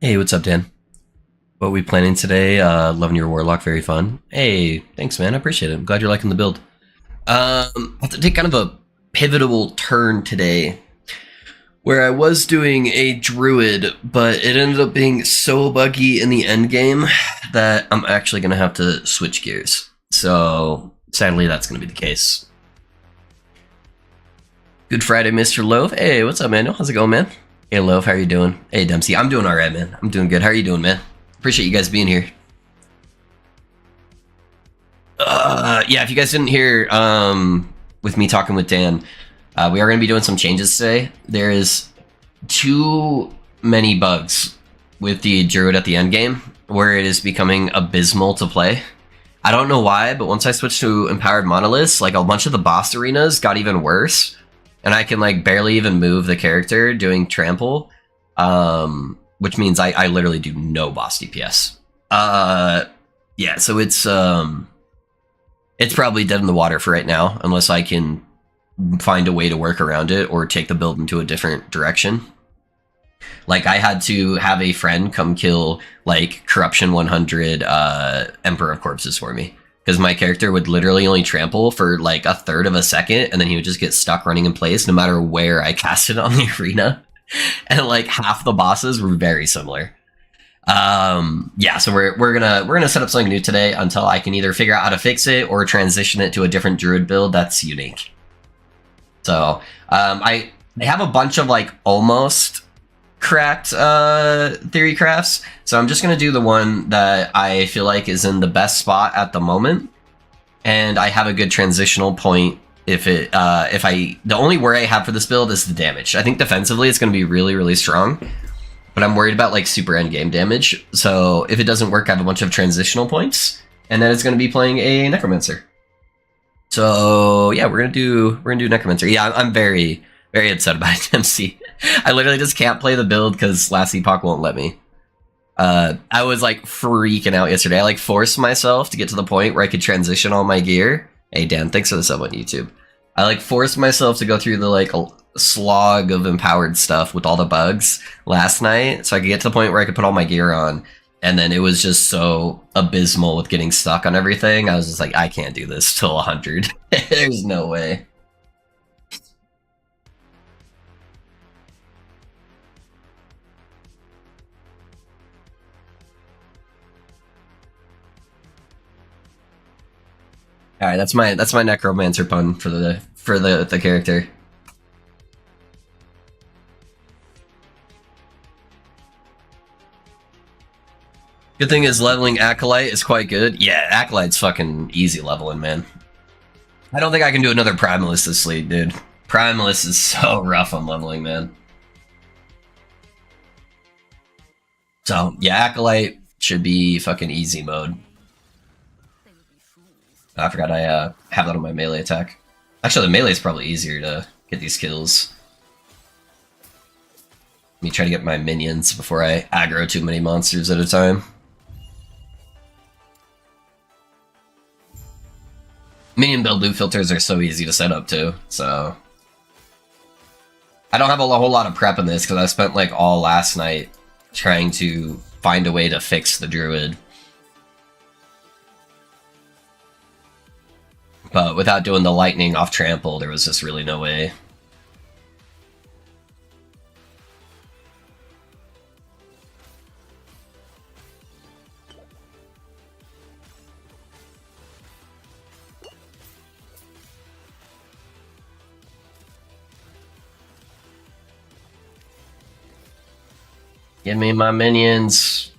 Hey, what's up, Dan? What are we planning today? Loving your Warlock, very fun. Hey, thanks, man. I appreciate it. I'm glad you're liking the build. I have to take kind of a pivotal turn today, where I was doing a Druid, but it ended up being so buggy in the end game that I'm actually going to have to switch gears. So, sadly, that's going to be the case. Good Friday, Mr. Loaf. Hey, what's up, man? How's it going, man? Hey, Loaf, how are you doing? Hey, Dempsey, I'm doing alright, man. I'm doing good. How are you doing, man? Appreciate you guys being here. Yeah, if you guys didn't hear with me talking with Dan, we are going to be doing some changes today. There is too many bugs with the Druid at the end game where it is becoming abysmal to play. I don't know why, but once I switched to Empowered Monoliths, like a bunch of the boss arenas got even worse. And I can like barely even move the character doing trample, which means I literally do no boss DPS. Yeah, so it's probably dead in the water for right now, unless I can find a way to work around it or take the build into a different direction. Like I had to have a friend come kill like Corruption 100 Emperor of Corpses for me. Because my character would literally only trample for like a third of a second, and then he would just get stuck running in place no matter where I cast it on the arena. And like half the bosses were very similar. Yeah, so we're gonna set up something new today until I can either figure out how to fix it or transition it to a different Druid build that's unique. So I have a bunch of like almost cracked theory crafts, so I'm just gonna do the one that I feel like is in the best spot at the moment, and I have a good transitional point. If the only worry I have for this build is the damage. I think defensively it's gonna be really strong, but I'm worried about like super end game damage. So if it doesn't work, I have a bunch of transitional points, and then it's gonna be playing a Necromancer. So yeah, we're gonna do Necromancer. Yeah, I'm very upset about it, MC. I literally just can't play the build because Last Epoch won't let me. I was like freaking out yesterday. I like forced myself to get to the point where I could transition all my gear. Hey Dan, thanks for the sub on YouTube. I like forced myself to go through the like a slog of empowered stuff with all the bugs last night so I could get to the point where I could put all my gear on. And then it was just so abysmal with getting stuck on everything. I was just like, I can't do this till 100. There's no way. All right, that's my Necromancer pun for the character. Good thing is leveling Acolyte is quite good. Yeah, Acolyte's fucking easy leveling, man. I don't think I can do another Primalist this league, dude. Primalist is so rough on leveling, man. So, yeah, Acolyte should be fucking easy mode. I forgot I have that on my melee attack. Actually, the melee is probably easier to get these kills. Let me try to get my minions before I aggro too many monsters at a time. Minion build loot filters are so easy to set up too, so... I don't have a whole lot of prep in this because I spent like all last night trying to find a way to fix the Druid. But without doing the lightning off trample, there was just really no way. Give me my minions.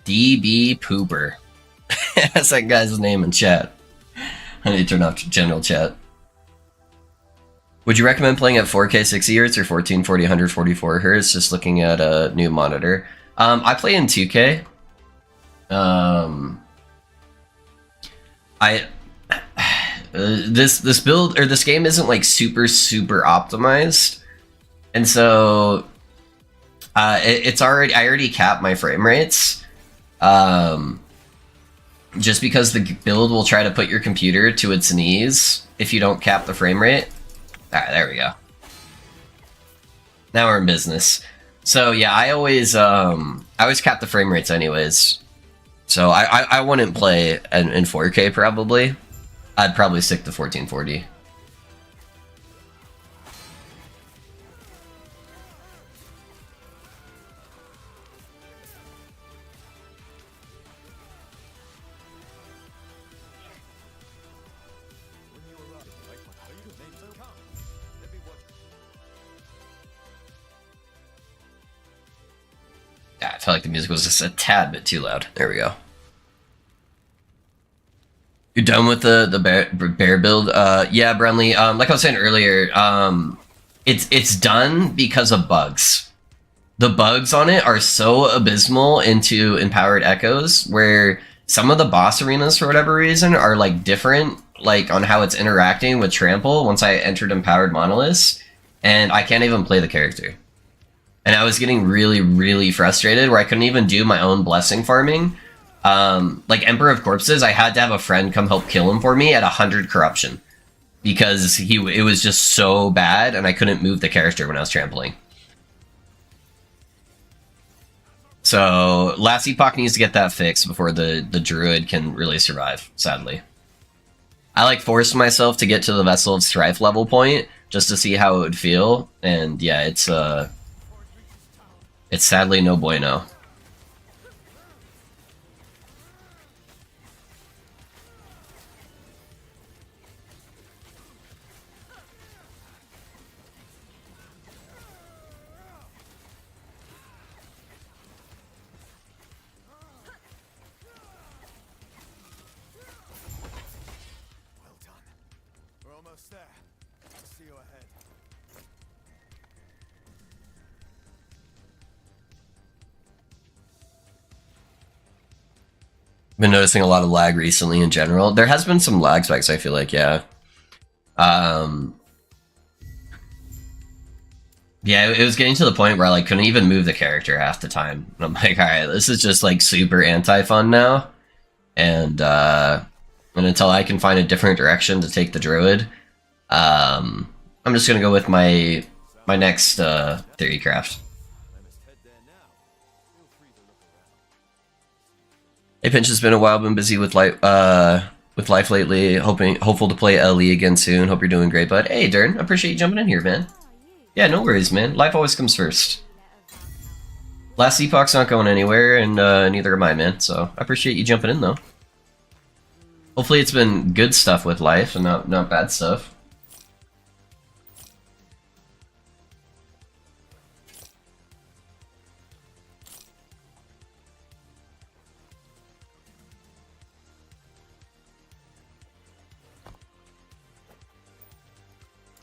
DB Pooper. That's that guy's name in chat. I need to turn off general chat. Would you recommend playing at 4K 60 Hz or 1440 144 Hz? Just looking at a new monitor. I play in 2K. I this build or this game isn't like super optimized, and so it's already I already capped my frame rates. Just because the build will try to put your computer to its knees if you don't cap the frame rate. Alright, there we go. Now we're in business. So yeah, I always cap the frame rates anyways. So I wouldn't play in 4K probably. I'd probably stick to 1440. Yeah, I felt like the music was just a tad bit too loud. There we go. You're done with the bear build? Yeah, Brunley. Like I was saying earlier, it's done because of bugs. The bugs on it are so abysmal into Empowered Echoes, where some of the boss arenas, for whatever reason, are like different, like on how it's interacting with Trample once I entered Empowered Monoliths, and I can't even play the character. And I was getting really frustrated where I couldn't even do my own blessing farming. Like Emperor of Corpses, I had to have a friend come help kill him for me at 100 corruption. Because it was just so bad and I couldn't move the character when I was trampling. So Last Epoch needs to get that fixed before the Druid can really survive, sadly. I like forced myself to get to the Vessel of Strife level point just to see how it would feel. And yeah, it's sadly no bueno. Well done. We're almost there. I'll see you ahead. Been noticing a lot of lag recently in general. There has been some lag spikes, I feel like, yeah. Yeah, it was getting to the point where I like couldn't even move the character half the time. And I'm like, alright, this is just like super anti-fun now. And until I can find a different direction to take the Druid, I'm just gonna go with my next Theorycraft. Hey Pinch, has been a while, been busy with life lately, hopeful to play LE again soon. Hope you're doing great, bud. Hey Dern, I appreciate you jumping in here, man. Yeah, no worries, man. Life always comes first. Last Epoch's not going anywhere, and neither am I, man. So I appreciate you jumping in, though. Hopefully it's been good stuff with life and not bad stuff.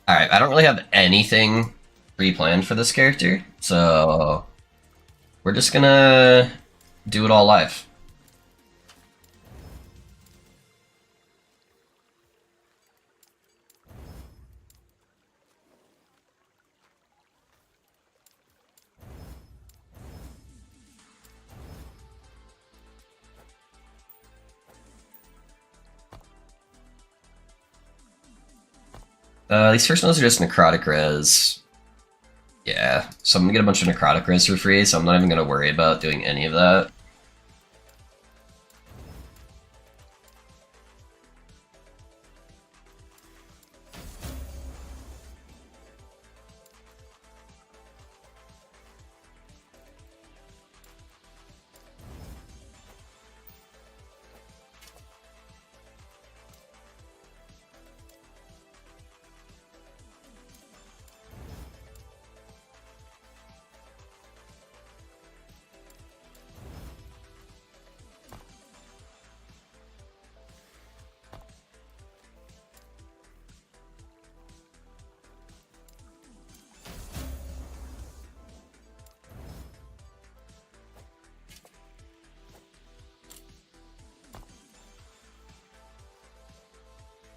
Alright, I don't really have anything pre-planned for this character, so we're just gonna do it all live. These first ones are just necrotic res. Yeah, so I'm gonna get a bunch of necrotic res for free, so I'm not even gonna worry about doing any of that.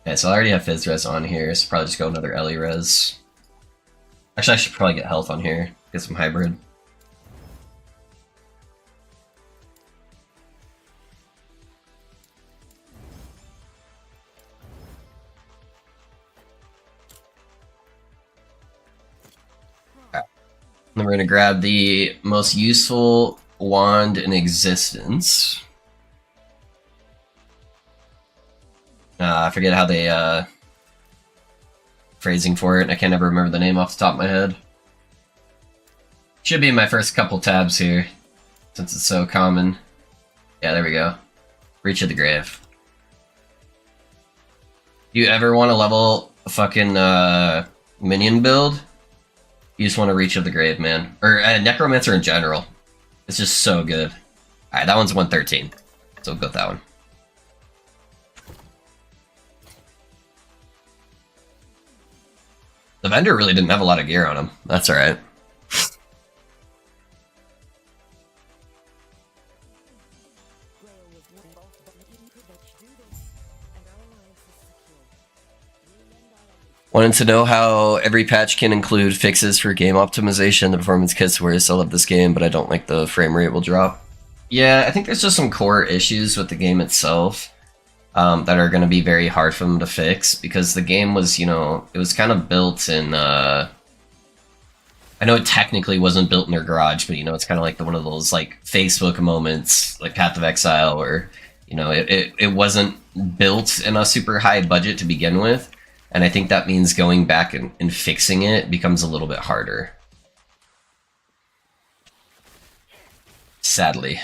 Okay, so I already have Fizz Res on here, so probably just go another Ellie Res. Actually, I should probably get health on here, get some hybrid. Then we're going to grab the most useful wand in existence. I forget how they, phrasing for it, and I can't ever remember the name off the top of my head. Should be in my first couple tabs here, since it's so common. Yeah, there we go. Reach of the Grave. Do you ever want to level a fucking, minion build? You just want to Reach of the Grave, man. Or Necromancer in general. It's just so good. Alright, that one's 113. So we'll go with that one. The vendor really didn't have a lot of gear on him. That's alright. Wanted to know how every patch can include fixes for game optimization. The performance kits where I still love this game, but I don't like the frame rate will drop. Yeah, I think there's just some core issues with the game itself that are going to be very hard for them to fix, because the game was, you know, it was kind of built in... I know it technically wasn't built in their garage, but, you know, it's kind of like one of those, like, Facebook moments, like Path of Exile, where, you know, it wasn't built in a super high budget to begin with. And I think that means going back and fixing it becomes a little bit harder. Sadly.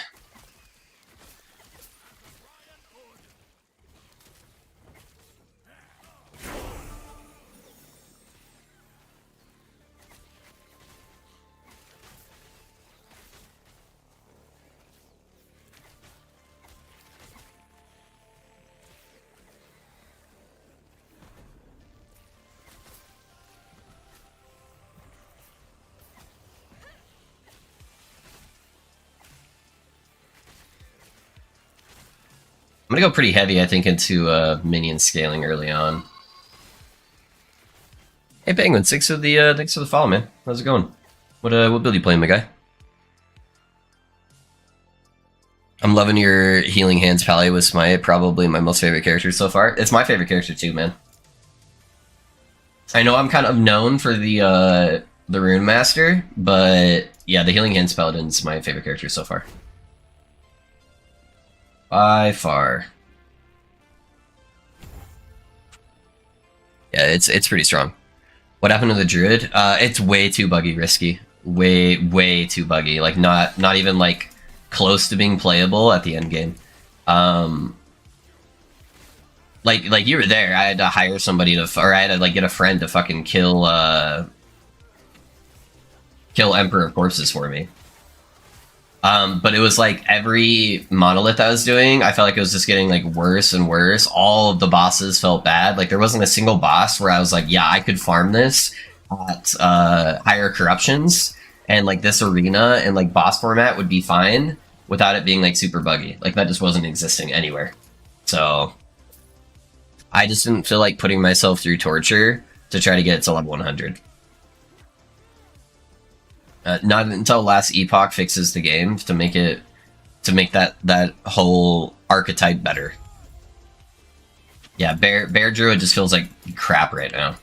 I'm gonna go pretty heavy, I think, into minion scaling early on. Hey Penguin, thanks for the follow, man. How's it going? What build you playing, my guy? I'm loving your Healing Hands Pally with Smite, probably my most favorite character so far. It's my favorite character too, man. I know I'm kind of known for the Rune Master, but yeah, the Healing Hands Paladin's my favorite character so far. By far. Yeah, it's pretty strong. What happened to the Druid? It's way too buggy risky. Way too buggy. Like not even like close to being playable at the end game. Like you were there. I had to hire somebody to, or I had to like get a friend to fucking kill Emperor of Corpses for me. But it was like every monolith I was doing, I felt like it was just getting like worse and worse. All of the bosses felt bad. Like there wasn't a single boss where I was like, yeah, I could farm this at higher corruptions, and like this arena and like boss format would be fine without it being like super buggy. Like that just wasn't existing anywhere. So I just didn't feel like putting myself through torture to try to get it to level 100. Not until last epoch fixes the game to make that whole archetype better. Yeah, Bear Druid just feels like crap right now.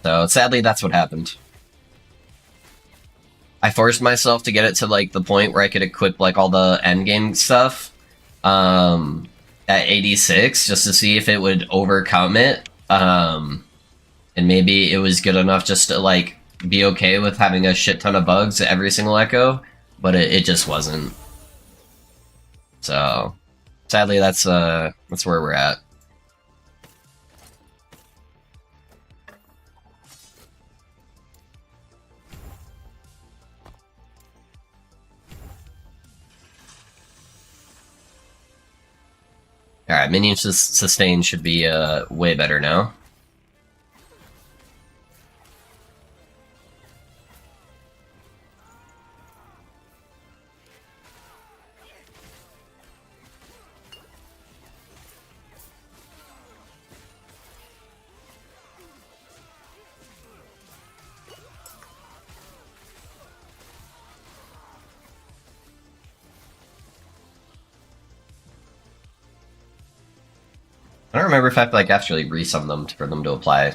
So sadly, that's what happened. I forced myself to get it to like the point where I could equip like all the endgame stuff. At 86 just to see if it would overcome it, and maybe it was good enough just to like be okay with having a shit ton of bugs at every single echo, but it just wasn't. So sadly, that's where we're at. Alright, minion sustain should be way better now. I don't remember if I have to like actually resum them for them to apply.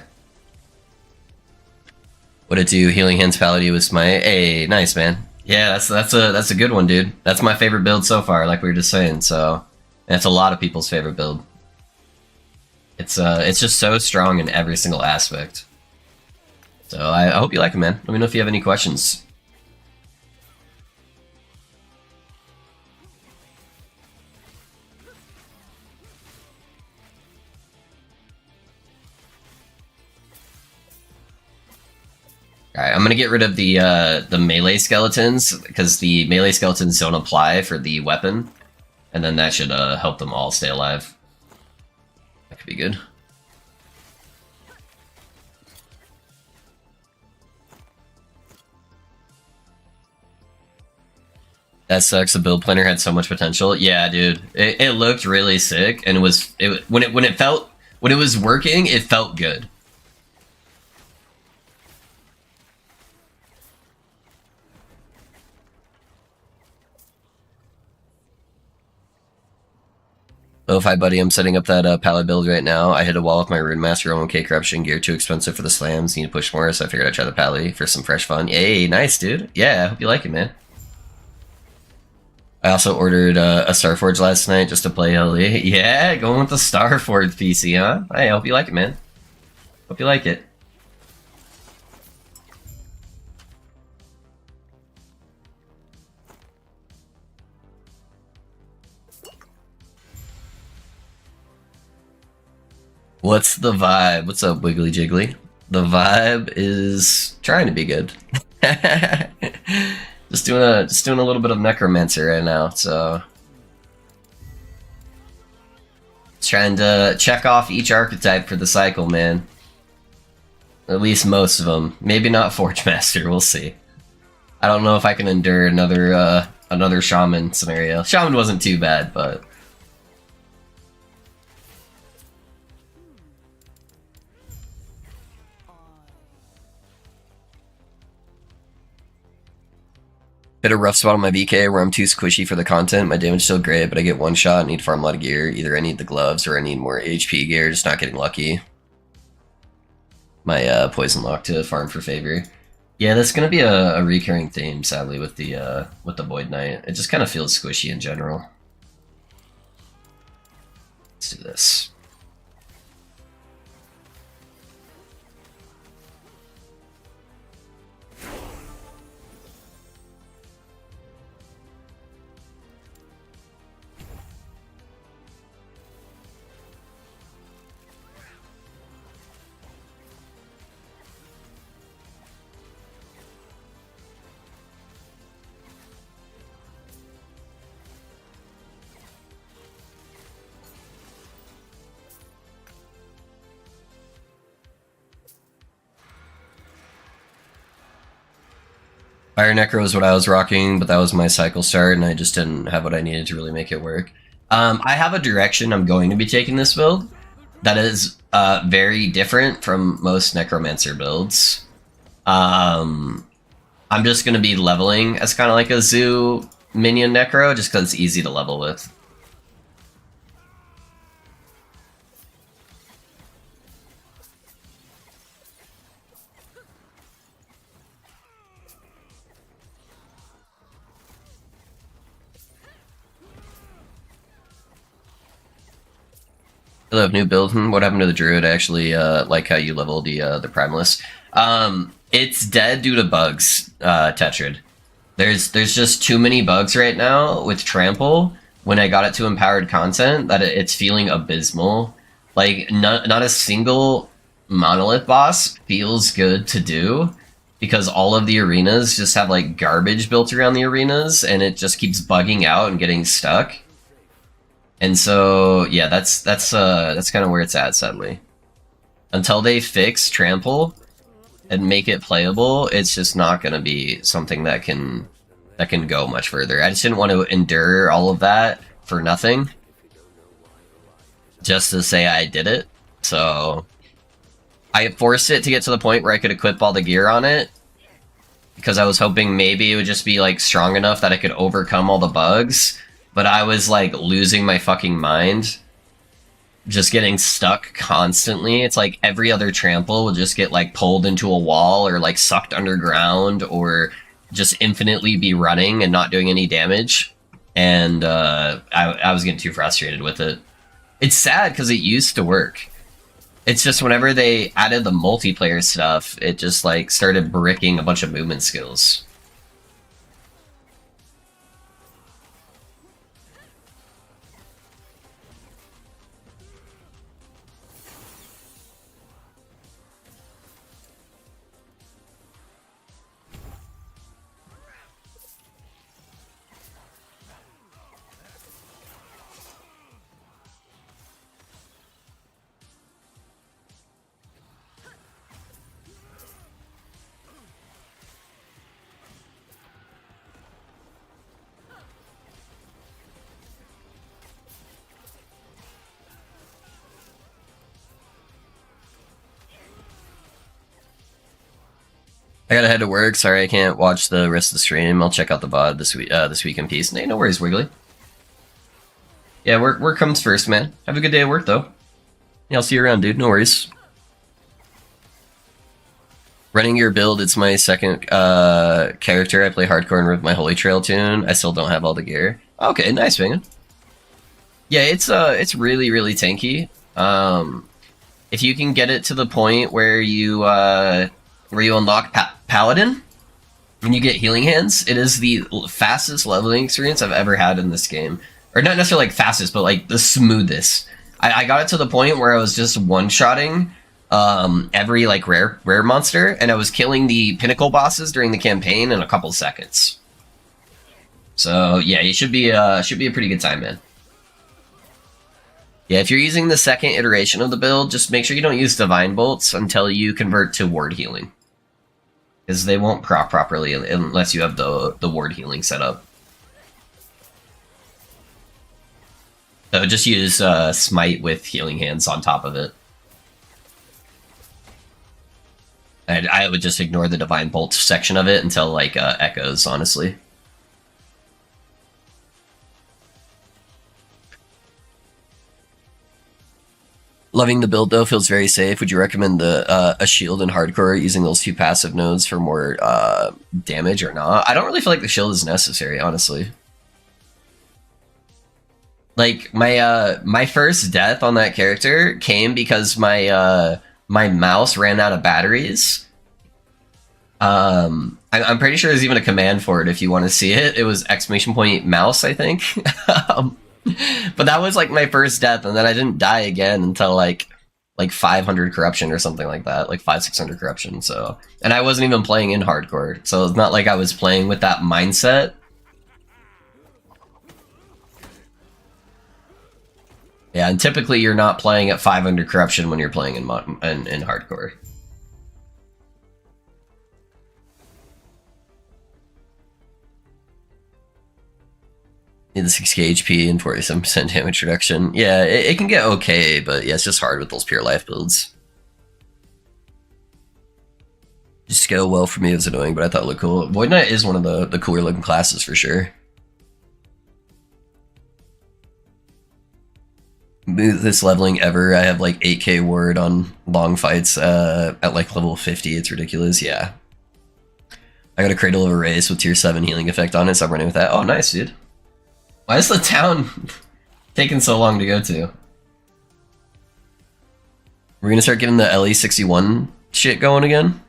What it do? Healing Hands Paladin was my hey, nice man. Yeah, that's a good one, dude. That's my favorite build so far, like we were just saying. So that's a lot of people's favorite build. It's just so strong in every single aspect. So I hope you like it, man. Let me know if you have any questions. Alright, I'm gonna get rid of the melee skeletons, because the melee skeletons don't apply for the weapon. And then that should help them all stay alive. That could be good. That sucks. The build planner had so much potential. Yeah, dude. It looked really sick, and when it was working, it felt good. Oh, hi, buddy. I'm setting up that pallet build right now. I hit a wall with my Rune Master 1K corruption gear, too expensive for the slams. Need to push more, so I figured I'd try the pallet for some fresh fun. Yay, nice, dude. Yeah, I hope you like it, man. I also ordered a Starforge last night just to play LE. Yeah, going with the Starforge PC, huh? Hey, I hope you like it, man. Hope you like it. What's the vibe? What's up, Wiggly Jiggly? The vibe is trying to be good. just doing a little bit of Necromancer right now, so trying to check off each archetype for the cycle, man. At least most of them. Maybe not Forge Master. We'll see. I don't know if I can endure another Shaman scenario. Shaman wasn't too bad, but. Hit a rough spot on my BK where I'm too squishy for the content. My damage is still great, but I get one shot, need to farm a lot of gear. Either I need the gloves or I need more HP gear, just not getting lucky. My poison lock to farm for favor. Yeah, that's gonna be a recurring theme, sadly, with the Void Knight. It just kind of feels squishy in general. Let's do this. Fire Necro is what I was rocking, but that was my cycle start, and I just didn't have what I needed to really make it work. I have a direction I'm going to be taking this build that is very different from most Necromancer builds. I'm just going to be leveling as kind of like a Zoo minion Necro, just because it's easy to level with. Hello, new build. What happened to the Druid? I actually like how you leveled the Primalist. It's dead due to bugs, Tetrid. There's just too many bugs right now with Trample. When I got it to empowered content, that it's feeling abysmal. Like not a single monolith boss feels good to do because all of the arenas just have like garbage built around the arenas, and it just keeps bugging out and getting stuck. And so, yeah, that's kind of where it's at, sadly. Until they fix Trample and make it playable, it's just not going to be something that can go much further. I just didn't want to endure all of that for nothing, just to say I did it. So I forced it to get to the point where I could equip all the gear on it, because I was hoping maybe it would just be like strong enough that I could overcome all the bugs. But I was like losing my fucking mind. just getting stuck constantly. It's like every other trample will just get like pulled into a wall or like sucked underground or just infinitely be running and not doing any damage. And I was getting too frustrated with it. It's sad because it used to work. It's just whenever they added the multiplayer stuff, it just like started bricking a bunch of movement skills. I gotta head to work. Sorry, I can't watch the rest of the stream. I'll check out the VOD this week in peace. Hey, no worries, Wiggly. Yeah, work comes first, man. Have a good day at work, though. Yeah, I'll see you around, dude. No worries. Running your build, it's my second character. I play hardcore and rip my Holy Trail tune. I still don't have all the gear. Okay, nice, man. Yeah, it's really, really tanky. If you can get it to the point where you unlock Paladin, when you get healing hands, it is the fastest leveling experience I've ever had in this game. Or not necessarily like fastest, but like the smoothest. I got it to the point where I was just one-shotting every like rare monster, and I was killing the pinnacle bosses during the campaign in a couple seconds. So yeah, it should be a pretty good time, man. Yeah, if you're using the second iteration of the build, just make sure you don't use Divine Bolts until you convert to Ward Healing. Because they won't proc properly unless you have the Ward Healing set up. So just use Smite with Healing Hands on top of it. And I would just ignore the Divine Bolt section of it until, like, Echoes, honestly. Loving the build, though, feels very safe. Would you recommend a shield in hardcore using those two passive nodes for more damage or not? I don't really feel like the shield is necessary, honestly. Like, my first death on that character came because my mouse ran out of batteries. I'm pretty sure there's even a command for it if you want to see it. It was !mouse, I think. But that was like my first death, and then I didn't die again until like 500 corruption or something like that, like 500-600 corruption. So, and I wasn't even playing in hardcore, so it's not like I was playing with that mindset. Yeah, and typically you're not playing at 500 corruption when you're playing in hardcore. Need the 60 HP and 47% damage reduction. Yeah, it can get okay, but yeah, it's just hard with those pure life builds. Just scale well for me, it was annoying, but I thought it looked cool. Void Knight is one of the cooler looking classes for sure. This leveling ever. I have like 8k ward on long fights at like level 50. It's ridiculous. Yeah. I got a Cradle of Erase with tier 7 healing effect on it, so I'm running with that. Oh, nice, dude. Why is the town taking so long to go to? We're gonna start getting the LE61 shit going again?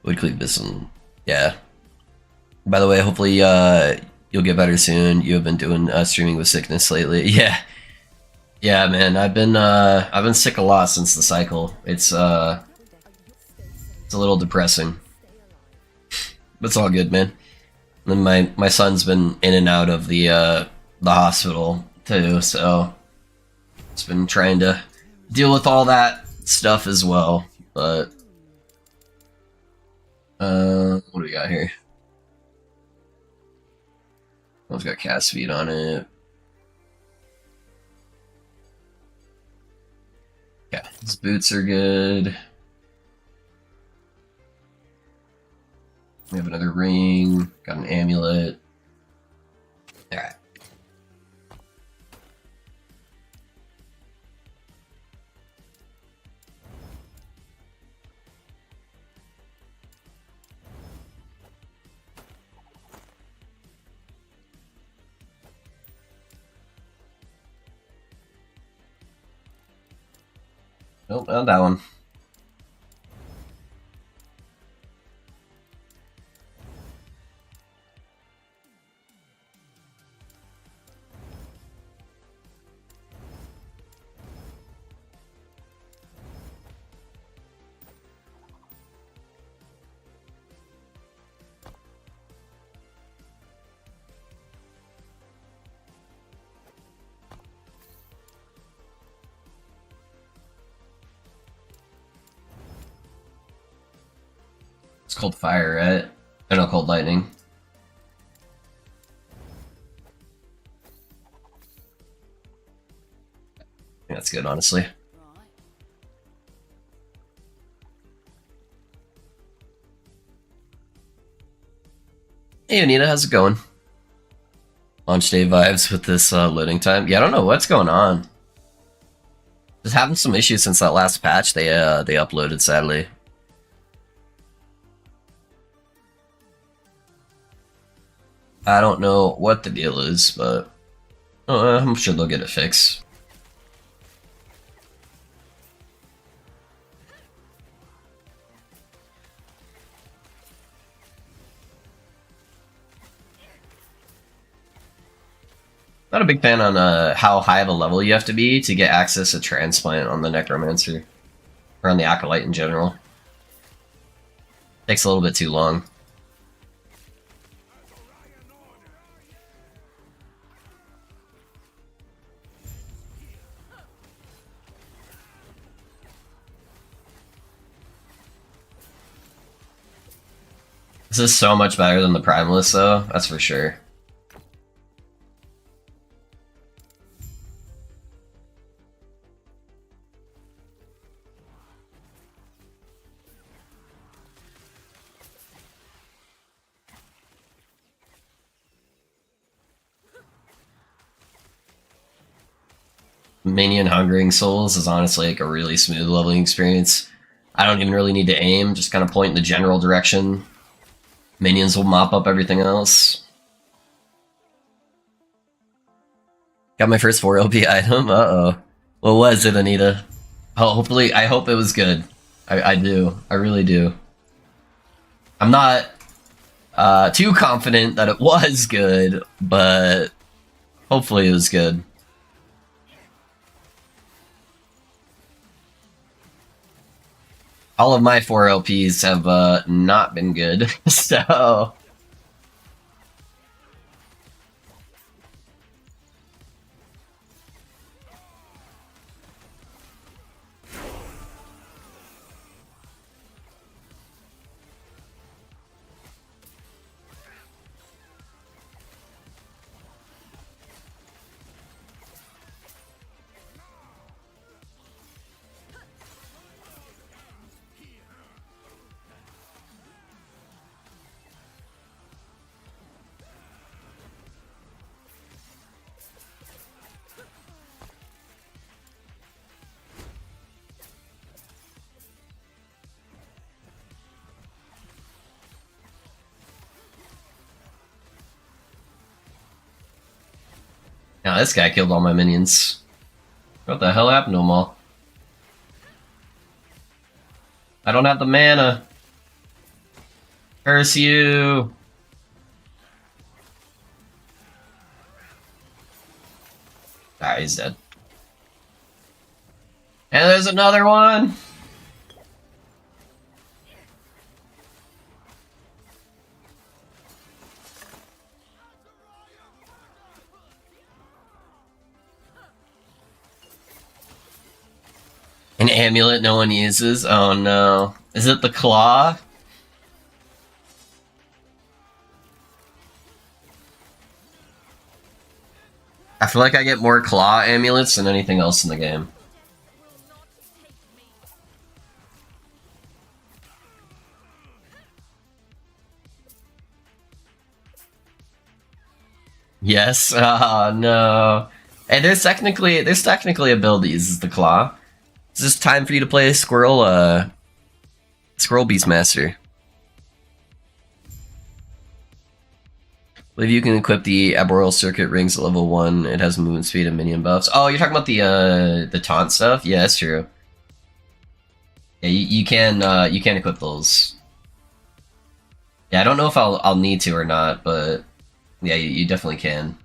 Woodcleave Bison. Yeah. By the way, hopefully you'll get better soon. You have been doing streaming with sickness lately. Yeah. Yeah, man. I've been sick a lot since the cycle. It's a little depressing. But it's all good, man. And then my son's been in and out of the hospital too, so it's been trying to deal with all that stuff as well. But what do we got here? One's got cast speed on it. Yeah, his boots are good. We have another ring, got an amulet. Alright. Nope, not that one. It's cold fire, right? I know, cold lightning. Yeah, that's good, honestly. Hey, Anita, how's it going? Launch day vibes with this loading time. Yeah, I don't know what's going on. Just having some issues since that last patch they uploaded, sadly. I don't know what the deal is, but I'm sure they'll get it fixed. Not a big fan on how high of a level you have to be to get access to transplant on the Necromancer. Or on the Acolyte in general. Takes a little bit too long. This is so much better than the Primalist, though, that's for sure. Minion Hungering Souls is honestly like a really smooth leveling experience. I don't even really need to aim, just kind of point in the general direction. Minions will mop up everything else. Got my first 4 LP item? Uh-oh. What was it, Anita? Oh, hopefully, I hope it was good. I do. I really do. I'm not too confident that it was good, but hopefully it was good. All of my 4 LPs have not been good, so... Now this guy killed all my minions. What the hell happened to them all? I don't have the mana. Curse you! Ah, he's dead. And there's another one! An amulet no one uses? Oh no. Is it the claw? I feel like I get more claw amulets than anything else in the game. Yes? Oh no. Hey, there's technically a build that uses the claw. It's just time for you to play Squirrel Beastmaster. Believe you can equip the Arboreal Circuit rings at level 1. It has movement speed and minion buffs. Oh, you're talking about the taunt stuff? Yeah, that's true. Yeah, you can equip those. Yeah, I don't know if I'll need to or not, but yeah, you definitely can.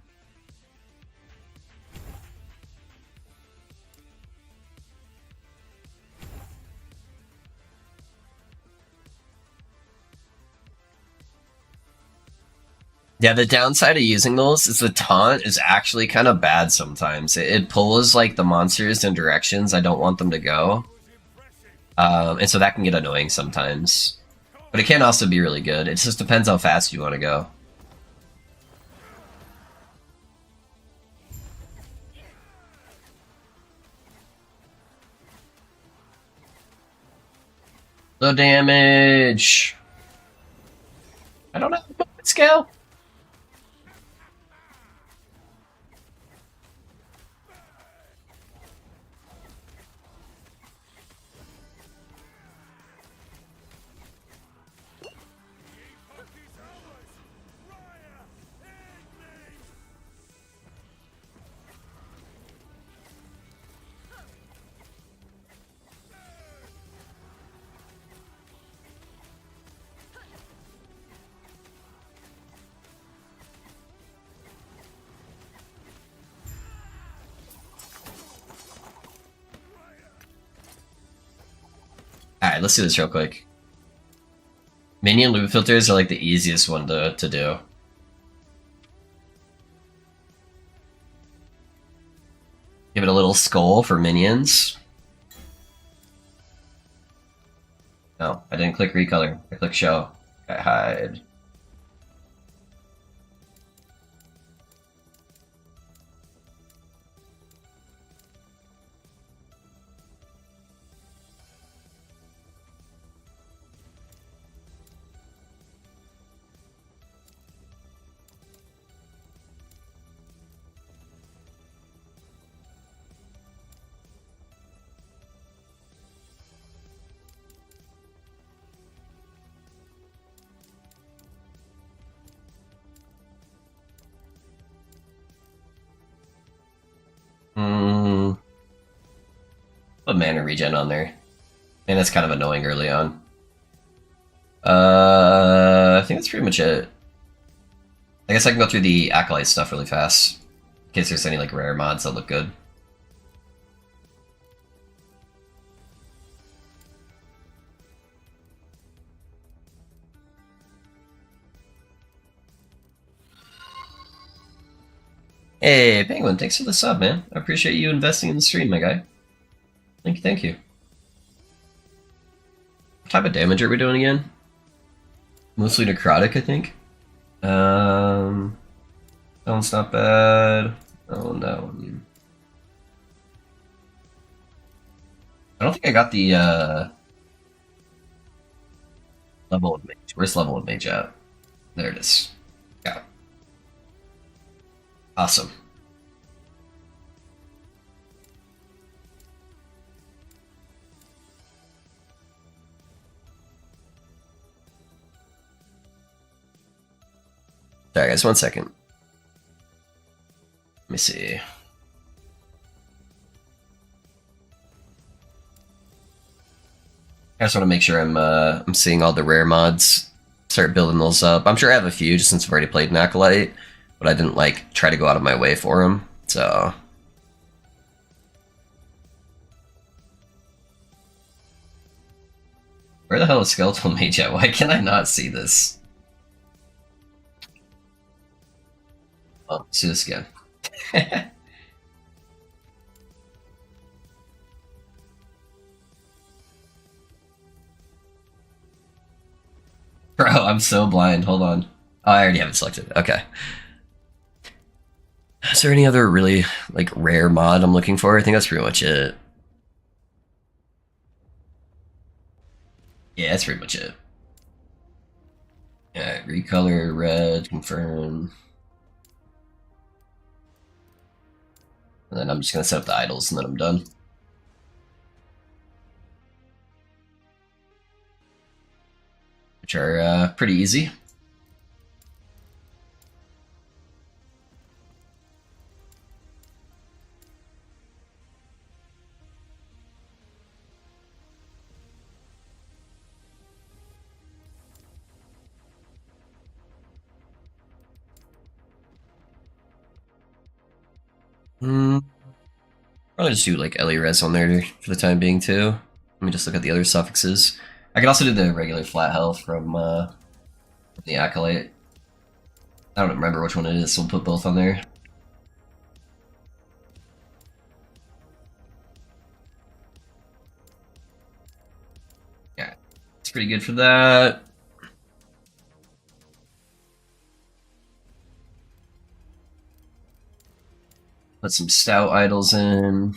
Yeah, the downside of using those is the taunt is actually kind of bad sometimes. It pulls like the monsters in directions I don't want them to go, and so that can get annoying sometimes. But it can also be really good. It just depends how fast you want to go. Low damage. I don't have a movement scale. Alright, let's do this real quick. Minion loop filters are like the easiest one to do. Give it a little skull for minions. No, I didn't click recolor. I click show. I hide. Put mana regen on there. And that's kind of annoying early on. I think that's pretty much it. I guess I can go through the Acolyte stuff really fast. In case there's any like rare mods that look good. Hey, Penguin, thanks for the sub, man. I appreciate you investing in the stream, my guy. Thank you, thank you. What type of damage are we doing again? Mostly necrotic, I think. That one's not bad. Oh no. I don't think I got the level of mage. Where's level of mage at? There it is. Yeah. Awesome. Sorry guys, 1 second. Let me see. I just want to make sure I'm seeing all the rare mods. Start building those up. I'm sure I have a few just since I've already played an Acolyte, but I didn't like try to go out of my way for them. So where the hell is Skeletal Mage at? Why can I not see this? Oh, let's do this again. Bro, I'm so blind. Hold on. Oh, I already have it selected. Okay. Is there any other really like rare mod I'm looking for? I think that's pretty much it. Yeah, that's pretty much it. Yeah, recolor, red, confirm. And then I'm just gonna set up the idols and then I'm done. Which are pretty easy. Probably just do like Ellie Res on there for the time being too. Let me just look at the other suffixes. I could also do the regular flat health from the Acolyte. I don't remember which one it is, so we'll put both on there. Yeah, it's pretty good for that. Put some stout idols in.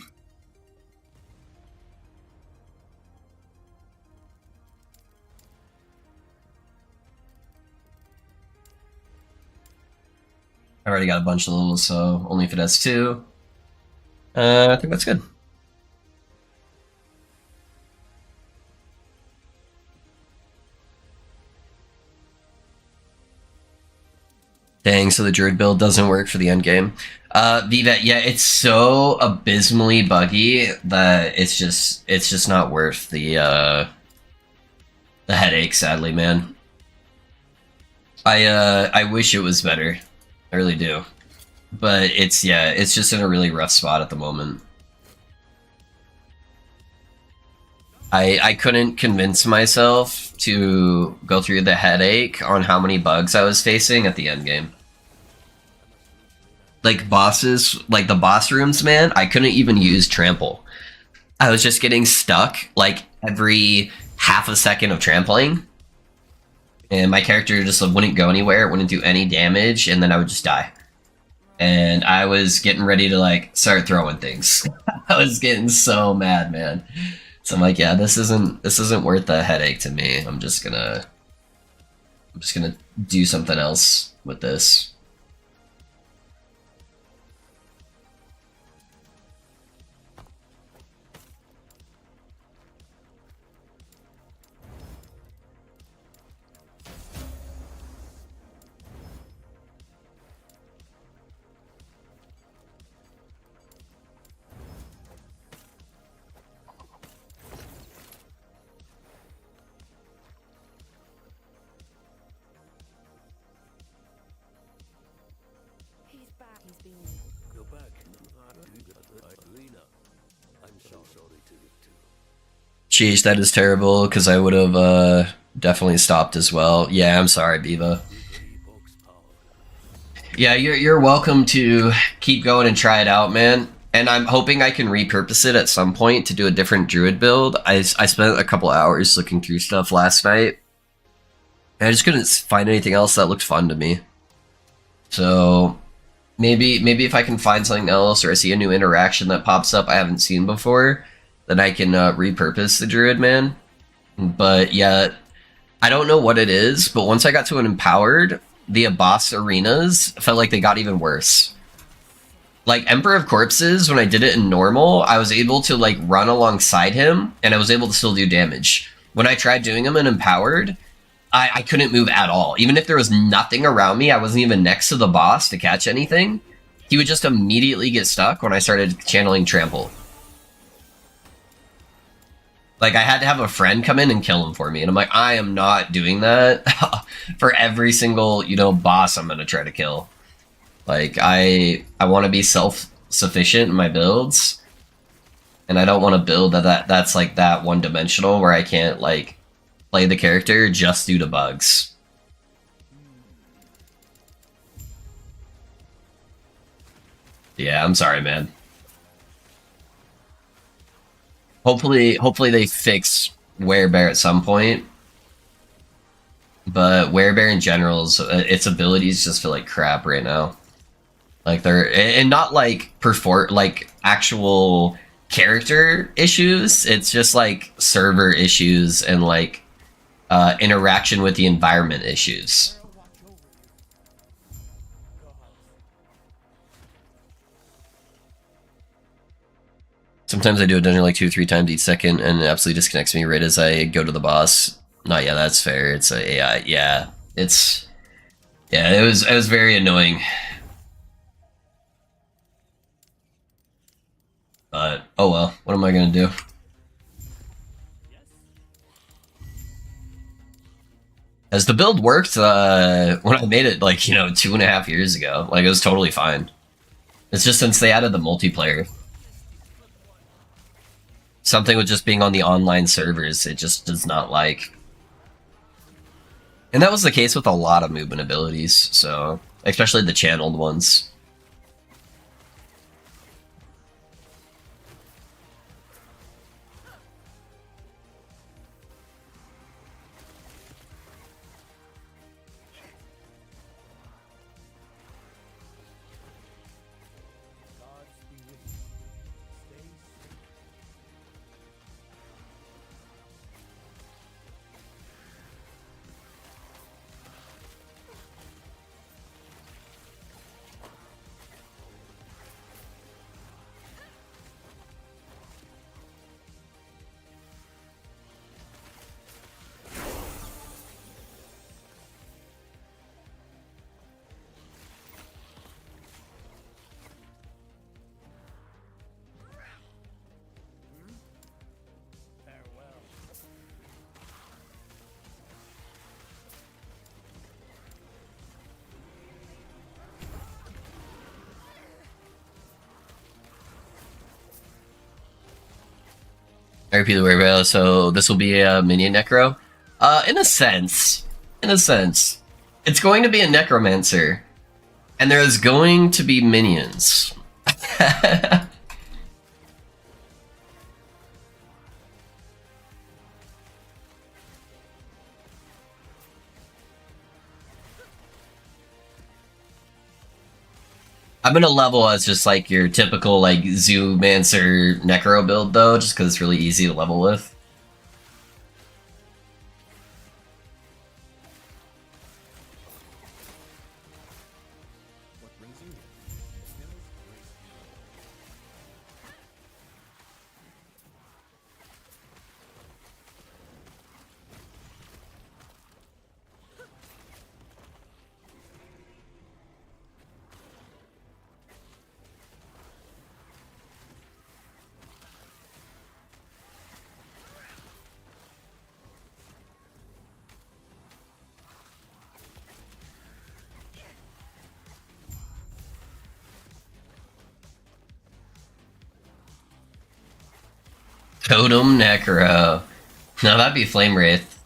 I already got a bunch of those, so only if it has 2. I think that's good. Dang, so the Druid build doesn't work for the end game. Vivet, yeah, it's so abysmally buggy that it's just not worth the headache, sadly, man. I wish it was better. I really do. But it's just in a really rough spot at the moment. I couldn't convince myself to go through the headache on how many bugs I was facing at the end game. Like bosses, like the boss rooms, man, I couldn't even use trample. I was just getting stuck like every half a second of trampling. And my character just wouldn't go anywhere, it wouldn't do any damage, and then I would just die. And I was getting ready to like start throwing things. I was getting so mad, man. So I'm like, yeah, this isn't worth the headache to me. I'm just gonna do something else with this. Go back. I'm so sorry to. Sheesh, that is terrible, because I would have definitely stopped as well. Yeah, I'm sorry, Biva. Yeah, you're welcome to keep going and try it out, man. And I'm hoping I can repurpose it at some point to do a different Druid build. I spent a couple hours looking through stuff last night, and I just couldn't find anything else that looked fun to me. So maybe if I can find something else, or I see a new interaction that pops up I haven't seen before, then I can repurpose the Druid, man. But yeah, I don't know what it is, but once I got to an Empowered, the boss arenas felt like they got even worse. Like Emperor of Corpses, when I did it in normal, I was able to like run alongside him, and I was able to still do damage. When I tried doing him in Empowered, I couldn't move at all. Even if there was nothing around me, I wasn't even next to the boss to catch anything, he would just immediately get stuck when I started channeling Trample. Like, I had to have a friend come in and kill him for me, and I'm like, I am not doing that for every single, boss I'm gonna try to kill. Like, I want to be self-sufficient in my builds, and I don't want to build that's like that one-dimensional where I can't, like, play the character just due to bugs. Yeah, I'm sorry, man. Hopefully they fix Werebear at some point. But Werebear in general, its abilities just feel like crap right now. Like and not like actual character issues. It's just like server issues and like interaction with the environment issues. Sometimes I do a dungeon like 2-3 times each second, and it absolutely disconnects me right as I go to the boss. Not yeah, that's fair. It's a AI. Yeah, it was very annoying. But oh well, what am I gonna do? As the build worked when I made it, like 2.5 years ago, like it was totally fine. It's just since they added the multiplayer. Something with just being on the online servers, it just does not like. And that was the case with a lot of movement abilities, so especially the channeled ones. I repeat the word, so this will be a minion necro? In a sense. In a sense. It's going to be a necromancer. And there's going to be minions. I'm gonna level as just like your typical like Zoomancer Necro build though, just because it's really easy to level with. Totem Necro. No, that'd be Flame Wraith.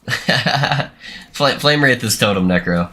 Flame Wraith is Totem Necro.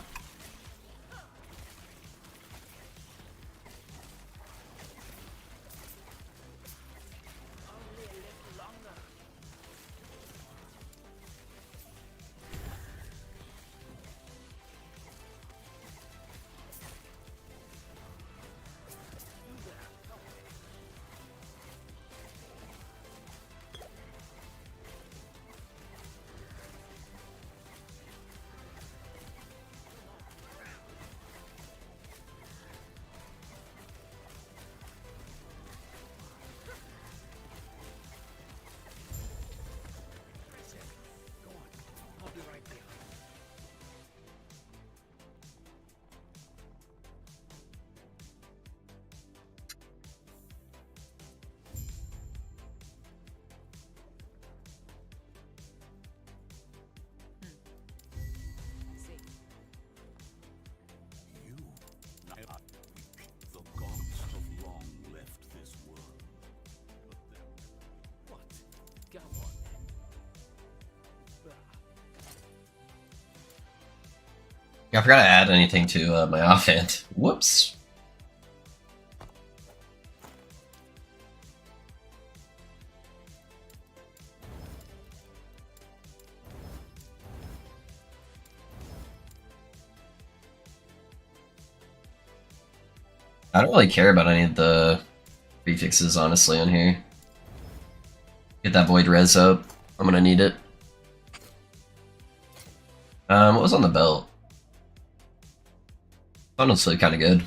Yeah, I forgot to add anything to my offhand. Whoops. I don't really care about any of the prefixes, honestly, on here. Get that Void Res up. I'm gonna need it. What was on the belt? Honestly, kind of good.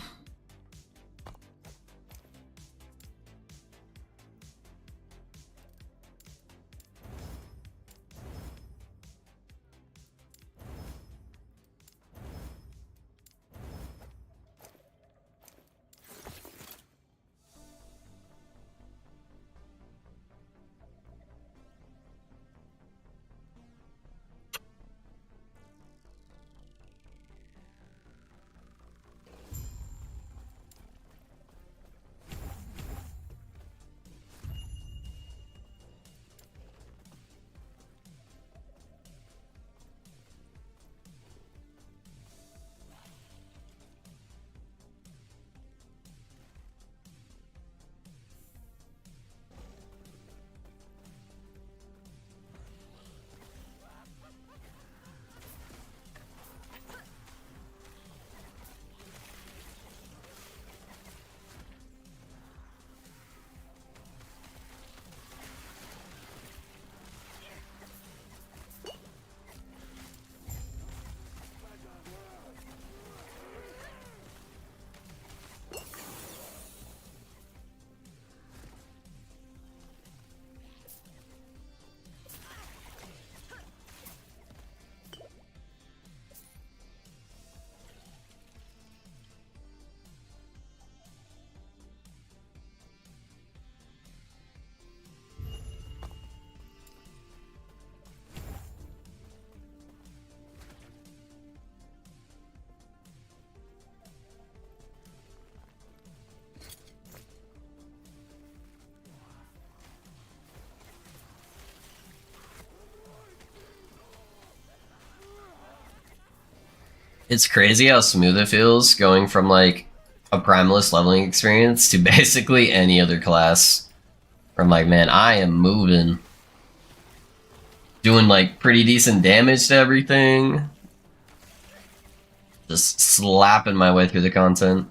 It's crazy how smooth it feels going from like a primalist leveling experience to basically any other class. I'm like, man, I am moving. Doing like pretty decent damage to everything. Just slapping my way through the content.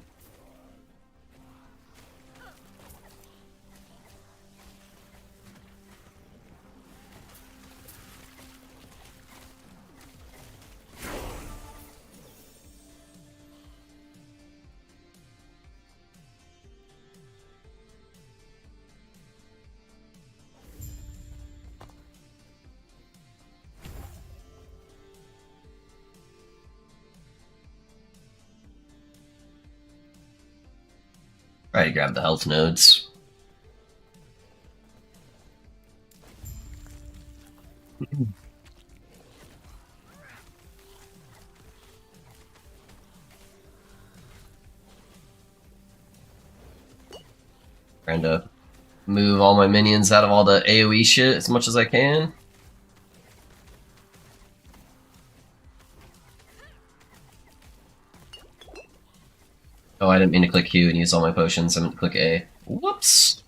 Try to grab the health nodes. Trying to move all my minions out of all the AoE shit as much as I can. Oh, I didn't mean to click Q and use all my potions. I meant to click A. Whoops!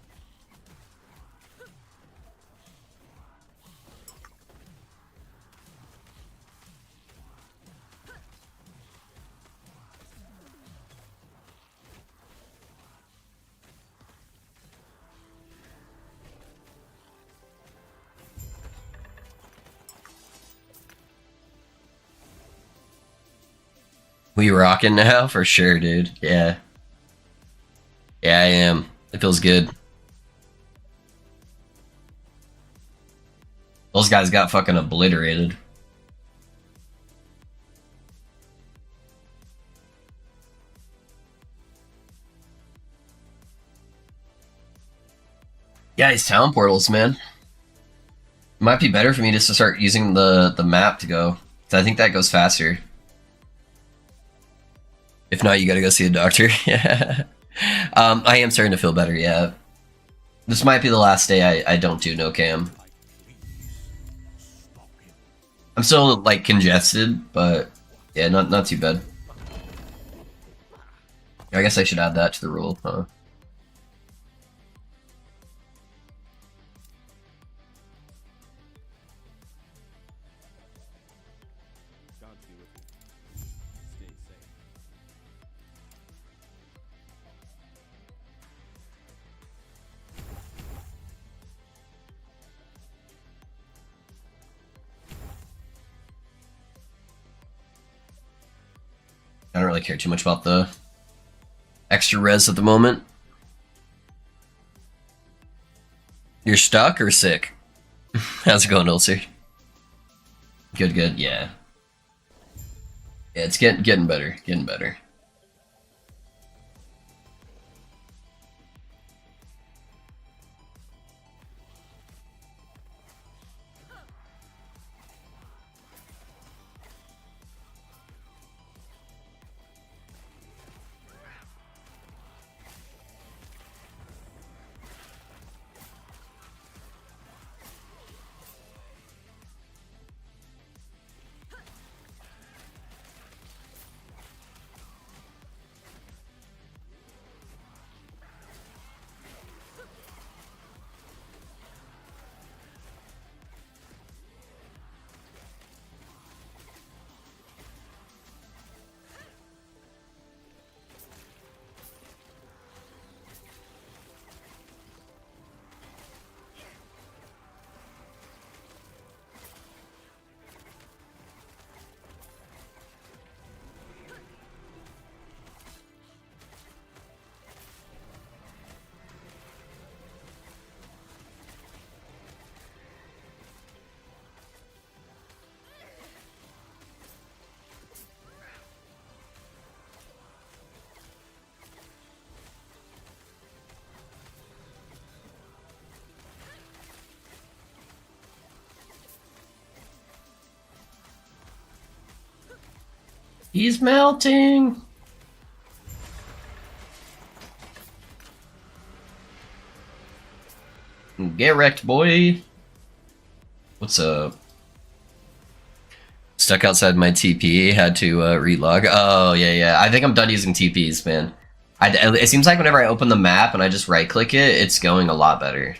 We rocking now? For sure, dude. Yeah. Yeah, I am. It feels good. Those guys got fucking obliterated. Yeah, these town portals, man. It might be better for me just to start using the map to go. 'Cause I think that goes faster. If not, you gotta go see a doctor. Yeah. I am starting to feel better, yeah. This might be the last day I don't do no cam. I'm still, like, congested, but yeah, not too bad. I guess I should add that to the rule, huh? I don't really care too much about the extra res at the moment. You're stuck or sick? How's it going, Ulcer? Good, good, yeah. Yeah, it's getting better, getting better. He's melting! Get wrecked, boy! What's up? Stuck outside my TP, had to relog. Oh, yeah. I think I'm done using TPs, man. It seems like whenever I open the map and I just right-click it, it's going a lot better.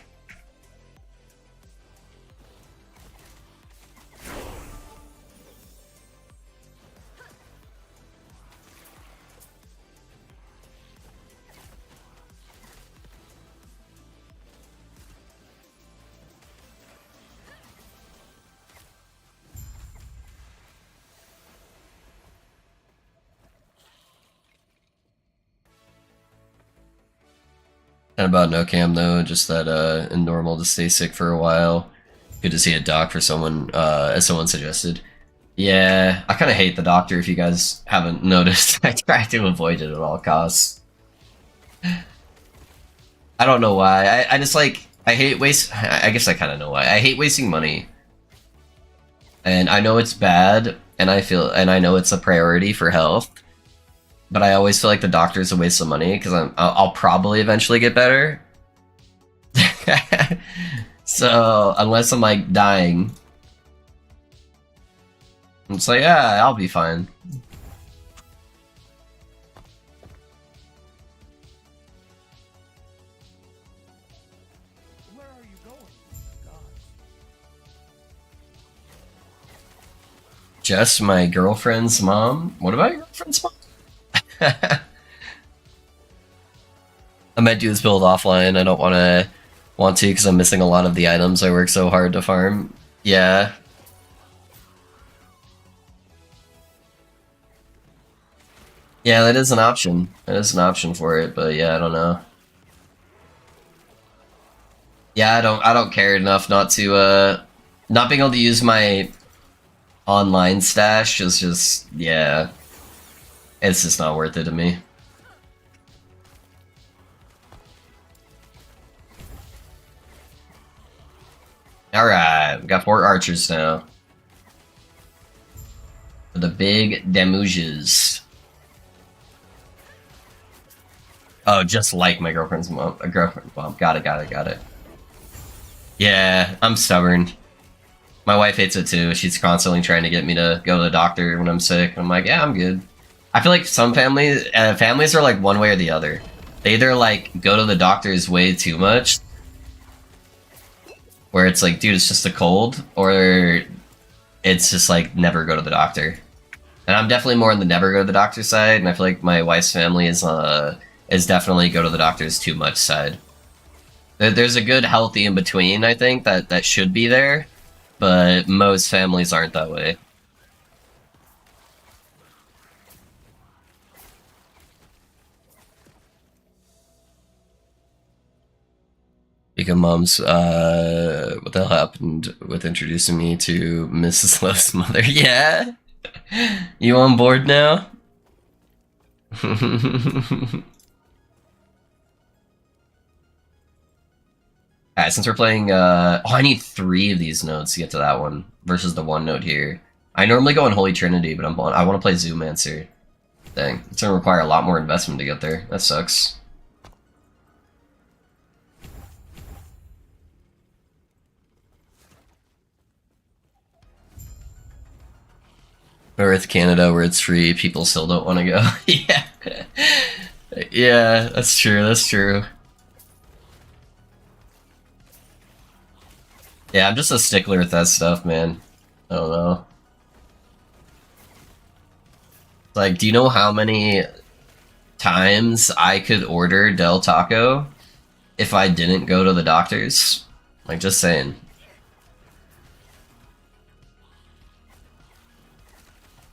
And about no cam though, just that in normal to stay sick for a while. Good to see a doc for someone, as someone suggested. Yeah, I kind of hate the doctor if you guys haven't noticed. I try to avoid it at all costs. I don't know why. I just like, I hate I guess I kind of know why. I hate wasting money. And I know it's bad, and I know it's a priority for health. But I always feel like the doctor's a waste of money because I'll probably eventually get better. So unless I'm like dying, it's like, yeah, I'll be fine. Where are you going? God. Jess, my girlfriend's mom. What about your girlfriend's mom? I might do this build offline. I don't want to because I'm missing a lot of the items I work so hard to farm. Yeah. Yeah, that is an option. That is an option for it, but yeah, I don't know. Yeah, I don't care enough not to not being able to use my online stash is just, yeah. It's just not worth it to me. Alright, we got 4 archers now. For the big demuges. Oh, just like my girlfriend's mom. A girlfriend's mom. Got it. Yeah, I'm stubborn. My wife hates it too. She's constantly trying to get me to go to the doctor when I'm sick. I'm like, yeah, I'm good. I feel like some families are like one way or the other. They either like go to the doctors way too much, where it's like, dude, it's just a cold, or it's just like never go to the doctor. And I'm definitely more on the never go to the doctor side, and I feel like my wife's family is definitely go to the doctors too much side. There's a good healthy in between, I think, that should be there, but most families aren't that way. Because mom's, what the hell happened with introducing me to Mrs. Love's mother? Yeah? You on board now? Alright, since we're playing, oh, I need 3 of these nodes to get to that one, versus the 1 node here. I normally go on Holy Trinity, but I want to play Zoomancer. Dang, it's gonna require a lot more investment to get there. That sucks. North Canada, where it's free, people still don't want to go. Yeah. Yeah, that's true. Yeah, I'm just a stickler with that stuff, man. I don't know. Like, do you know how many times I could order Del Taco if I didn't go to the doctors? Like, just saying.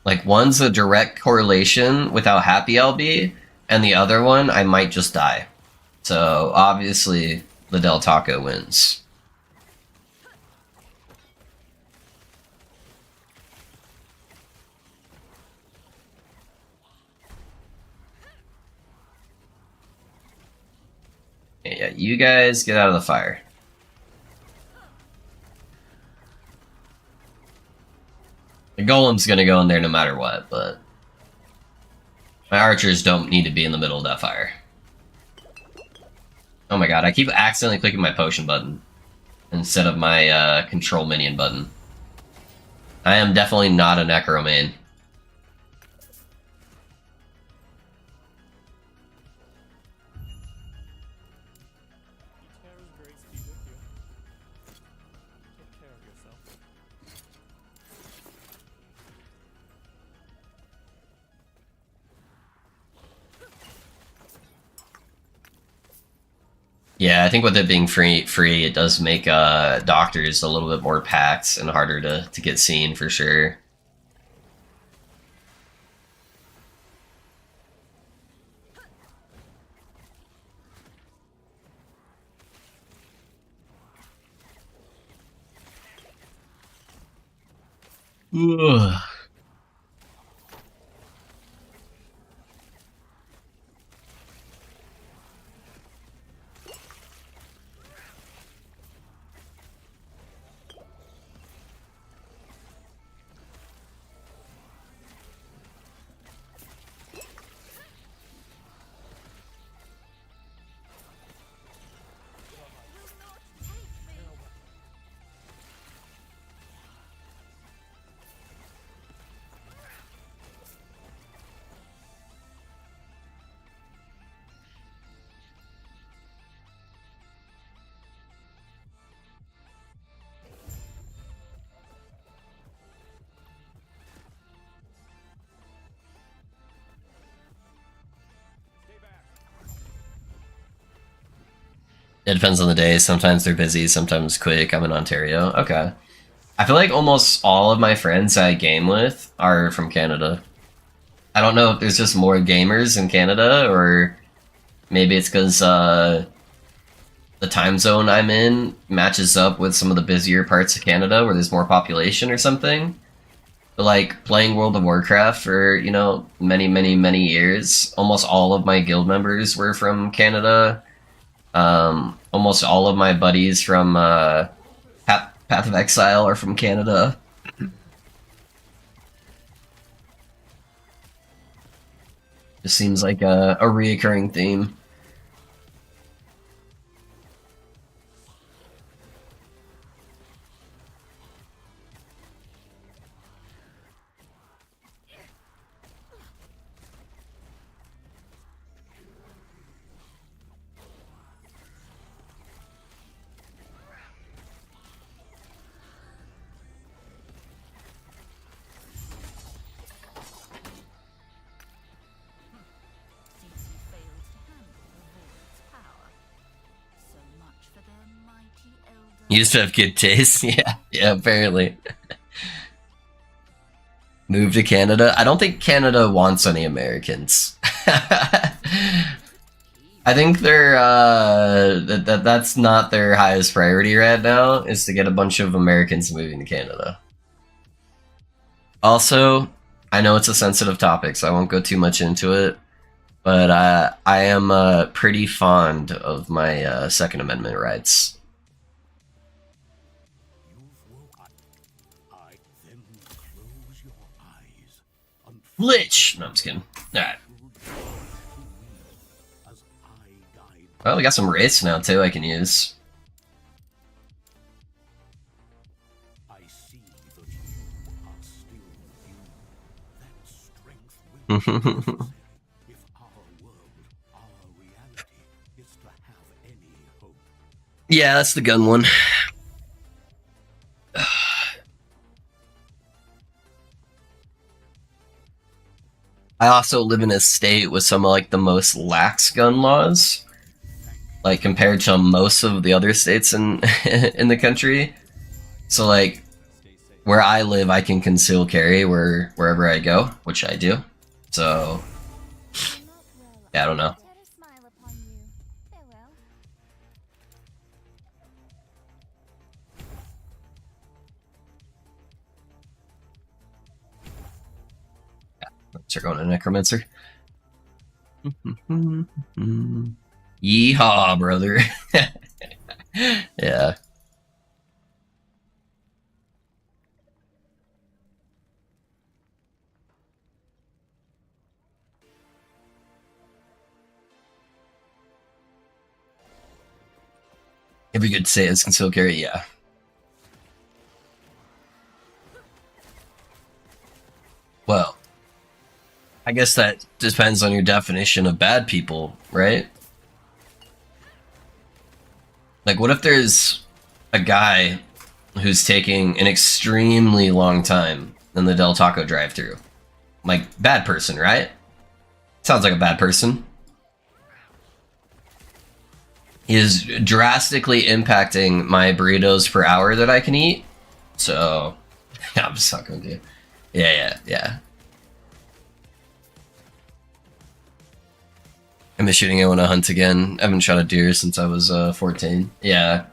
Like, one's a direct correlation with how happy I'll be, and the other one, I might just die. So, obviously, the Del Taco wins. Yeah, you guys get out of the fire. The golem's gonna go in there no matter what, but my archers don't need to be in the middle of that fire. Oh my god, I keep accidentally clicking my potion button instead of my control minion button. I am definitely not a necroman. Tara's grace be with you. Take care of yourself. Yeah, I think with it being free, it does make doctors a little bit more packed and harder to get seen for sure. Ugh. It depends on the day. Sometimes they're busy, sometimes quick. I'm in Ontario. Okay. I feel like almost all of my friends I game with are from Canada. I don't know if there's just more gamers in Canada, or maybe it's because the time zone I'm in matches up with some of the busier parts of Canada where there's more population or something. But like playing World of Warcraft for, you know, many years, almost all of my guild members were from Canada. Almost all of my buddies from Path of Exile are from Canada. Just seems like a reoccurring theme. You used to have good taste. Yeah, apparently. Move to Canada. I don't think Canada wants any Americans. I think they're that's not their highest priority right now, is to get a bunch of Americans moving to Canada. Also, I know it's a sensitive topic, so I won't go too much into it, but I am pretty fond of my Second Amendment rights. Lich! No, I'm just kidding. Alright. Well, we got some wraiths now too I can use. Yeah, that's the gun one. I also live in a state with some of like the most lax gun laws, like compared to most of the other states in in the country. So like where I live, I can conceal carry wherever I go, which I do. So yeah, I don't know. Start going to Necromancer. Yeehaw, brother. Yeah. If we could say it's concealed carry, yeah. I guess that depends on your definition of bad people, right? Like, what if there's a guy who's taking an extremely long time in the Del Taco drive-thru? Like, bad person, right? Sounds like a bad person. He is drastically impacting my burritos per hour that I can eat. So, yeah, I'm sucking with you. Yeah. I miss shooting. I want to hunt again. I haven't shot a deer since I was 14. Yeah.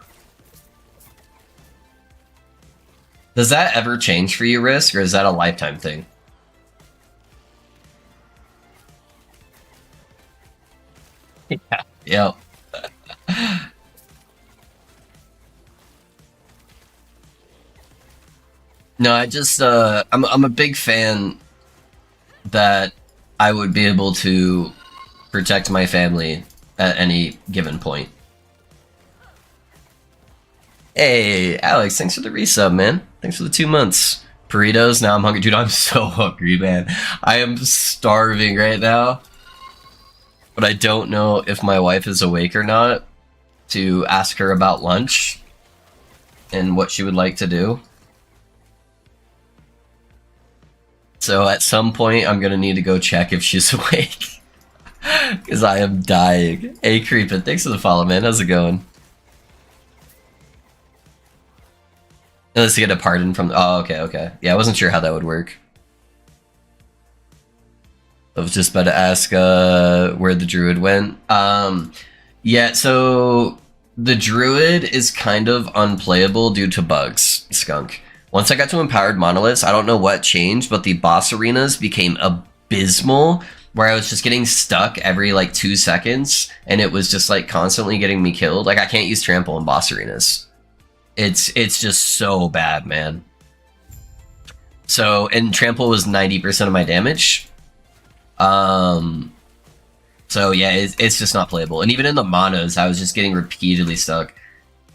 Does that ever change for you, Risk, or is that a lifetime thing? Yeah. Yep. No, I just I'm a big fan that I would be able to protect my family at any given point. Hey, Alex, thanks for the resub, man. Thanks for the 2 months. Burritos, now I'm hungry. Dude, I'm so hungry, man. I am starving right now. But I don't know if my wife is awake or not to ask her about lunch and what she would like to do. So at some point, I'm gonna need to go check if she's awake. Because I am dying. Hey, Creepin', thanks for the follow, man. How's it going? Unless you get a pardon from... Oh, okay. Yeah, I wasn't sure how that would work. I was just about to ask where the Druid went. Yeah, so the Druid is kind of unplayable due to bugs, Skunk. Once I got to Empowered Monoliths, I don't know what changed, but the boss arenas became abysmal, where I was just getting stuck every, like, 2 seconds, and it was just, like, constantly getting me killed. Like, I can't use Trample in boss arenas. It's just so bad, man. So, and Trample was 90% of my damage. So yeah, it's just not playable. And even in the monos, I was just getting repeatedly stuck.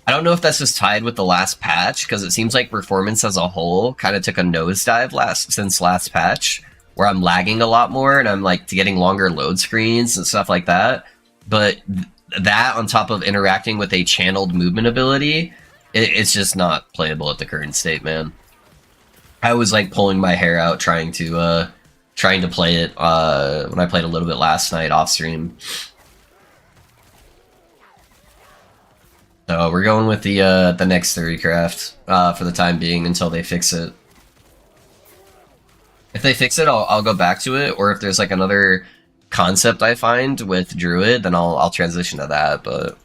I don't know if that's just tied with the last patch, because it seems like performance as a whole kind of took a nosedive since last patch, where I'm lagging a lot more and I'm like getting longer load screens and stuff like that. But that on top of interacting with a channeled movement ability, it's just not playable at the current state, man. I was like pulling my hair out trying to play it when I played a little bit last night off stream. So we're going with the next Theorycraft for the time being until they fix it. If they fix it, I'll go back to it, or if there's like another concept I find with Druid, then I'll transition to that. But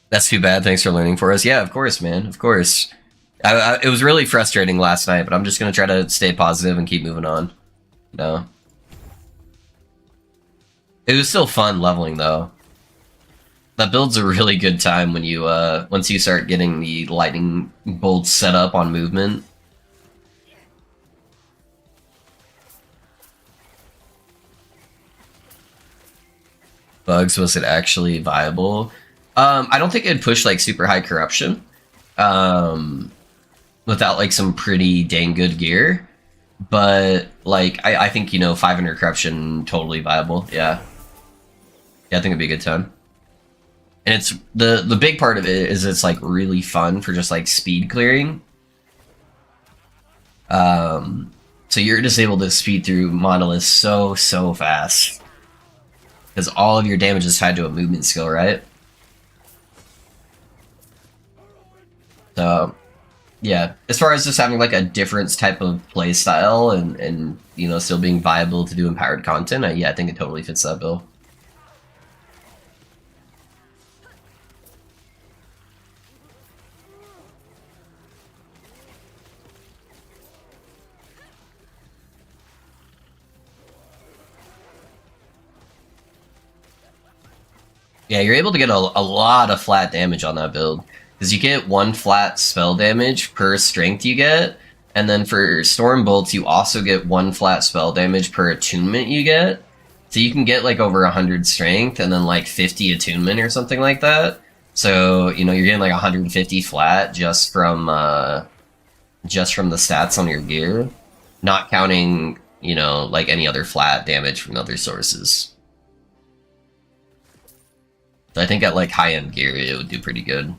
that's too bad. Thanks for learning for us. Yeah, of course, man. Of course. It was really frustrating last night, but I'm just gonna try to stay positive and keep moving on. No. It was still fun leveling, though. That build's a really good time when you, once you start getting the lightning bolts set up on movement. Bugs, was it actually viable? I don't think it'd push, like, super high corruption. Without, like, some pretty dang good gear. But, like, I think, you know, 500 corruption, totally viable, yeah. Yeah, I think it'd be a good time. And it's, the big part of it is it's, like, really fun for just, like, speed clearing. So you're just able to speed through monoliths so fast. Because all of your damage is tied to a movement skill, right? So, yeah. As far as just having, like, a different type of play style and you know, still being viable to do empowered content, yeah, I think it totally fits that bill. Yeah, you're able to get a lot of flat damage on that build. Because you get 1 flat spell damage per strength you get, and then for Storm Bolts, you also get 1 flat spell damage per attunement you get. So you can get like over 100 strength, and then like 50 attunement or something like that. So, you know, you're getting like 150 flat just from the stats on your gear. not counting, you know, like any other flat damage from other sources. So I think at like high-end gear it would do pretty good.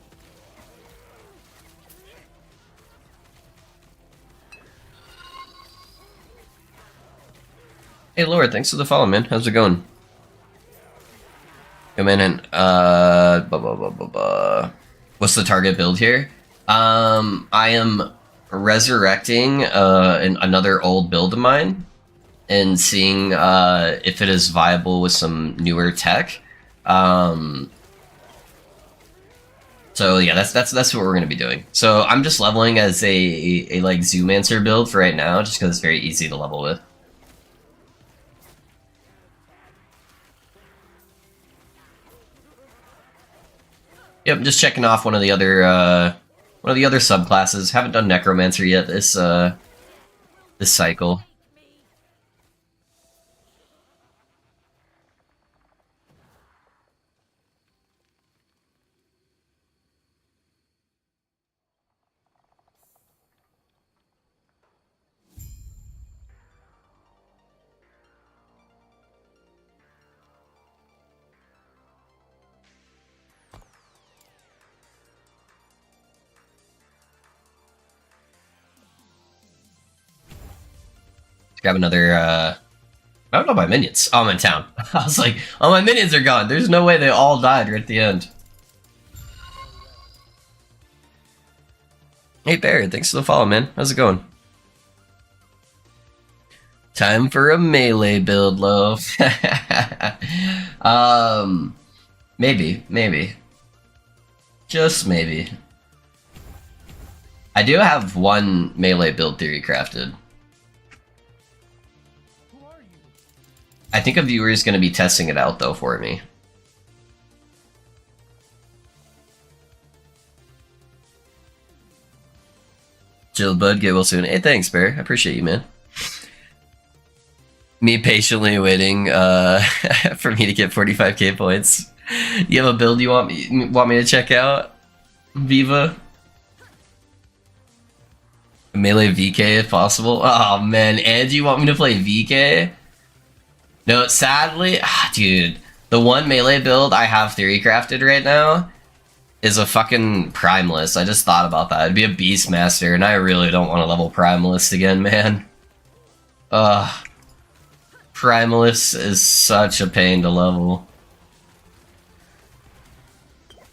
Hey Lord, thanks for the follow, man. How's it going? Come in and what's the target build here? I am resurrecting another old build of mine and seeing if it is viable with some newer tech. So yeah, that's what we're gonna be doing. So I'm just leveling as a like Zoomancer build for right now, just because it's very easy to level with. Yep, just checking off one of the other subclasses. Haven't done Necromancer yet this cycle. Grab another, I don't know my minions. Oh, I'm in town. I was like, oh, my minions are gone. There's no way they all died right at the end. Hey, Barry, thanks for the follow, man. How's it going? Time for a melee build, Lo. Maybe. Just maybe. I do have one melee build theory crafted. I think a viewer is going to be testing it out, though, for me. Jill Bud, get well soon. Hey, thanks, Bear. I appreciate you, man. Me patiently waiting for me to get 45k points. You have a build you want me to check out? Viva? Melee VK if possible? Oh, man. And you want me to play VK? No, sadly, dude, the one melee build I have theory crafted right now is a fucking Primalist. I just thought about that. It'd be a Beastmaster, and I really don't want to level Primalist again, man. Primalist is such a pain to level.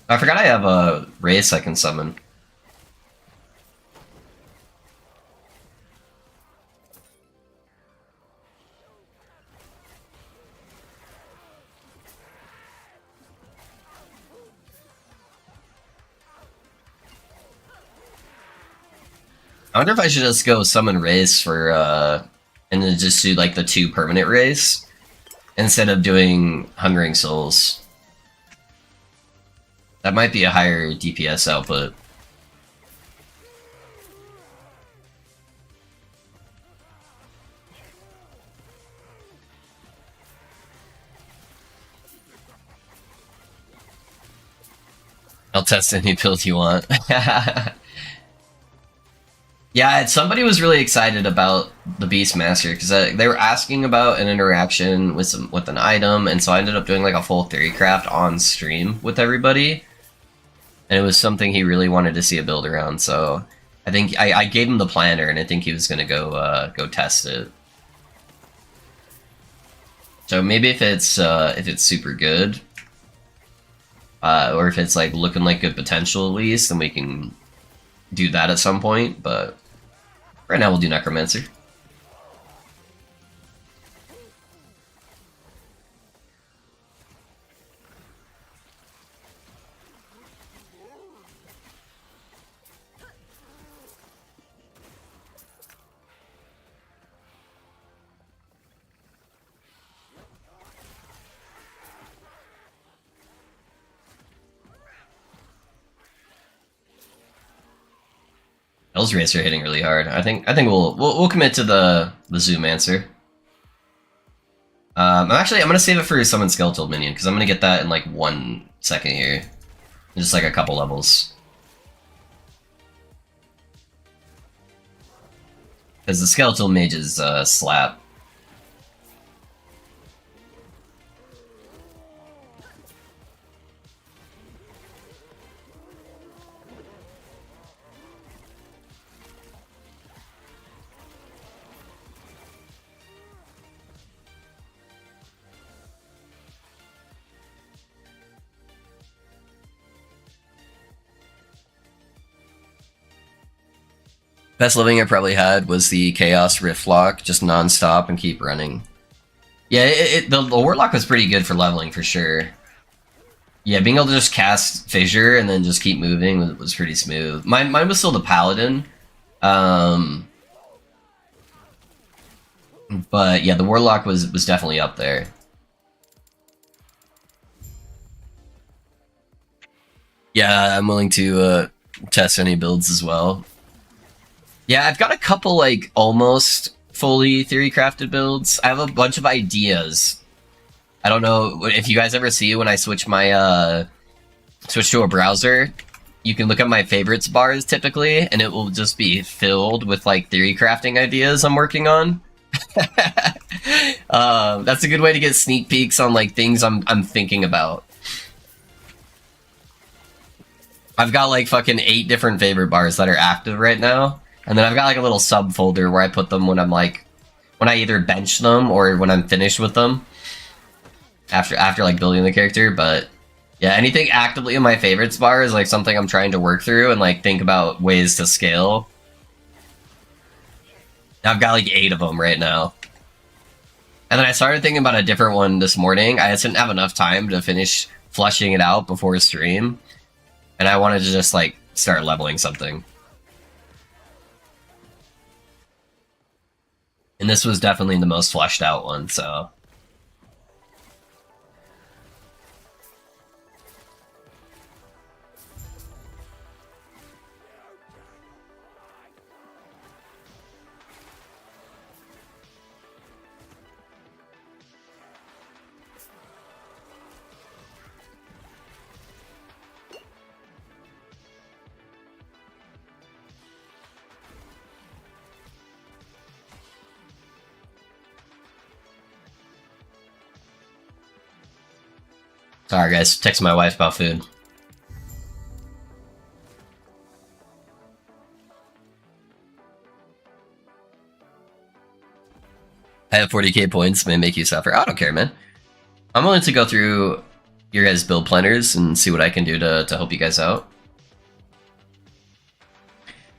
I forgot I have a race I can summon. I wonder if I should just go summon race for, and then just do like the 2 permanent race instead of doing Hungering Souls. That might be a higher DPS output. I'll test any build you want. Yeah, somebody was really excited about the Beastmaster because they were asking about an interaction with an item, and so I ended up doing like a full Theorycraft on stream with everybody, and it was something he really wanted to see a build around. So I think I gave him the planner, and I think he was gonna go test it. So maybe if it's super good, or if it's like looking like good potential at least, then we can do that at some point. But right now we'll do Necromancer. Hell's Racer are hitting really hard. I think we'll commit to the Zoomancer. I'm gonna save it for Summon Skeletal Minion because I'm gonna get that in like 1 second here, just like a couple levels. Because the skeletal mages slap. Best living I probably had was the Chaos Rift Lock, just non-stop and keep running. Yeah, the Warlock was pretty good for leveling for sure. Yeah, being able to just cast Fissure and then just keep moving was pretty smooth. Mine was still the Paladin. But yeah, the Warlock was definitely up there. Yeah, I'm willing to test any builds as well. Yeah, I've got a couple, like, almost fully theory-crafted builds. I have a bunch of ideas. I don't know if you guys ever see when I switch my, switch to a browser, you can look at my favorites bars, typically, and it will just be filled with, like, theory-crafting ideas I'm working on. That's a good way to get sneak peeks on, like, things I'm thinking about. I've got, like, fucking 8 different favorite bars that are active right now. And then I've got like a little subfolder where I put them when I'm like, when I either bench them or when I'm finished with them. After like building the character, but yeah, anything actively in my favorites bar is like something I'm trying to work through and like think about ways to scale. I've got like 8 of them right now. And then I started thinking about a different one this morning. I just didn't have enough time to finish fleshing it out before stream. And I wanted to just like start leveling something. And this was definitely the most fleshed out one, so. Sorry guys, text my wife about food. I have 40k points, may make you suffer. I don't care, man. I'm willing to go through your guys' build planners and see what I can do to help you guys out.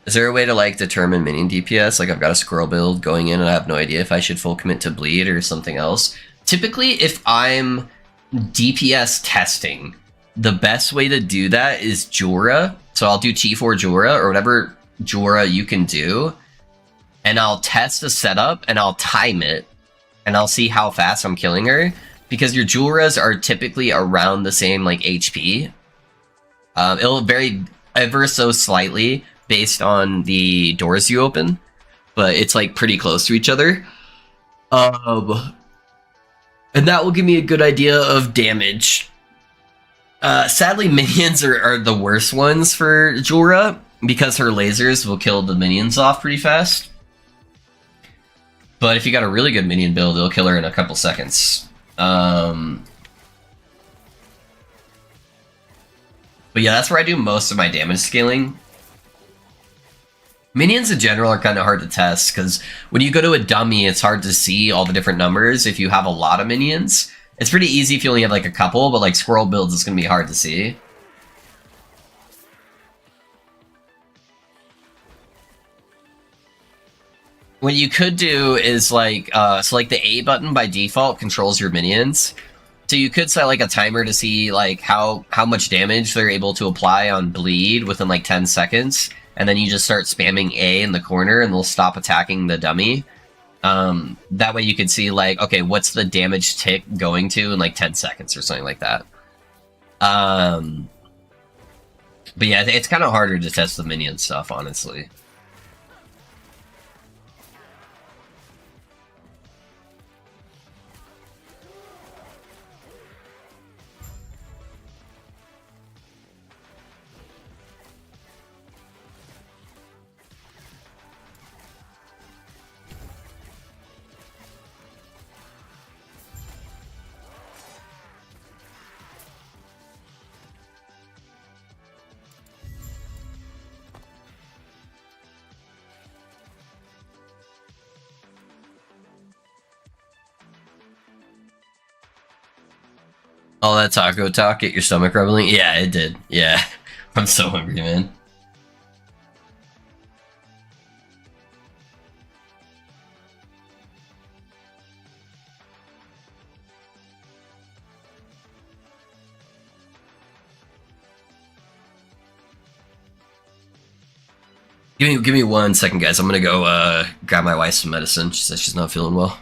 Is there a way to like determine minion DPS? Like I've got a squirrel build going in and I have no idea if I should full commit to bleed or something else. Typically, if I'm DPS testing, the best way to do that is Jorah. So I'll do T4 Jorah or whatever Jorah you can do. And I'll test a setup and I'll time it. And I'll see how fast I'm killing her. Because your Jorahs are typically around the same like HP. It'll vary ever so slightly based on the doors you open. But it's like pretty close to each other. And that will give me a good idea of damage. Sadly, minions are the worst ones for Jorah, because her lasers will kill the minions off pretty fast. But if you got a really good minion build, it'll kill her in a couple seconds. But yeah, that's where I do most of my damage scaling. Minions in general are kind of hard to test, because when you go to a dummy, it's hard to see all the different numbers if you have a lot of minions. It's pretty easy if you only have like a couple, but like squirrel builds, it's going to be hard to see. What you could do is like, so like the A button by default controls your minions. So you could set like a timer to see like how much damage they're able to apply on bleed within like 10 seconds. And then you just start spamming A in the corner and they'll stop attacking the dummy. That way you can see like, okay, what's the damage tick going to in like 10 seconds or something like that. But yeah, it's kind of harder to test the minion stuff, honestly. All that taco talk, get your stomach rumbling? Yeah, it did. Yeah. I'm so hungry, man. Give me 1 second, guys. I'm gonna go grab my wife some medicine. She says she's not feeling well.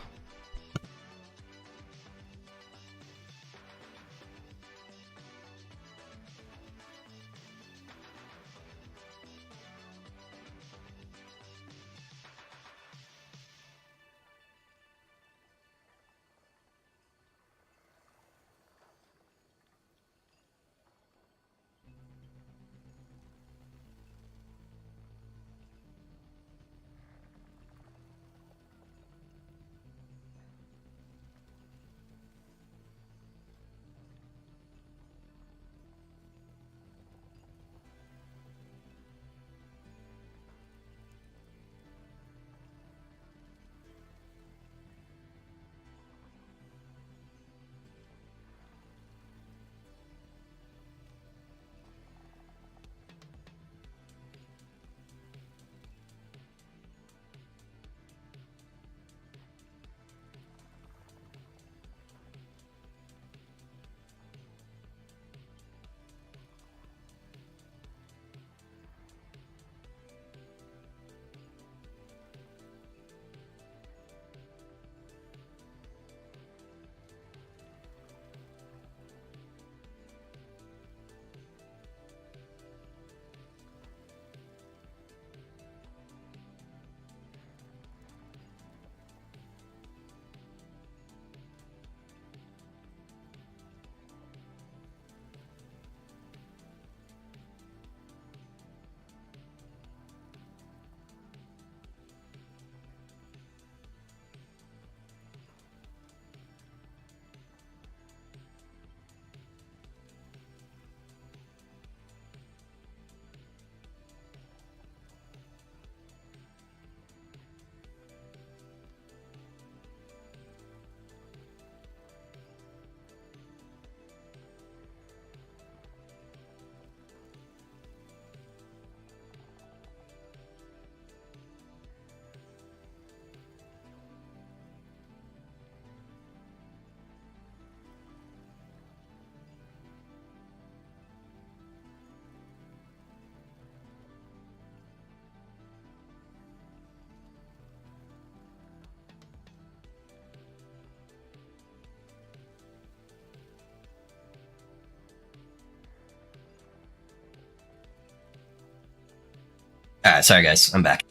Alright, sorry guys, I'm back.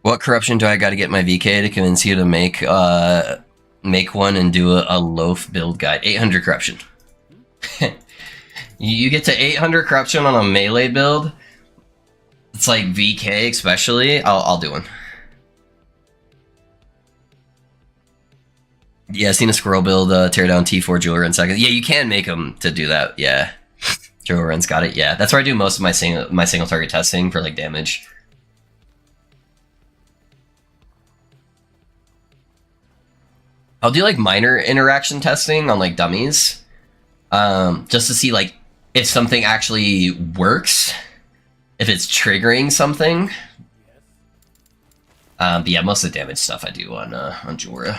What corruption do I gotta get my VK to convince you to make one and do a loaf build guide? 800 corruption. You get to 800 corruption on a melee build. It's like VK especially. I'll do one. Yeah, seen a squirrel build tear down T4 jewel in seconds. Yeah, you can make them to do that. Yeah. Joe Run's got it. Yeah, that's where I do most of my single target testing for like damage. I'll do like minor interaction testing on like dummies, just to see like if something actually works, if it's triggering something. But yeah, most of the damage stuff I do on Jorah.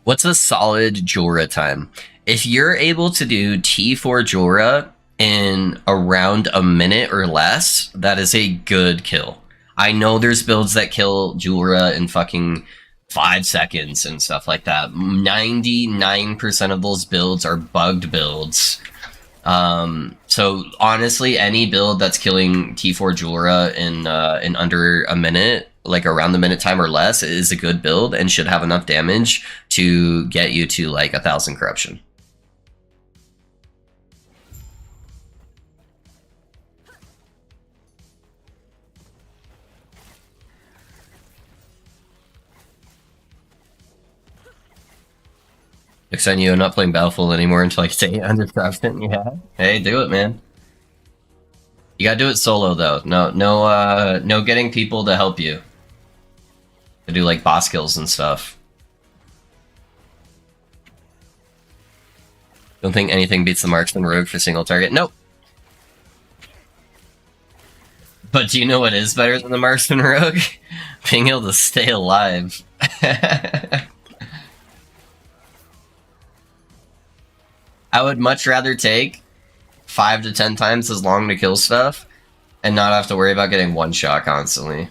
What's a solid Jorah time? If you're able to do T4 Jorah in around a minute or less, that is a good kill. I know there's builds that kill Julra in fucking 5 seconds and stuff like that. 99% of those builds are bugged builds. So honestly, any build that's killing T4 Julra in under a minute, like around the minute time or less, is a good build and should have enough damage to get you to like 1,000 corruption. Extend you, I'm not playing Battlefield anymore until I stay under corruption. Yeah. Hey, do it, man. You gotta do it solo though. No getting people to help you. To do like boss kills and stuff. Don't think anything beats the Marksman Rogue for single target. Nope. But do you know what is better than the Marksman Rogue? Being able to stay alive. I would much rather take 5 to 10 times as long to kill stuff and not have to worry about getting one shot constantly.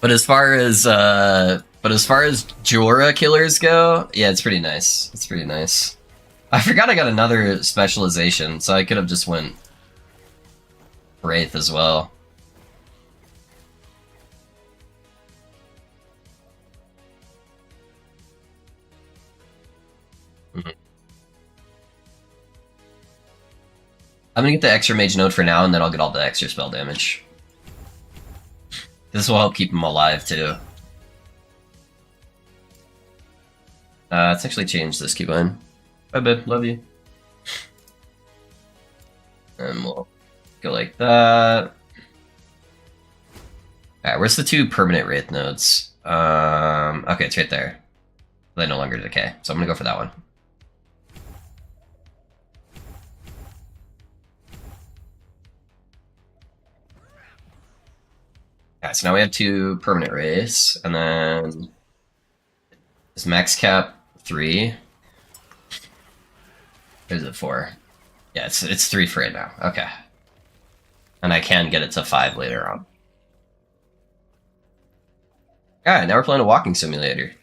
But as far as Jorah killers go, yeah, it's pretty nice. It's pretty nice. I forgot I got another specialization, so I could have just went Wraith as well. I'm gonna get the extra mage node for now, and then I'll get all the extra spell damage. This will help keep him alive, too. Let's actually change this keybind. Bye, babe. Love you. And we'll go like that. Alright, where's the 2 permanent Wraith nodes? Okay, it's right there. They no longer decay, so I'm gonna go for that one. Alright, so now we have 2 permanent Wraiths, and then is max cap 3? Or is it 4? Yeah, it's 3 for right now. Okay. And I can get it to 5 later on. Alright, now we're playing a walking simulator.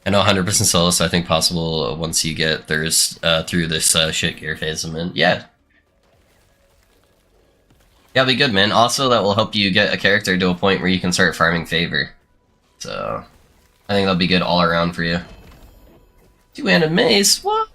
I know 100% solo, so I think possible once you get through this shit gear phase I'm in. Yeah. Yeah, it'll be good, man. Also, that will help you get a character to a point where you can start farming favor. So, I think that'll be good all around for you. 2-handed mace? What?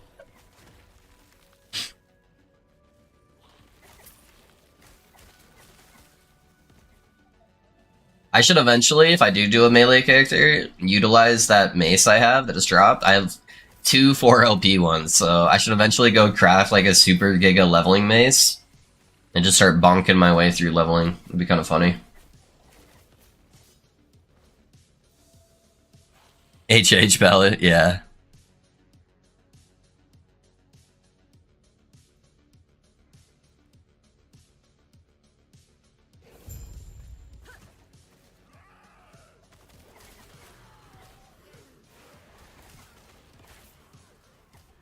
I should eventually, if I do a melee character, utilize that mace I have that is dropped. I have 2 4LP ones, so I should eventually go craft like a super giga leveling mace and just start bonking my way through leveling. It'd be kind of funny. HH ballot, yeah.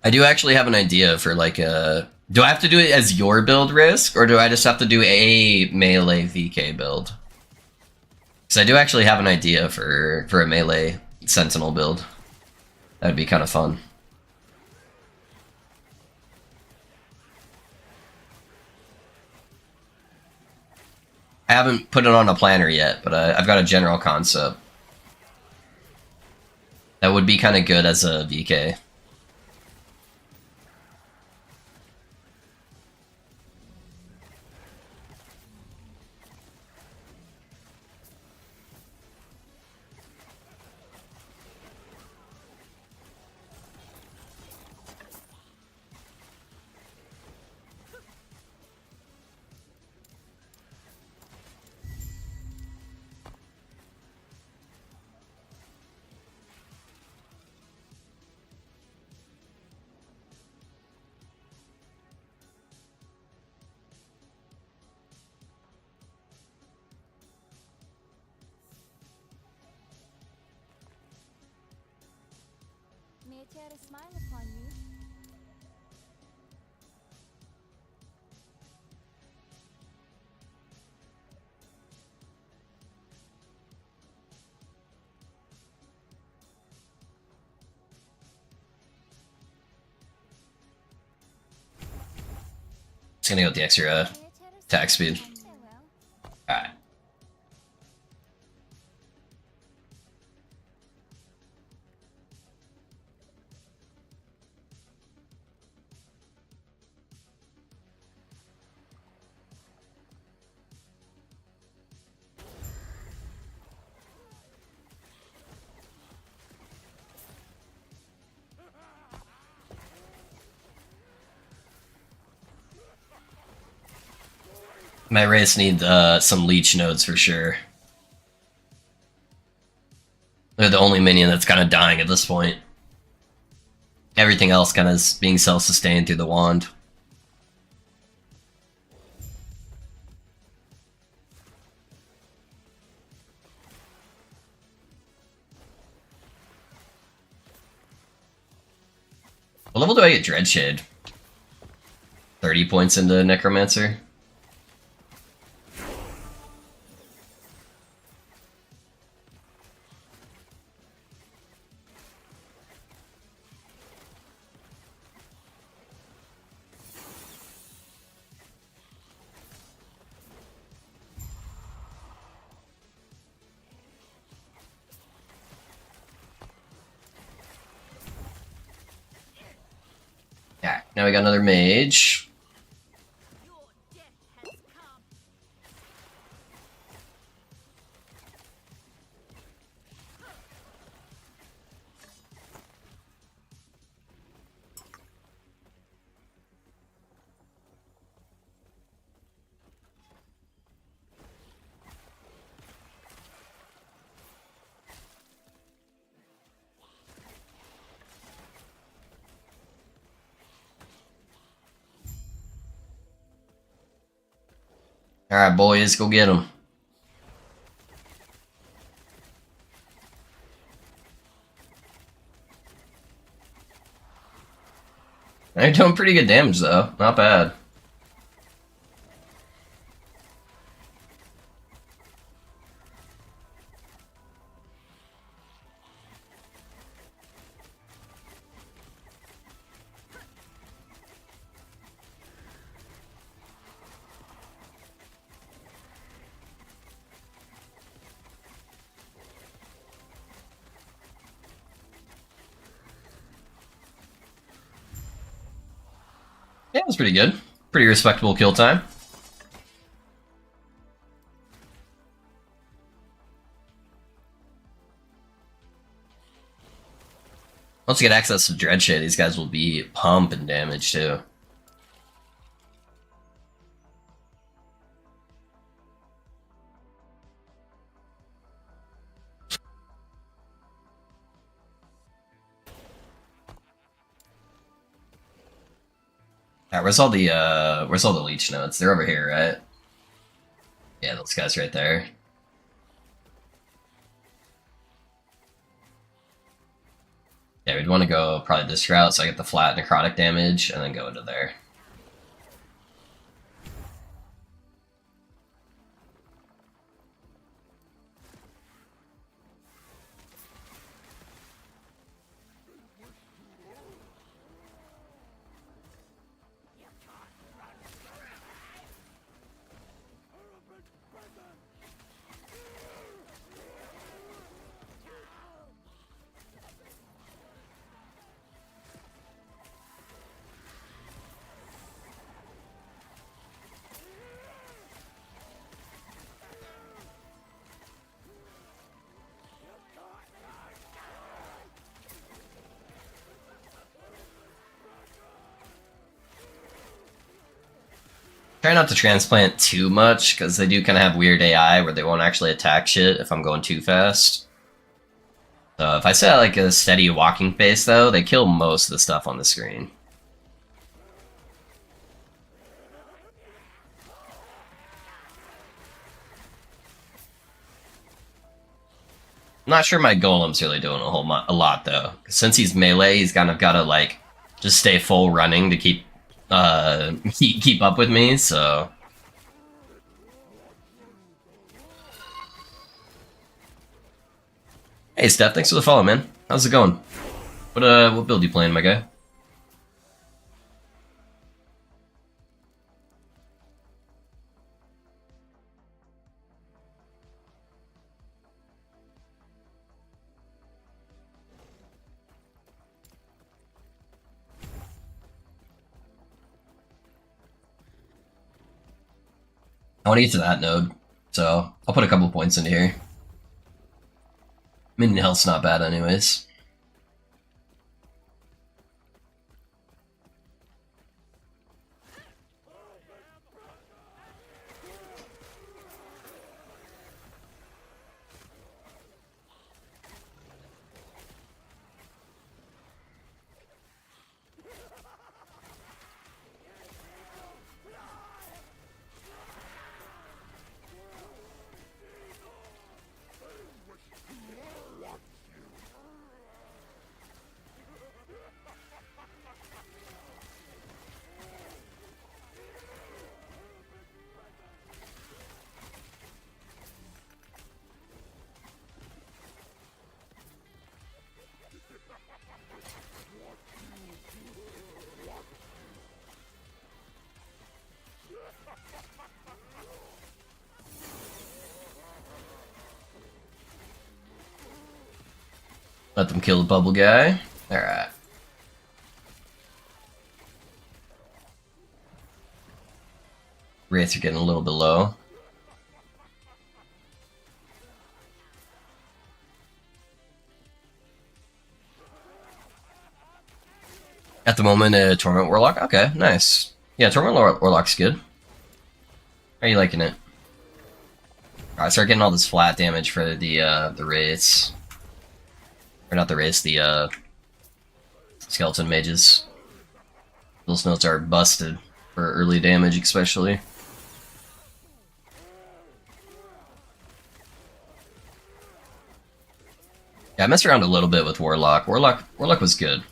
I do actually have an idea for like a... Do I have to do it as your build risk, or do I just have to do a melee VK build? Because I do actually have an idea for a melee sentinel build. That'd be kind of fun. I haven't put it on a planner yet, but I've got a general concept. That would be kind of good as a VK. May I tear a smile upon you? Just gonna go with the extra May I tear a attack smile speed. upon you? Farewell. Alright. My race need some leech nodes for sure. They're the only minion that's kind of dying at this point. Everything else kind of is being self-sustained through the wand. What level do I get Dreadshade? 30 points into Necromancer? Yeah, now we got another mage. Alright, boys, go get him. They're doing pretty good damage, though. Not bad. Yeah, it was pretty good. Pretty respectable kill time. Once you get access to Dreadshade, these guys will be pumping damage too. Alright, where's all the leech nodes? They're over here, right? Yeah, those guys right there. Yeah, we'd want to go probably this route so I get the flat necrotic damage and then go into there. Try not to transplant too much, because they do kind of have weird AI where they won't actually attack shit if I'm going too fast. So if I set like a steady walking pace, though, they kill most of the stuff on the screen. I'm not sure my golem's really doing a lot, though. Since he's melee, he's kind of got to, like, just stay full running to keep up with me, so... Hey, Steph, thanks for the follow, man. How's it going? What build you playing, my guy? I want to get to that node, so I'll put a couple points into here. Minion health's not bad anyways. Let them kill the bubble guy. Alright. Wraiths are getting a little bit low. At the moment, Torment Warlock? Okay, nice. Yeah, Torment Warlock's good. How are you liking it? Alright, start getting all this flat damage for the Wraiths. Or not the Wraiths, the Skeleton Mages. Those notes are busted for early damage, especially. Yeah, I messed around a little bit with Warlock. Warlock was good.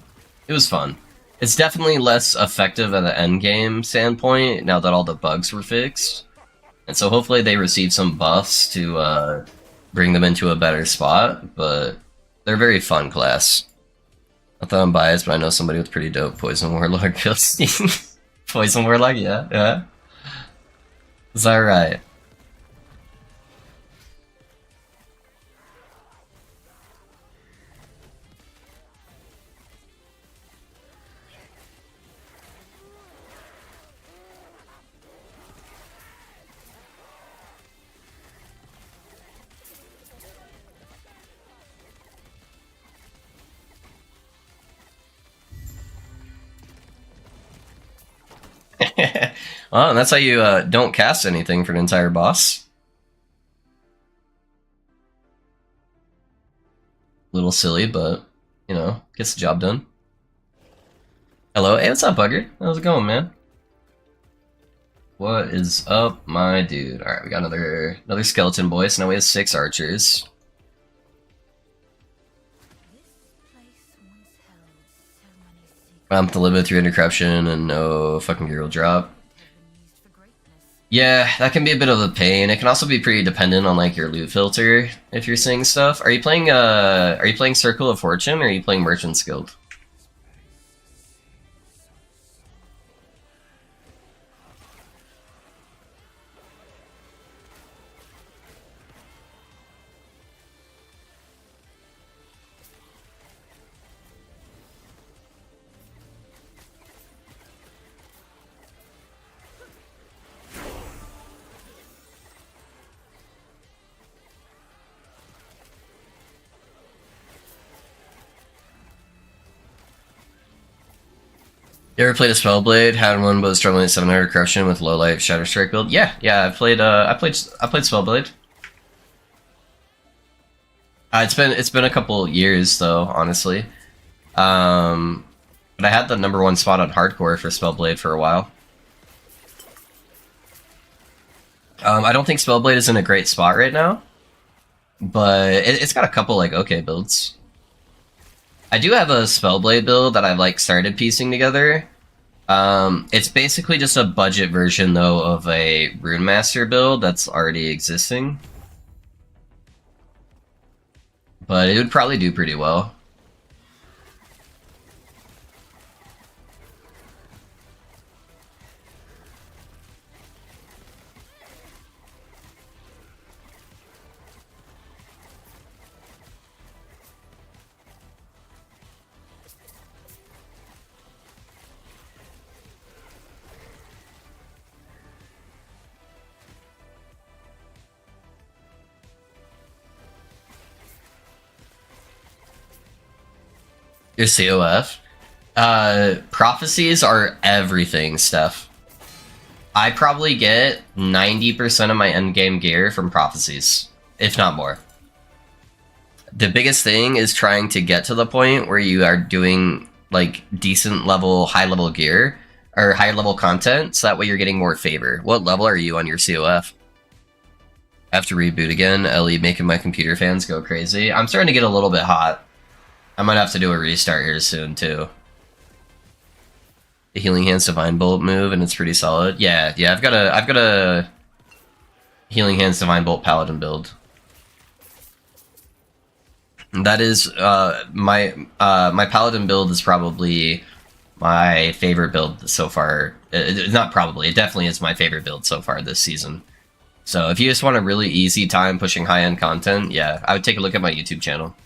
It was fun. It's definitely less effective at the end game standpoint now that all the bugs were fixed. And so hopefully they receive some buffs to bring them into a better spot, but they're a very fun class. I thought I'm biased, but I know somebody with pretty dope Poison Warlock kills. Poison Warlock, yeah. Is that right? Well, and that's how you don't cast anything for an entire boss. Little silly, but, you know, gets the job done. Hello, hey, what's up, Bugger? How's it going, man? What is up, my dude? Alright, we got another skeleton boy, so now we have 6 archers. I'm to live with 300 corruption and no fucking hero drop. Yeah, that can be a bit of a pain. It can also be pretty dependent on like your loot filter if you're seeing stuff. Are you playing Circle of Fortune or are you playing Merchant's Guild? You ever played a Spellblade? Had one, but was struggling at 700 corruption with low life Shadow Strike build. Yeah, I played. I played Spellblade. It's been a couple years though, honestly. But I had the #1 spot on hardcore for Spellblade for a while. I don't think Spellblade is in a great spot right now, but it's got a couple like okay builds. I do have a Spellblade build that I've like started piecing together. It's basically just a budget version though of a Runemaster build that's already existing. But it would probably do pretty well. Your COF? Prophecies are everything, Steph. I probably get 90% of my endgame gear from prophecies, if not more. The biggest thing is trying to get to the point where you are doing like decent level, high level gear, or high level content, so that way you're getting more favor. What level are you on your COF? I have to reboot again. Ellie making my computer fans go crazy. I'm starting to get a little bit hot. I might have to do a restart here soon, too. The Healing Hands Divine Bolt move, and it's pretty solid. Yeah, I've got a Healing Hands Divine Bolt Paladin build. That is, my Paladin build is probably my favorite build so far. Not probably, it definitely is my favorite build so far this season. So if you just want a really easy time pushing high-end content, yeah, I would take a look at my YouTube channel.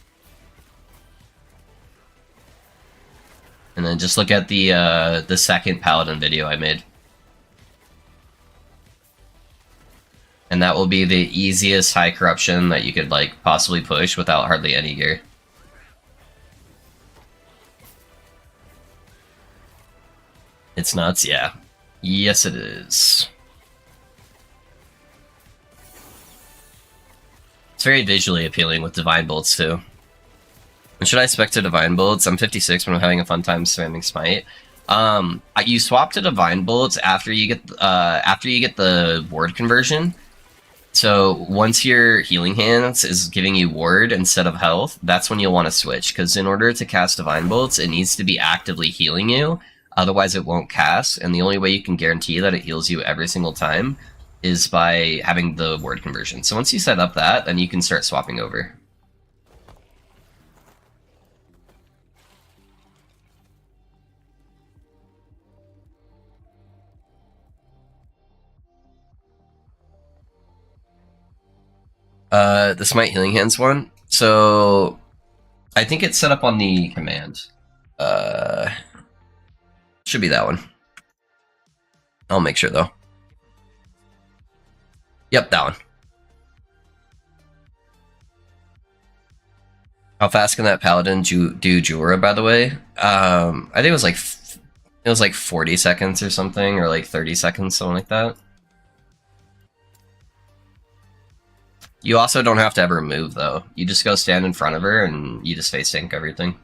And then just look at the second Paladin video I made. And that will be the easiest high corruption that you could like possibly push without hardly any gear. It's nuts, yeah. Yes, it is. It's very visually appealing with Divine Bolts too. When should I spec to Divine Bolts? I'm 56, but I'm having a fun time spamming Smite. You swap to Divine Bolts after you get the ward conversion. So once your Healing Hands is giving you ward instead of health, that's when you'll want to switch. Because in order to cast Divine Bolts, it needs to be actively healing you. Otherwise, it won't cast. And the only way you can guarantee that it heals you every single time is by having the ward conversion. So once you set up that, then you can start swapping over. The Smite Healing Hands one. So I think it's set up on the command. Should be that one. I'll make sure though. Yep, that one. How fast can that Paladin do Jura, by the way? I think it was like 40 seconds or something, or like 30 seconds, something like that. You also don't have to ever move, though. You just go stand in front of her, and you just face tank everything.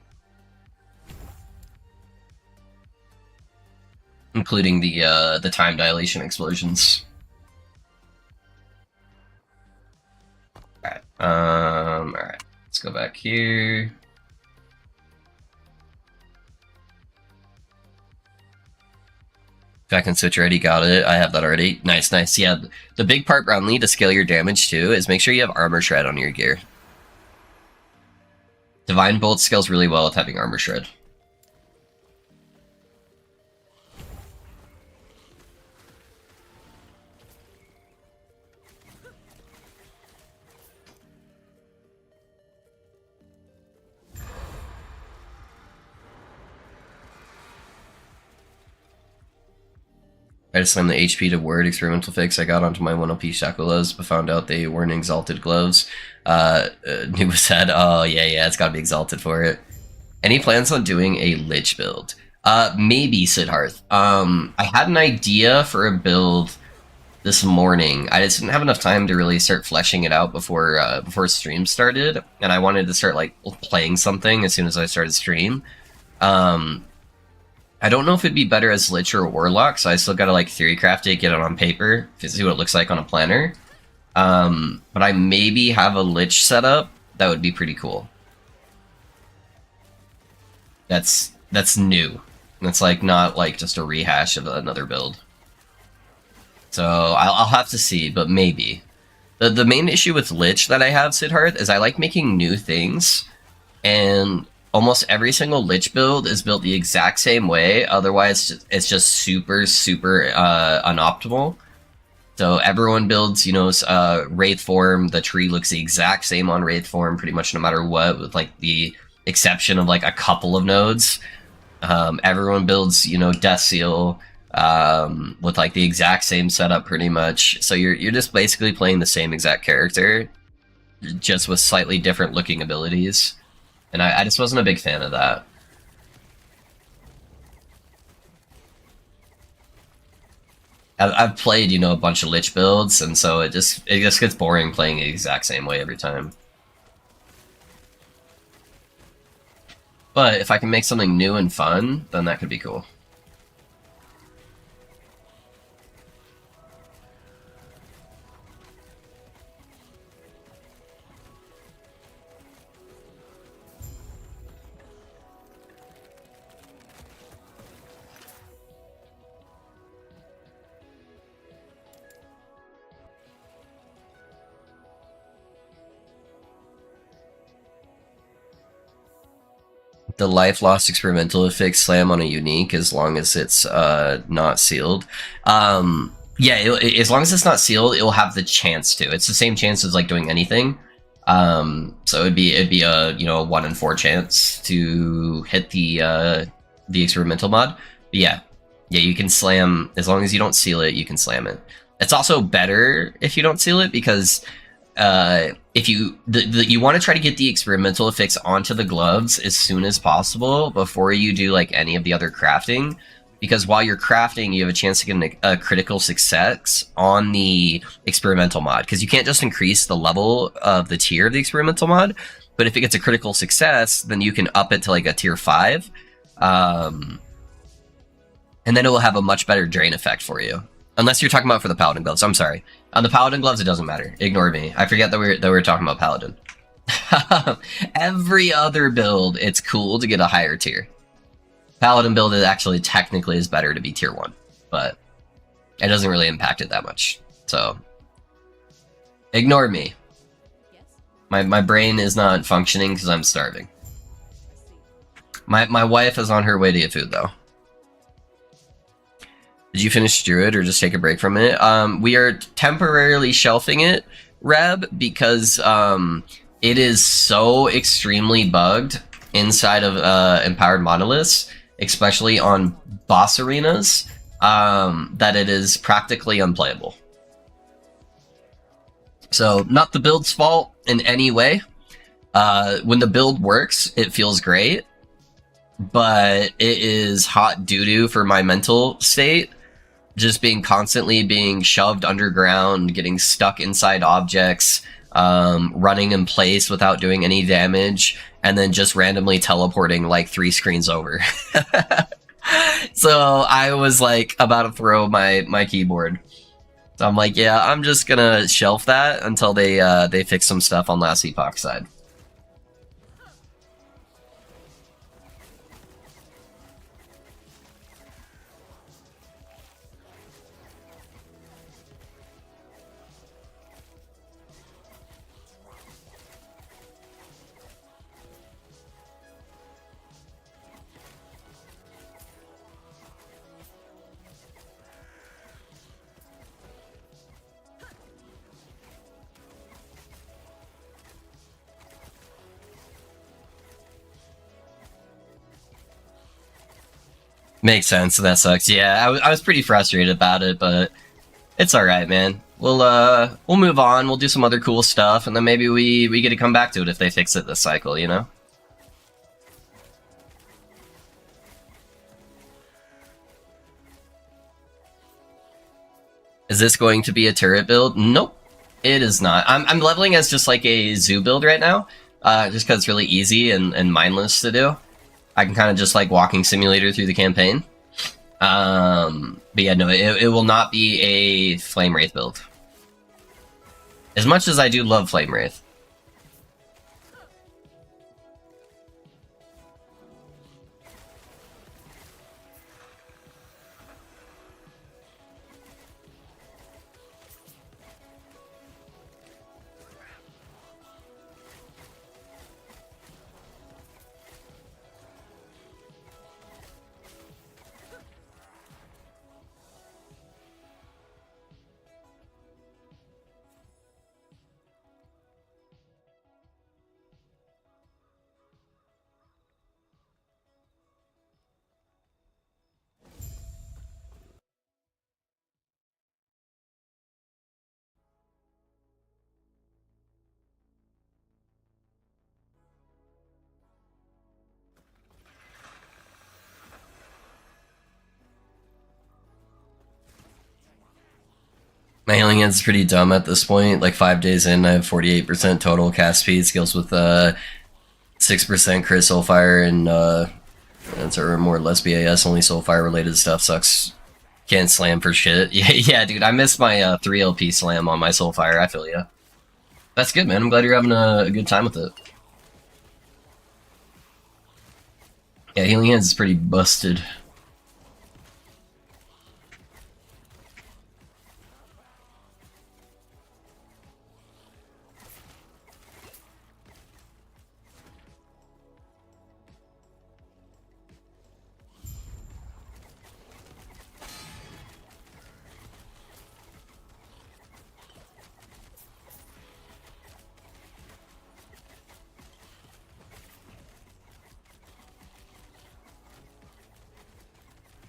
Including the time dilation explosions. Alright, let's go back here. Back and switch already, got it. I have that already. Nice, nice. Yeah, the big part, Brownlee, to scale your damage too, is make sure you have Armor Shred on your gear. Divine Bolt scales really well with having Armor Shred. I just slammed the HP to word experimental fix. I got onto my 1 OP Shackles, but found out they weren't exalted gloves. Nuba said, oh yeah, it's gotta be exalted for it. Any plans on doing a Lich build? Maybe Sidhearth. I had an idea for a build this morning. I just didn't have enough time to really start fleshing it out before stream started, and I wanted to start like playing something as soon as I started stream. I don't know if it'd be better as Lich or Warlock, so I still gotta like Theorycraft it, get it on paper, see what it looks like on a planner. But I maybe have a Lich setup that would be pretty cool. That's new. That's like not like just a rehash of another build. So I'll have to see, but maybe. The main issue with Lich that I have, Sidhearth, is I like making new things, and almost every single Lich build is built the exact same way, otherwise it's just super unoptimal. So everyone builds, you know, Wraith form, the tree looks the exact same on Wraith form pretty much no matter what, with like the exception of like a couple of nodes. Everyone builds, you know, Death Seal, with like the exact same setup pretty much. So you're just basically playing the same exact character, just with slightly different looking abilities. And I just wasn't a big fan of that. I've played, you know, a bunch of Lich builds, and so it just gets boring playing the exact same way every time. But if I can make something new and fun, then that could be cool. The life loss experimental effect slam on a unique as long as it's not sealed. Yeah, as long as it's not sealed, it'll have the chance to. It's the same chance as like doing anything. So it'd be a, you know, a 1 in 4 chance to hit the experimental mod. But yeah, you can slam as long as you don't seal it. You can slam it. It's also better if you don't seal it because if you you want to try to get the experimental effects onto the gloves as soon as possible before you do like any of the other crafting, because while you're crafting you have a chance to get a critical success on the experimental mod, because you can't just increase the level of the tier of the experimental mod, but if it gets a critical success then you can up it to like a tier 5, and then it will have a much better drain effect for you. Unless you're talking about for the Paladin gloves. I'm sorry. On the Paladin gloves, it doesn't matter. Ignore me. I forget that we were talking about Paladin. Every other build, it's cool to get a higher tier. Paladin build is actually technically is better to be tier 1, but it doesn't really impact it that much. So, ignore me. Yes? My brain is not functioning because I'm starving. I see. My wife is on her way to get food though. Did you finish Druid or just take a break from it? We are temporarily shelving it, Reb, because it is so extremely bugged inside of Empowered Monoliths, especially on boss arenas, that it is practically unplayable. So, not the build's fault in any way. When the build works, it feels great, but it is hot doo-doo for my mental state. Just constantly being shoved underground, getting stuck inside objects, running in place without doing any damage, and then just randomly teleporting like 3 screens over. So I was like about to throw my keyboard. So I'm like, yeah, I'm just gonna shelf that until they fix some stuff on Last Epoch side. Makes sense. That sucks. Yeah, I was pretty frustrated about it, but it's all right, man. We'll move on. We'll do some other cool stuff, and then maybe we get to come back to it if they fix it this cycle, you know? Is this going to be a turret build? Nope. It is not. I'm leveling as just like a zoo build right now, just because it's really easy and mindless to do. I can kind of just like walking simulator through the campaign. But yeah, no, it will not be a Flame Wraith build. As much as I do love Flame Wraith. My healing hand's pretty dumb at this point. Like 5 days in, I have 48% total cast speed, skills with 6% crit soulfire, and that's more or less BAS. Only soulfire related stuff sucks. Can't slam for shit. Yeah, dude, I missed my 3 LP slam on my soulfire. I feel ya. That's good, man. I'm glad you're having a good time with it. Yeah, healing hands is pretty busted.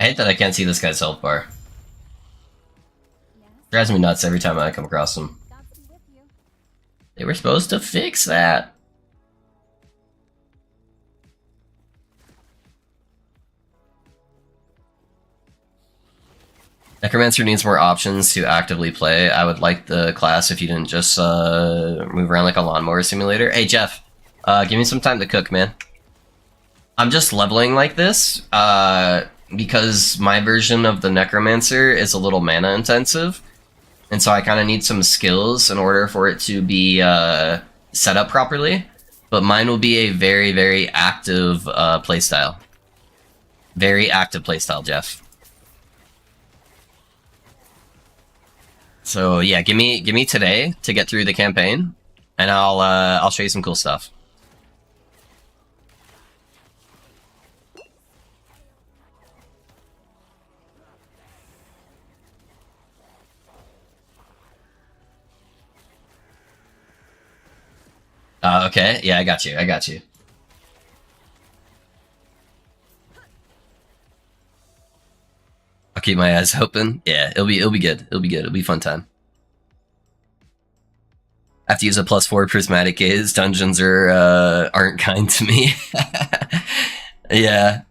I hate that I can't see this guy's health bar. Yes, Drives me nuts every time I come across him. God's be with you. They were supposed to fix that. Necromancer needs more options to actively play. I would like the class if you didn't just move around like a lawnmower simulator. Hey Jeff, give me some time to cook, man. I'm just leveling like this because my version of the Necromancer is a little mana intensive. And so I kind of need some skills in order for it to be set up properly. But mine will be a very, very active playstyle. Very active playstyle, Jeff. So yeah, give me today to get through the campaign, and I'll show you some cool stuff. Okay, yeah, I got you. I'll keep my eyes open. Yeah, it'll be good. It'll be a fun time. I have to use a +4 prismatic gaze. Dungeons aren't kind to me. Yeah.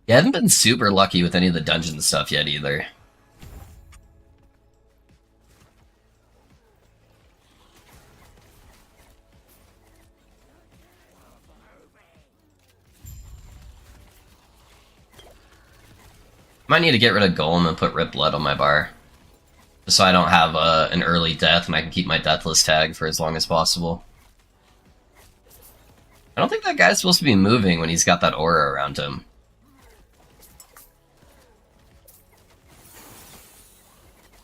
Yeah, I haven't been super lucky with any of the dungeon stuff yet either. Might need to get rid of Golem and put Rip Blood on my bar. Just so I don't have an early death and I can keep my deathless tag for as long as possible. I don't think that guy's supposed to be moving when he's got that aura around him.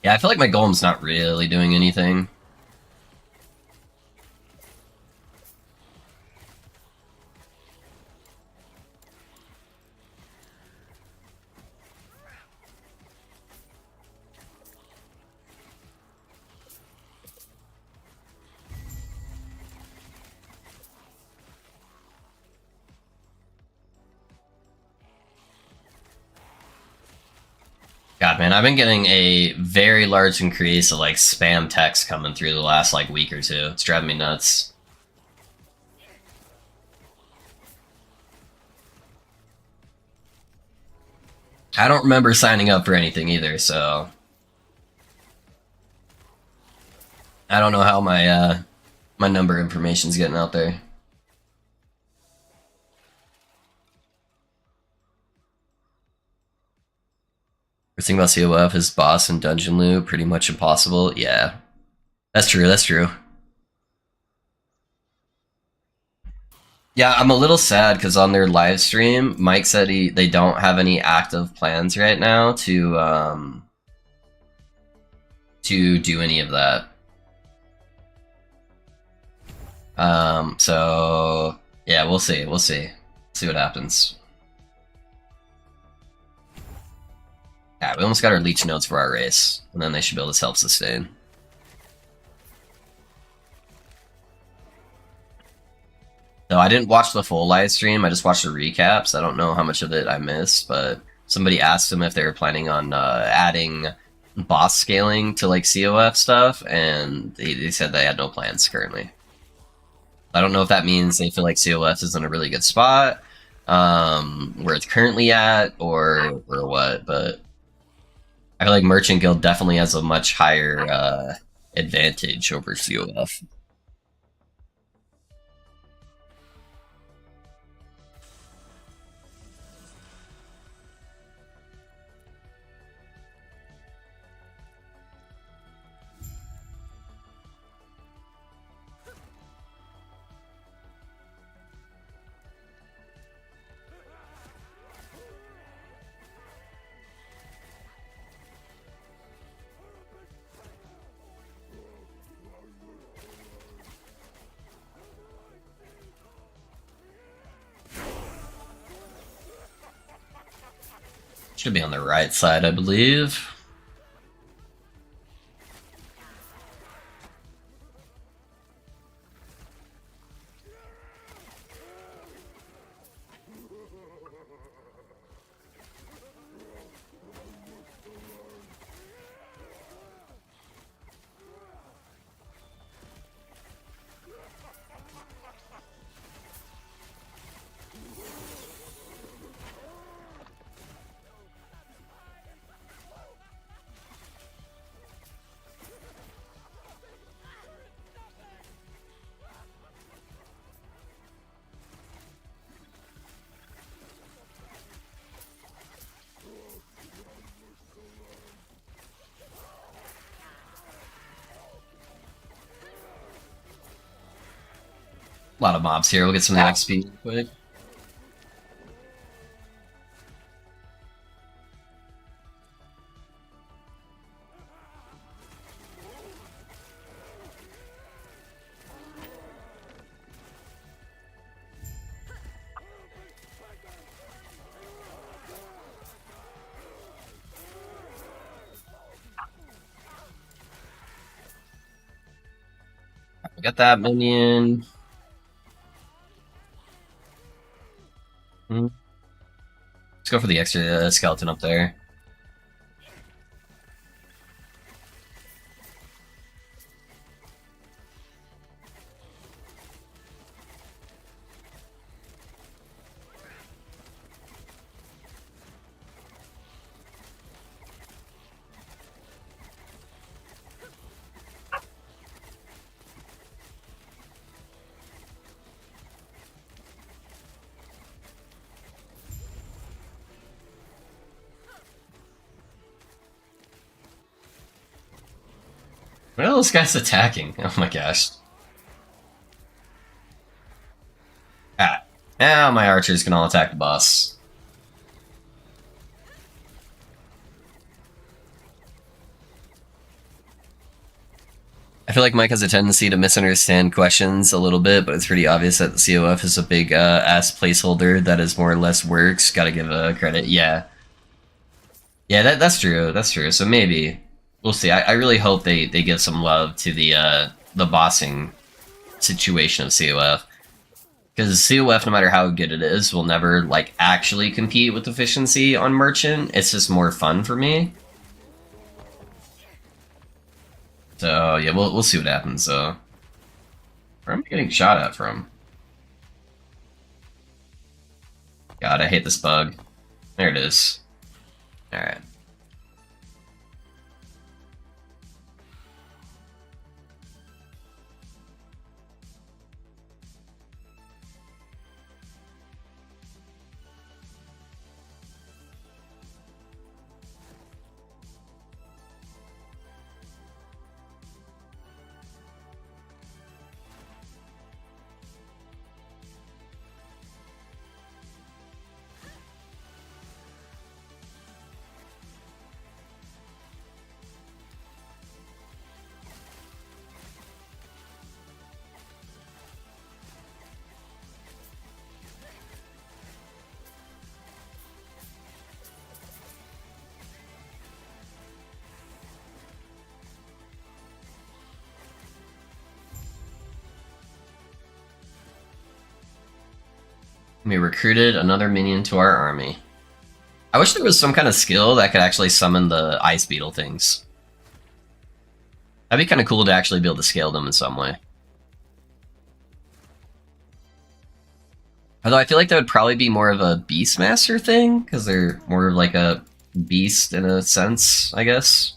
Yeah, I feel like my Golem's not really doing anything. God, man, I've been getting a very large increase of, like, spam text coming through the last, like, week or two. It's driving me nuts. I don't remember signing up for anything either, so I don't know how my my number information's getting out there. The thing about COF is boss and dungeon loot pretty much impossible. Yeah, that's true. That's true. Yeah, I'm a little sad because on their live stream, Mike said they don't have any active plans right now to do any of that. So yeah, we'll see. We'll see. See what happens. Yeah, we almost got our leech nodes for our race, and then they should be able to self-sustain. No, I didn't watch the full live stream. I just watched the recaps. I don't know how much of it I missed, but somebody asked them if they were planning on adding boss scaling to like COF stuff, and they said they had no plans currently. I don't know if that means they feel like COF is in a really good spot, where it's currently at, or what, but I feel like Merchant Guild definitely has a much higher advantage over COF. Should be on the right side, I believe. A lot of mobs here. We'll get some of the XP real quick. We got that minion. Let's go for the extra skeleton up there. What are those guys attacking? Oh my gosh. Ah. Now my archers can all attack the boss. I feel like Mike has a tendency to misunderstand questions a little bit, but it's pretty obvious that the COF is a big ass placeholder that is more or less works. Gotta give credit. Yeah. Yeah, that's true. That's true. So maybe. We'll see. I really hope they give some love to the bossing situation of COF. Because COF, no matter how good it is, will never like actually compete with efficiency on Merchant. It's just more fun for me. So yeah, we'll see what happens. So where am I getting shot at from? God, I hate this bug. There it is. Alright. We recruited another minion to our army. I wish there was some kind of skill that could actually summon the ice beetle things. That'd be kind of cool to actually be able to scale them in some way. Although I feel like that would probably be more of a Beastmaster thing, because they're more of like a beast in a sense, I guess.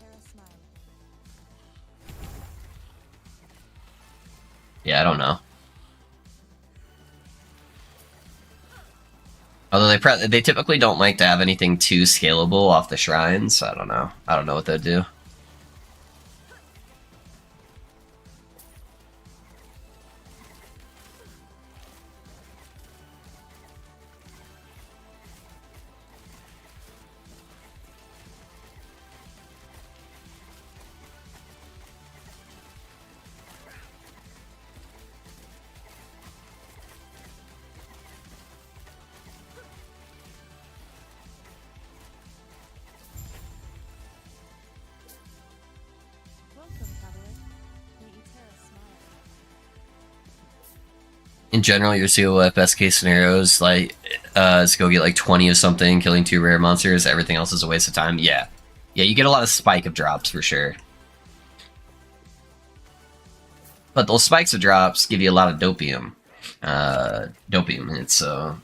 Yeah, I don't know. Although they typically don't like to have anything too scalable off the shrines, so I don't know. I don't know what they'd do. In general, your COF best case scenario is like is go get like 20 of something, killing 2 rare monsters. Everything else is a waste of time. Yeah, you get a lot of spike of drops for sure. But those spikes of drops give you a lot of dopium. Dopium hits. So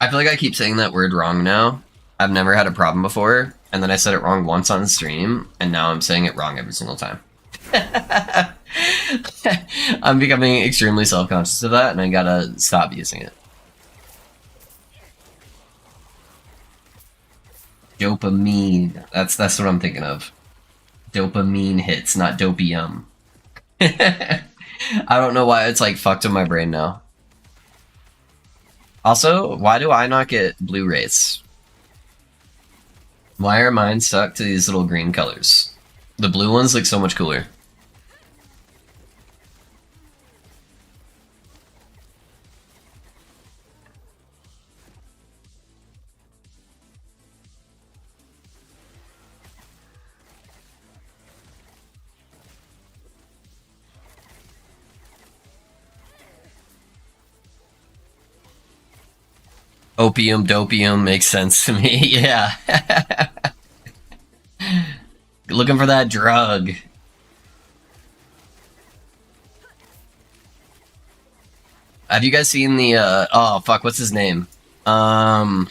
I feel like I keep saying that word wrong now. I've never had a problem before, and then I said it wrong once on stream, and now I'm saying it wrong every single time. I'm becoming extremely self-conscious of that, and I gotta stop using it. Dopamine. That's what I'm thinking of. Dopamine hits, not dopium. I don't know why it's like fucked in my brain now. Also, why do I not get Blu-rays? Why are mine stuck to these little green colors? The blue ones look so much cooler. Opium, dopium makes sense to me, yeah. Looking for that drug. Have you guys seen the, oh fuck, what's his name? The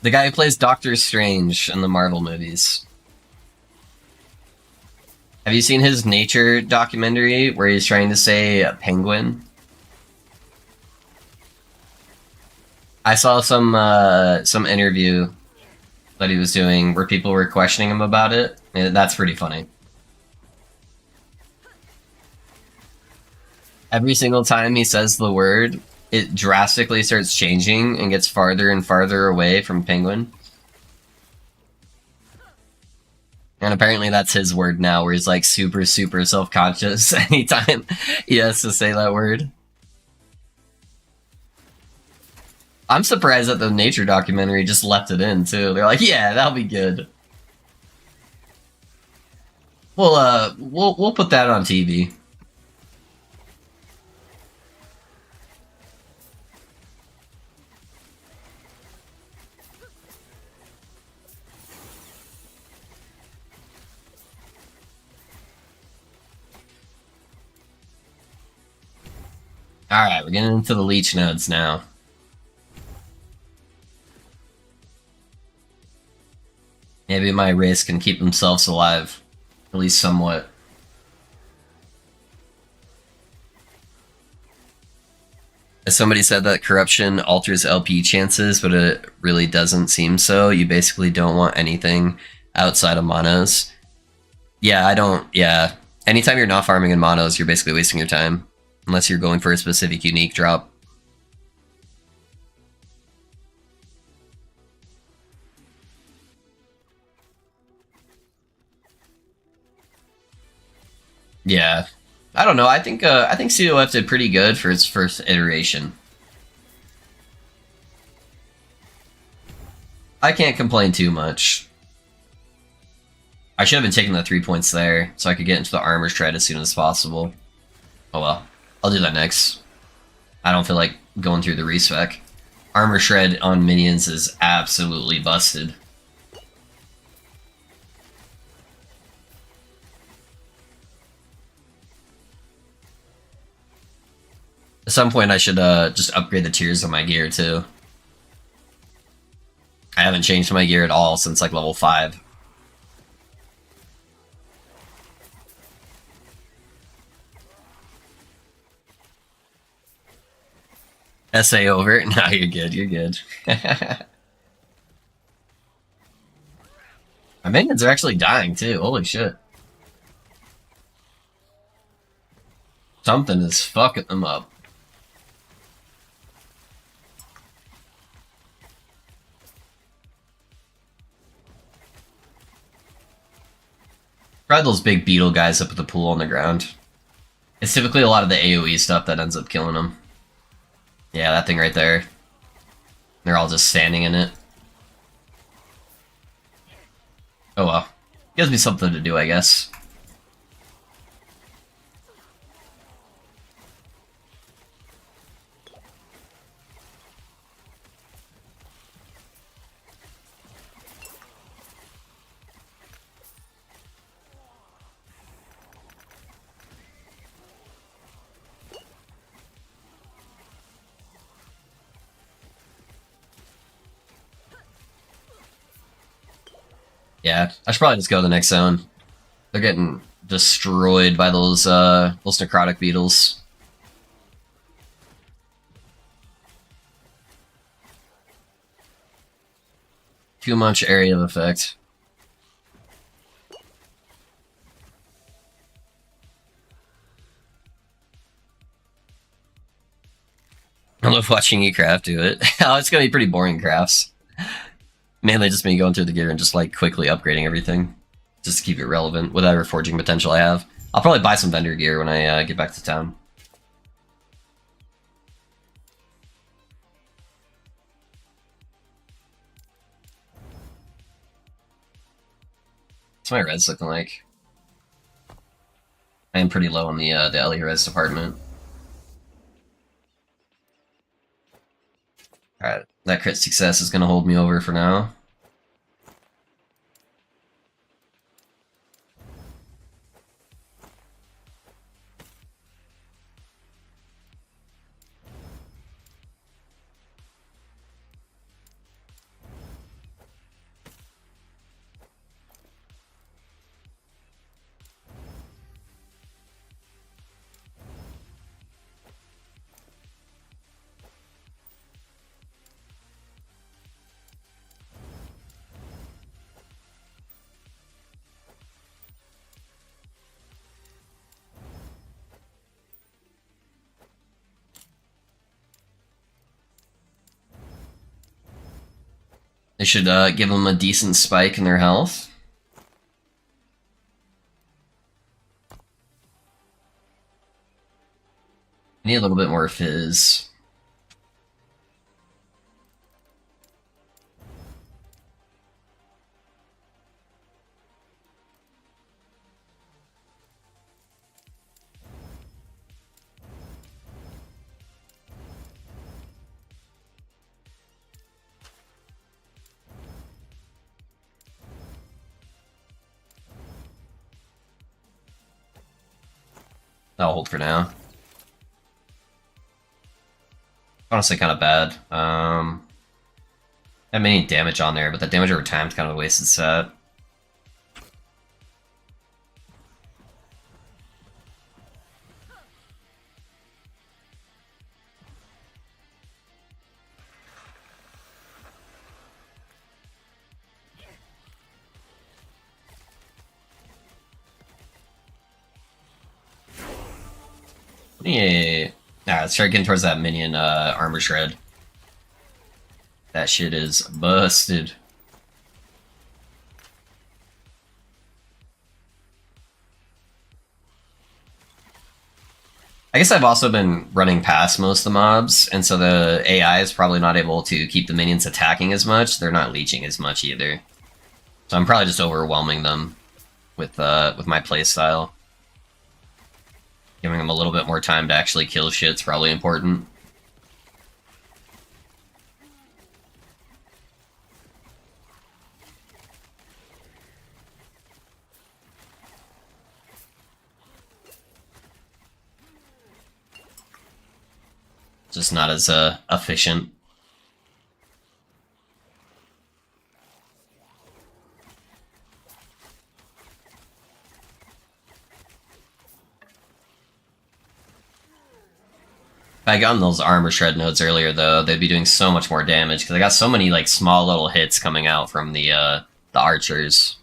guy who plays Doctor Strange in the Marvel movies. Have you seen his nature documentary where he's trying to say penguin? I saw some interview that he was doing where people were questioning him about it. And that's pretty funny. Every single time he says the word, it drastically starts changing and gets farther and farther away from penguin. And apparently that's his word now, where he's like super, super self-conscious anytime he has to say that word. I'm surprised that the nature documentary just left it in, too. They're like, yeah, that'll be good. We'll put that on TV. Alright, we're getting into the leech nodes now. Maybe my race can keep themselves alive, at least somewhat. As somebody said that corruption alters LP chances, but it really doesn't seem so. You basically don't want anything outside of monos. Yeah, I don't, yeah. Anytime you're not farming in monos, you're basically wasting your time. Unless you're going for a specific unique drop. Yeah. I don't know, I think COF did pretty good for its first iteration. I can't complain too much. I should have been taking the 3 points there, so I could get into the armor shred as soon as possible. Oh well. I'll do that next. I don't feel like going through the respec. Armor shred on minions is absolutely busted. At some point I should just upgrade the tiers on my gear too. I haven't changed my gear at all since like level 5. SA over. No, you're good, you're good. My minions are actually dying too, holy shit. Something is fucking them up. Try those big beetle guys up at the pool on the ground. It's typically a lot of the AoE stuff that ends up killing them. Yeah, that thing right there. They're all just standing in it. Oh well. Gives me something to do, I guess. Yeah, I should probably just go to the next zone. They're getting destroyed by those necrotic beetles. Too much area of effect. I love watching you craft do it. Oh, it's gonna be pretty boring crafts. Mainly just me going through the gear and just like quickly upgrading everything. Just to keep it relevant, whatever forging potential I have. I'll probably buy some vendor gear when I get back to town. What's my res looking like? I am pretty low on the LE res department. Alright, that crit success is going to hold me over for now. They should give them a decent spike in their health. Need a little bit more fizz. I'll hold for now. Honestly, kind of bad. Not many damage on there, but that damage over time is kind of a wasted set. Yeah. Nah, let's start getting towards that minion armor shred. That shit is busted. I guess I've also been running past most of the mobs, and so the AI is probably not able to keep the minions attacking as much. They're not leeching as much either. So I'm probably just overwhelming them with my playstyle. Giving them a little bit more time to actually kill shit's probably important. Just not as efficient. If I gotten those armor shred nodes earlier, though, they'd be doing so much more damage because I got so many like small little hits coming out from the archers.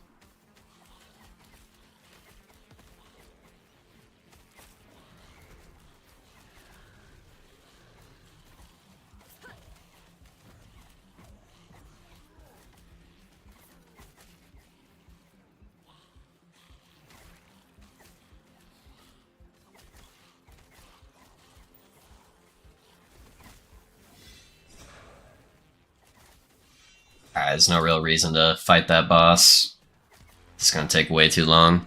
Alright, there's no real reason to fight that boss. It's gonna take way too long.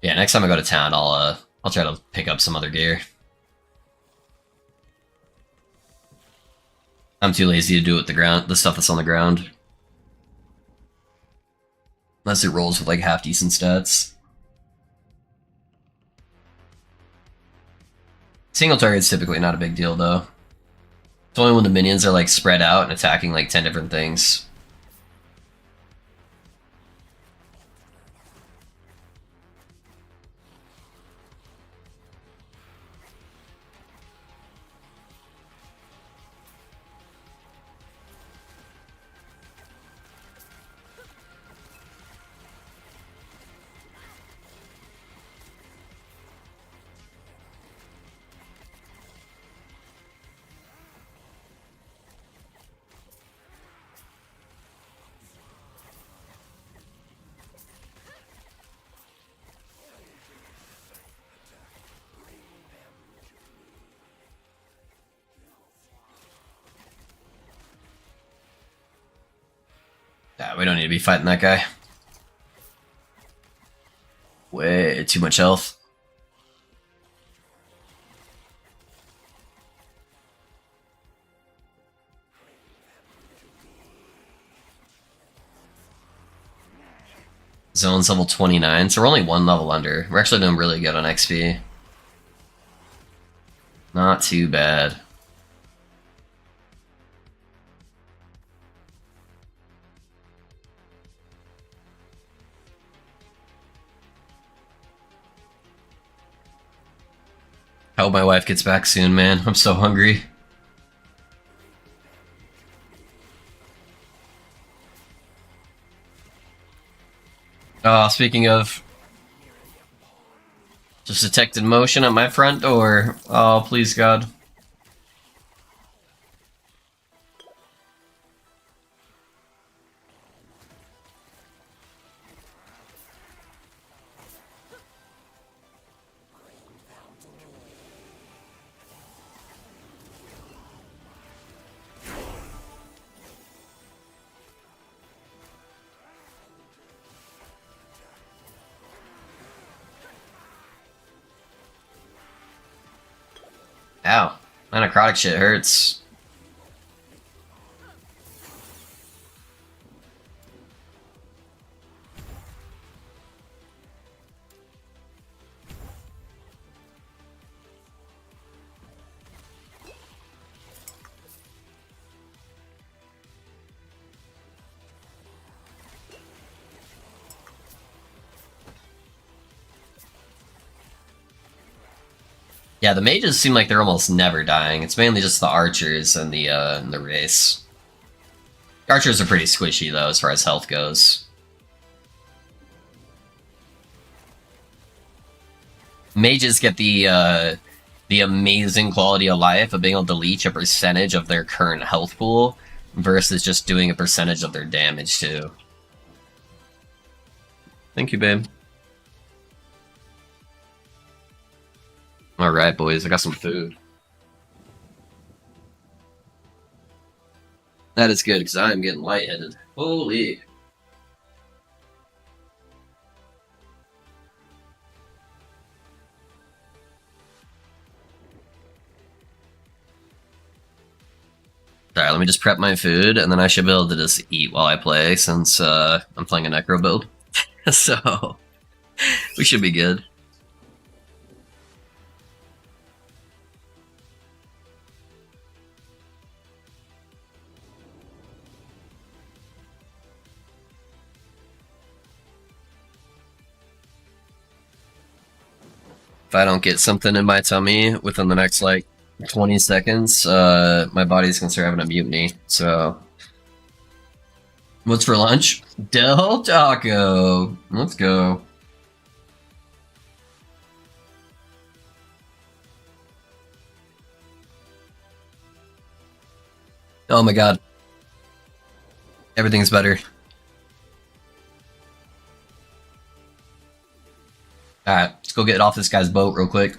Yeah, next time I go to town, I'll try to pick up some other gear. I'm too lazy to do it with the stuff that's on the ground. Unless it rolls with like half decent stats. Single target's typically not a big deal though. It's only when the minions are like spread out and attacking like 10 different things. Nah, we don't need to be fighting that guy. Way too much health. Zone's level 29, so we're only one level under. We're actually doing really good on XP. Not too bad. I hope my wife gets back soon, man. I'm so hungry. Oh, speaking of... Just detected motion at my front door. Oh, please, God. Ow. That necrotic shit hurts. Yeah, the mages seem like they're almost never dying. It's mainly just the archers and the race. Archers are pretty squishy though, as far as health goes. Mages get the amazing quality of life of being able to leech a percentage of their current health pool versus just doing a percentage of their damage too. Thank you, babe. Alright, boys, I got some food. That is good, because I am getting lightheaded. Holy. Alright, let me just prep my food, and then I should be able to just eat while I play, since I'm playing a Necro build. So, we should be good. If I don't get something in my tummy within the next, like, 20 seconds, my body's gonna start having a mutiny, so... What's for lunch? Del Taco! Let's go. Oh my god. Everything's better. Alright, let's go get off this guy's boat real quick.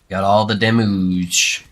Got all the damage.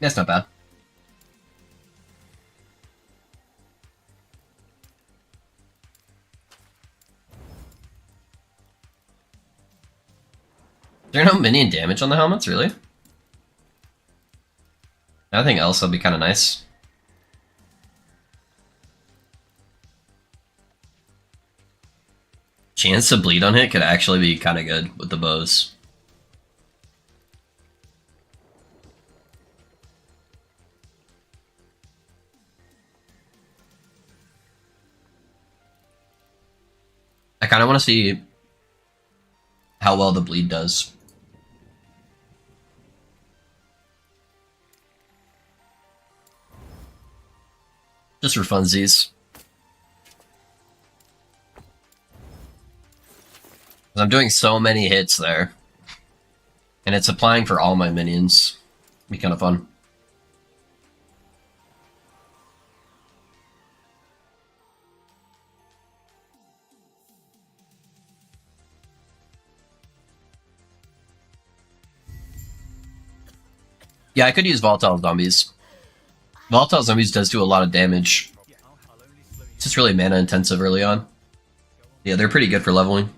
That's not bad. Is there no minion damage on the helmets, really? Anything else would be kind of nice. Chance to bleed on hit could actually be kind of good with the bows. I kind of want to see how well the bleed does. Just for funsies. I'm doing so many hits there. And it's applying for all my minions. Be kind of fun. Yeah, I could use volatile zombies. Volatile zombies does do a lot of damage. It's just really mana intensive early on. Yeah, they're pretty good for leveling.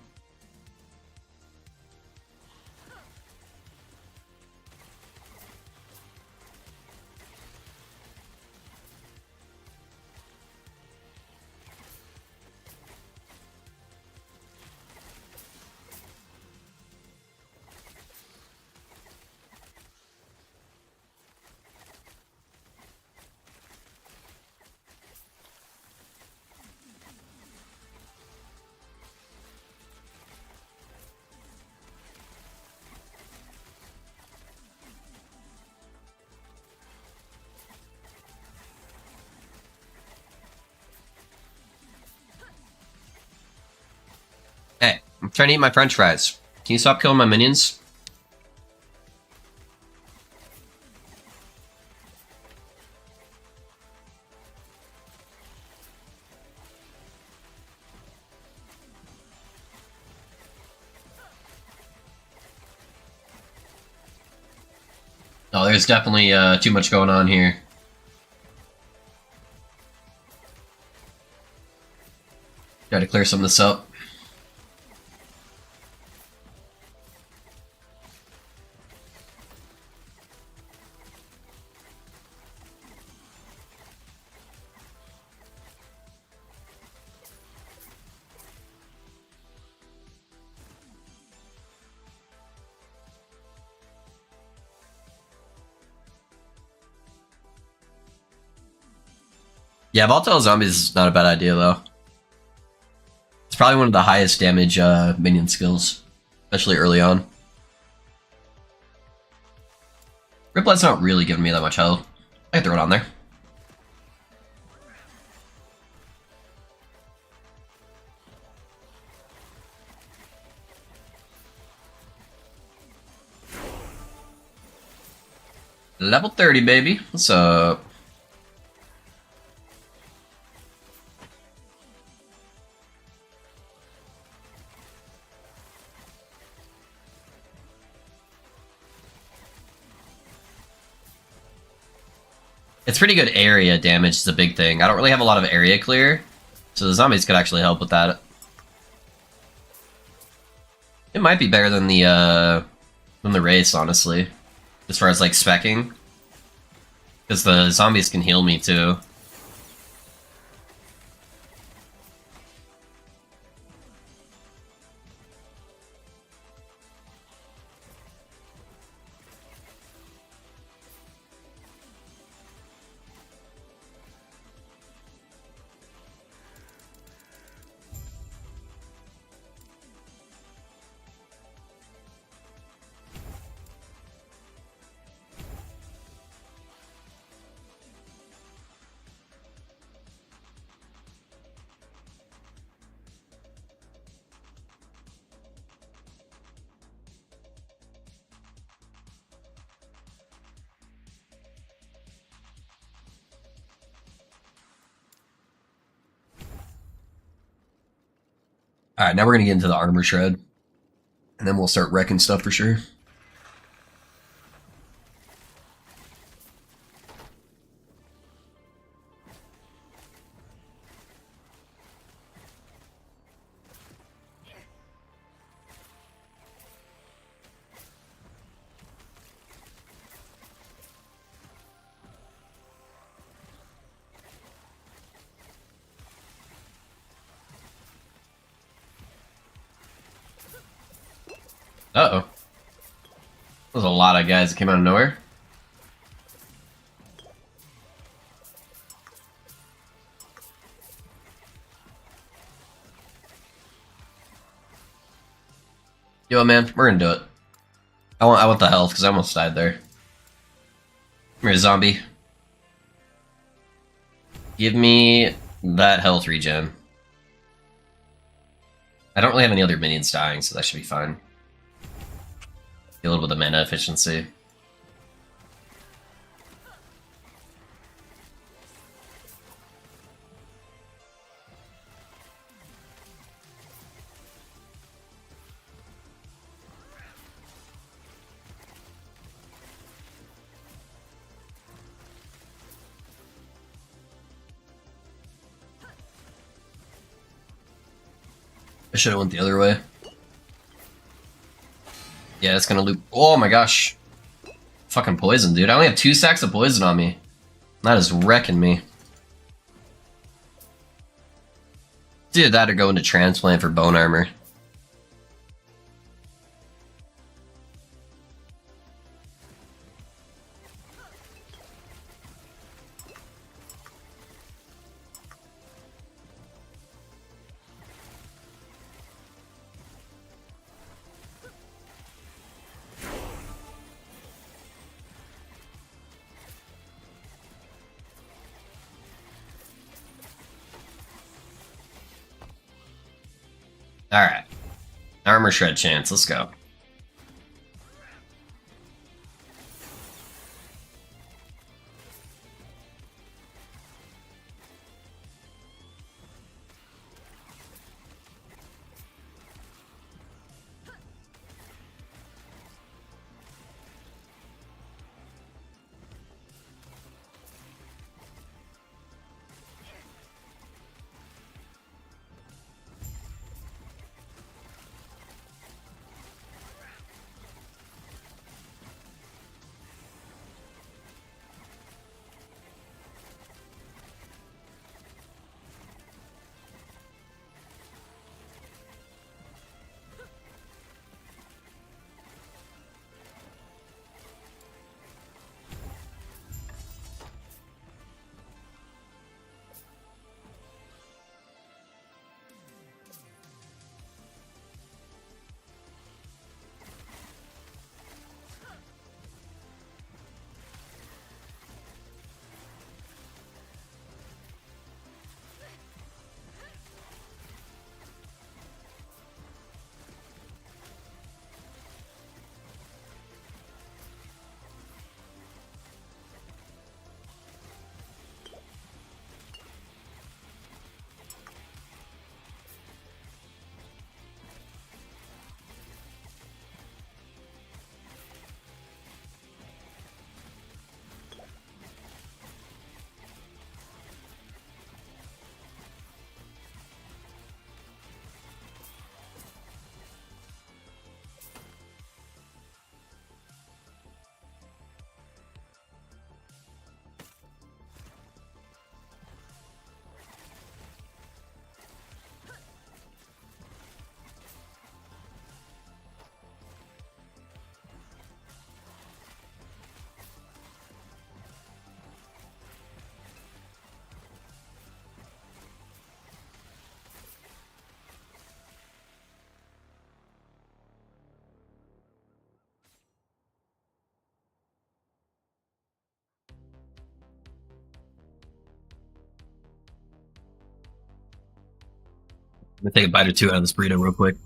I'm trying to eat my french fries. Can you stop killing my minions? Oh, there's definitely too much going on here. Try to clear some of this up. Yeah, Volatile Zombies is not a bad idea, though. It's probably one of the highest damage minion skills, especially early on. Riplight's not really giving me that much health. I can throw it on there. Level 30, baby. What's up? It's pretty good area damage is a big thing. I don't really have a lot of area clear, so the zombies could actually help with that. It might be better than the race, honestly, as far as like speccing, because the zombies can heal me too. Alright, now we're gonna get into the armor shred. And then we'll start wrecking stuff for sure. Uh-oh. There's a lot of guys that came out of nowhere. Yo, man, we're gonna do it. I want the health, because I almost died there. Come here, zombie. Give me that health regen. I don't really have any other minions dying, so that should be fine. Get a little bit of mana efficiency. I should have went the other way. Yeah, it's gonna loop. Oh my gosh. Fucking poison, dude. I only have 2 stacks of poison on me. That is wrecking me. Dude, that or go into transplant for bone armor. Alright. Armor shred chance. Let's go. I'm gonna take a bite or two out of this burrito real quick.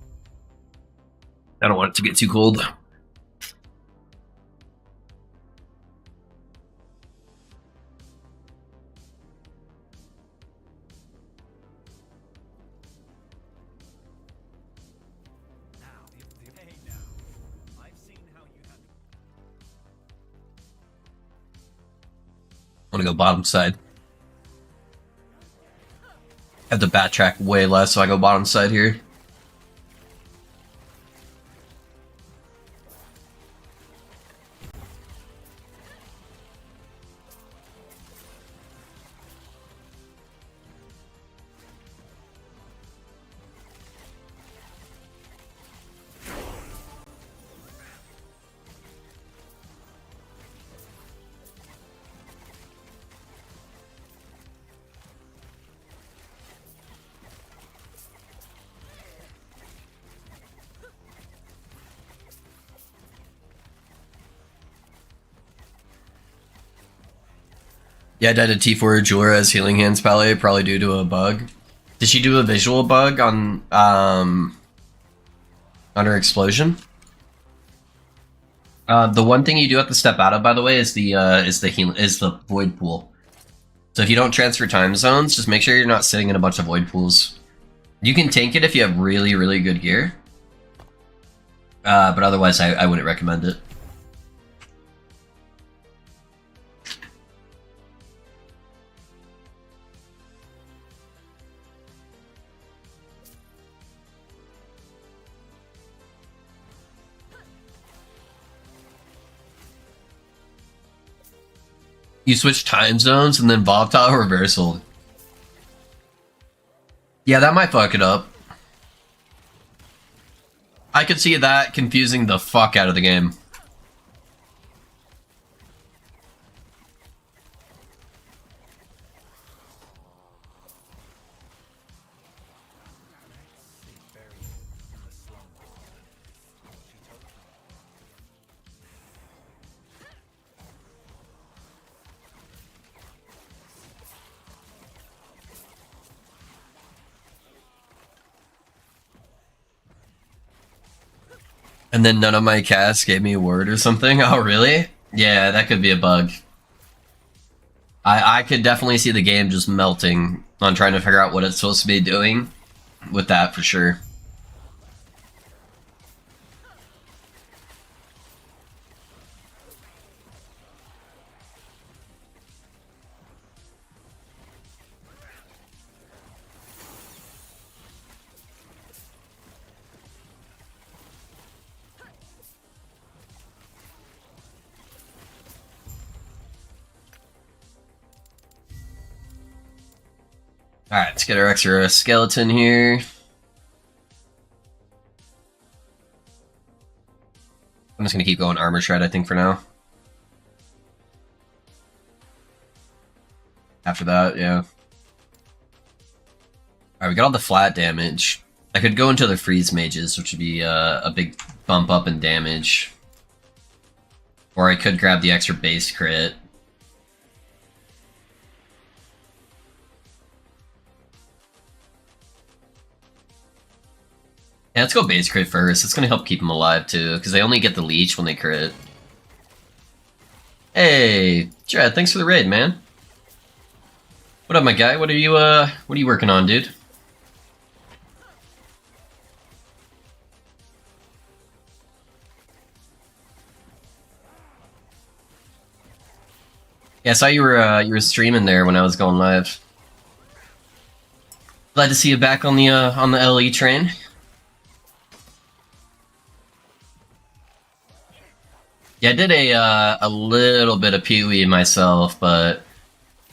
I don't want it to get too cold. Hey now. I've seen how you handle. I want to go bottom side. Have to backtrack way less, so I go bottom side here. Yeah, I died to T4 Julia's Healing Hands Palette, probably due to a bug. Did she do a visual bug on her explosion? The one thing you do have to step out of, by the way, is the void pool. So if you don't transfer time zones, just make sure you're not sitting in a bunch of void pools. You can tank it if you have really, really good gear. But otherwise, I wouldn't recommend it. You switch time zones and then volatile reversal. Yeah, that might fuck it up. I could see that confusing the fuck out of the game. And then none of my casts gave me a word or something? Oh, really? Yeah, that could be a bug. I could definitely see the game just melting on trying to figure out what it's supposed to be doing with that for sure. Alright, let's get our extra skeleton here. I'm just gonna keep going armor shred, I think, for now. After that, yeah. Alright, we got all the flat damage. I could go into the freeze mages, which would be a big bump up in damage. Or I could grab the extra base crit. Yeah, let's go base crit first. It's gonna help keep them alive too, because they only get the leech when they crit. Hey, Dread, thanks for the raid, man. What up, my guy? What are you working on, dude? Yeah, I saw you were streaming there when I was going live. Glad to see you back on the LE train. Yeah, I did a little bit of PoE myself, but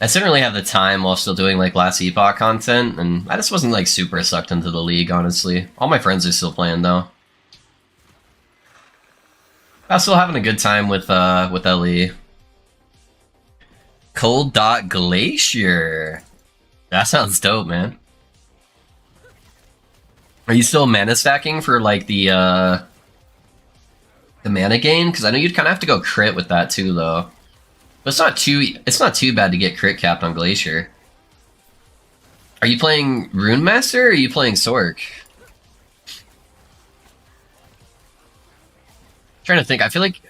I didn't really have the time while still doing like last Epoch content, and I just wasn't like super sucked into the league, honestly. All my friends are still playing though. I'm still having a good time with LE. Cold Dot Glacier. That sounds dope, man. Are you still mana stacking for like the mana gain? Because I know you'd kind of have to go crit with that too, though. But it's not too bad to get crit capped on Glacier. Are you playing Rune Master or are you playing Sork? Trying to think. I feel like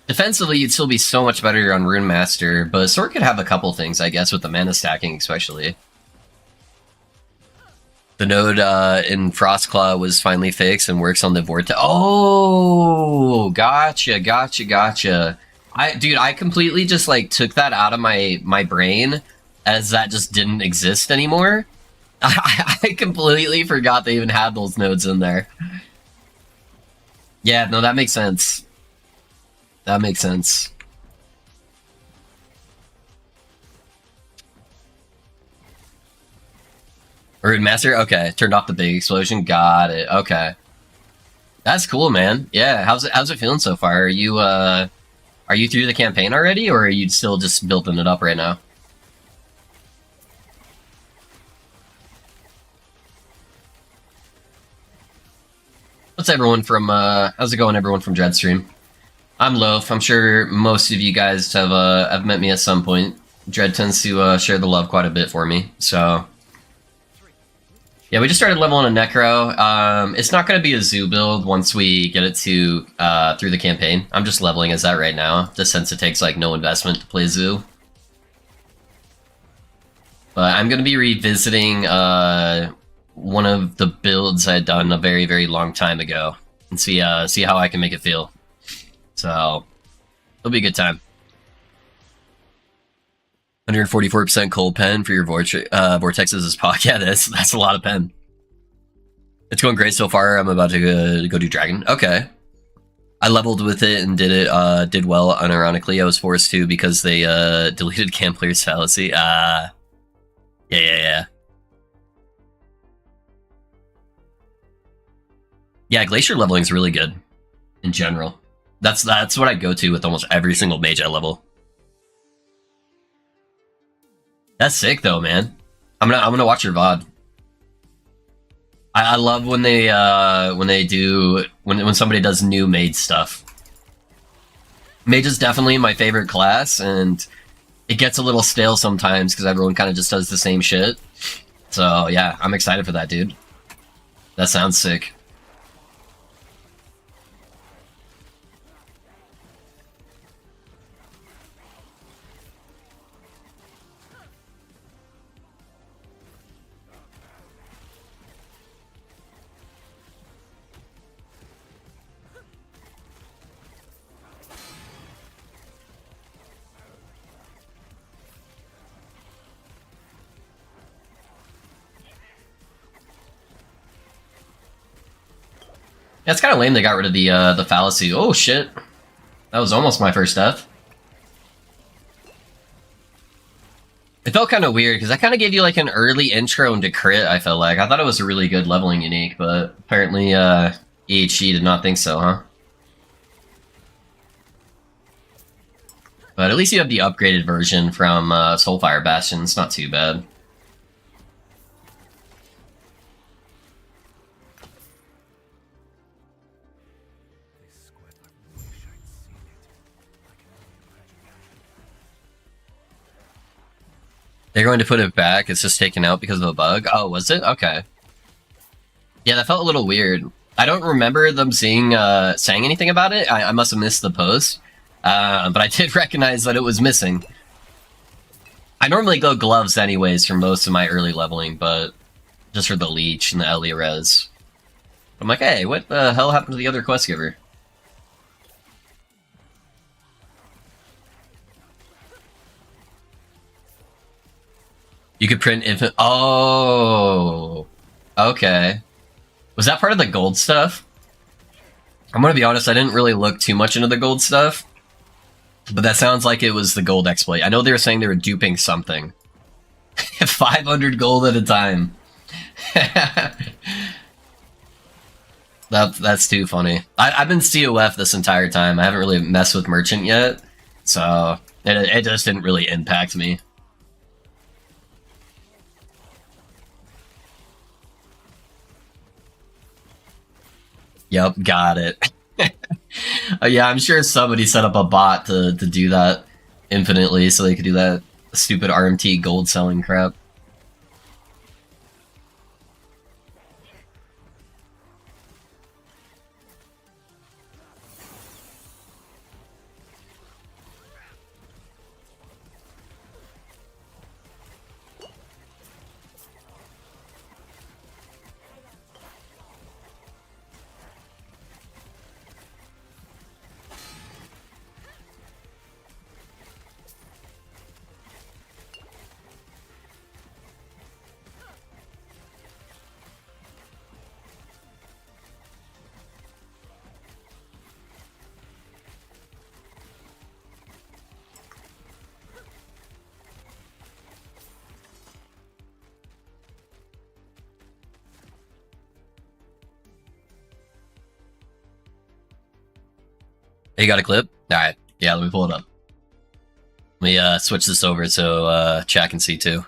defensively you'd still be so much better on Rune Master, but Sork could have a couple things, I guess, with the mana stacking especially. The node in Frostclaw was finally fixed and works on the vortex. Oh, gotcha. Dude, I completely just like took that out of my brain as that just didn't exist anymore. I completely forgot they even had those nodes in there. Yeah, no, that makes sense. That makes sense. Rune Master? Okay, turned off the big explosion. Got it. Okay. That's cool, man. Yeah, how's it feeling so far? Are you through the campaign already, or are you still just building it up right now? What's everyone from how's it going, everyone from Dreadstream? I'm Loaf. I'm sure most of you guys have met me at some point. Dread tends to share the love quite a bit for me, so yeah, we just started leveling a Necro. It's not going to be a zoo build once we get it to through the campaign. I'm just leveling as that right now, just since it takes like no investment to play zoo. But I'm going to be revisiting one of the builds I had done a very, very long time ago and see how I can make it feel. So it'll be a good time. 144% cold pen for your vortexes is POC. Yeah, that's a lot of pen. It's going great so far. I'm about to go do Dragon. Okay. I leveled with it and did well unironically. I was forced to because they deleted Gambler's Fallacy. Yeah. Yeah, Glacier leveling is really good in general. That's what I go to with almost every single mage I level. That's sick though, man. I'm gonna watch your VOD. I love when they when somebody does new mage stuff. Mage is definitely my favorite class, and it gets a little stale sometimes because everyone kind of just does the same shit. So yeah, I'm excited for that, dude. That sounds sick. Yeah, it's kind of lame they got rid of the fallacy. Oh shit, that was almost my first death. It felt kind of weird because that kind of gave you like an early intro into crit. I felt like I thought it was a really good leveling unique, but apparently EHG did not think so, huh? But at least you have the upgraded version from Soulfire Bastion. It's not too bad. This square, I wish I'd seen it. I can only imagine. They're going to put it back. It's just taken out because of a bug. Oh, was it? Okay. Yeah, that felt a little weird. I don't remember them saying anything about it. I must have missed the post. But I did recognize that it was missing. I normally go gloves anyways for most of my early leveling, but just for the leech and the Elia res. I'm like, hey, what the hell happened to the other quest giver? You could print infant. Oh, okay. Was that part of the gold stuff? I'm gonna be honest, I didn't really look too much into the gold stuff. But that sounds like it was the gold exploit. I know they were saying they were duping something. 500 gold at a time. That's too funny. I've been COF this entire time. I haven't really messed with Merchant yet. So, it just didn't really impact me. Yep, got it. Yeah, I'm sure somebody set up a bot to do that infinitely so they could do that stupid RMT gold selling crap. Hey, you got a clip? Alright, yeah, let me pull it up. Let me switch this over so chat can see too.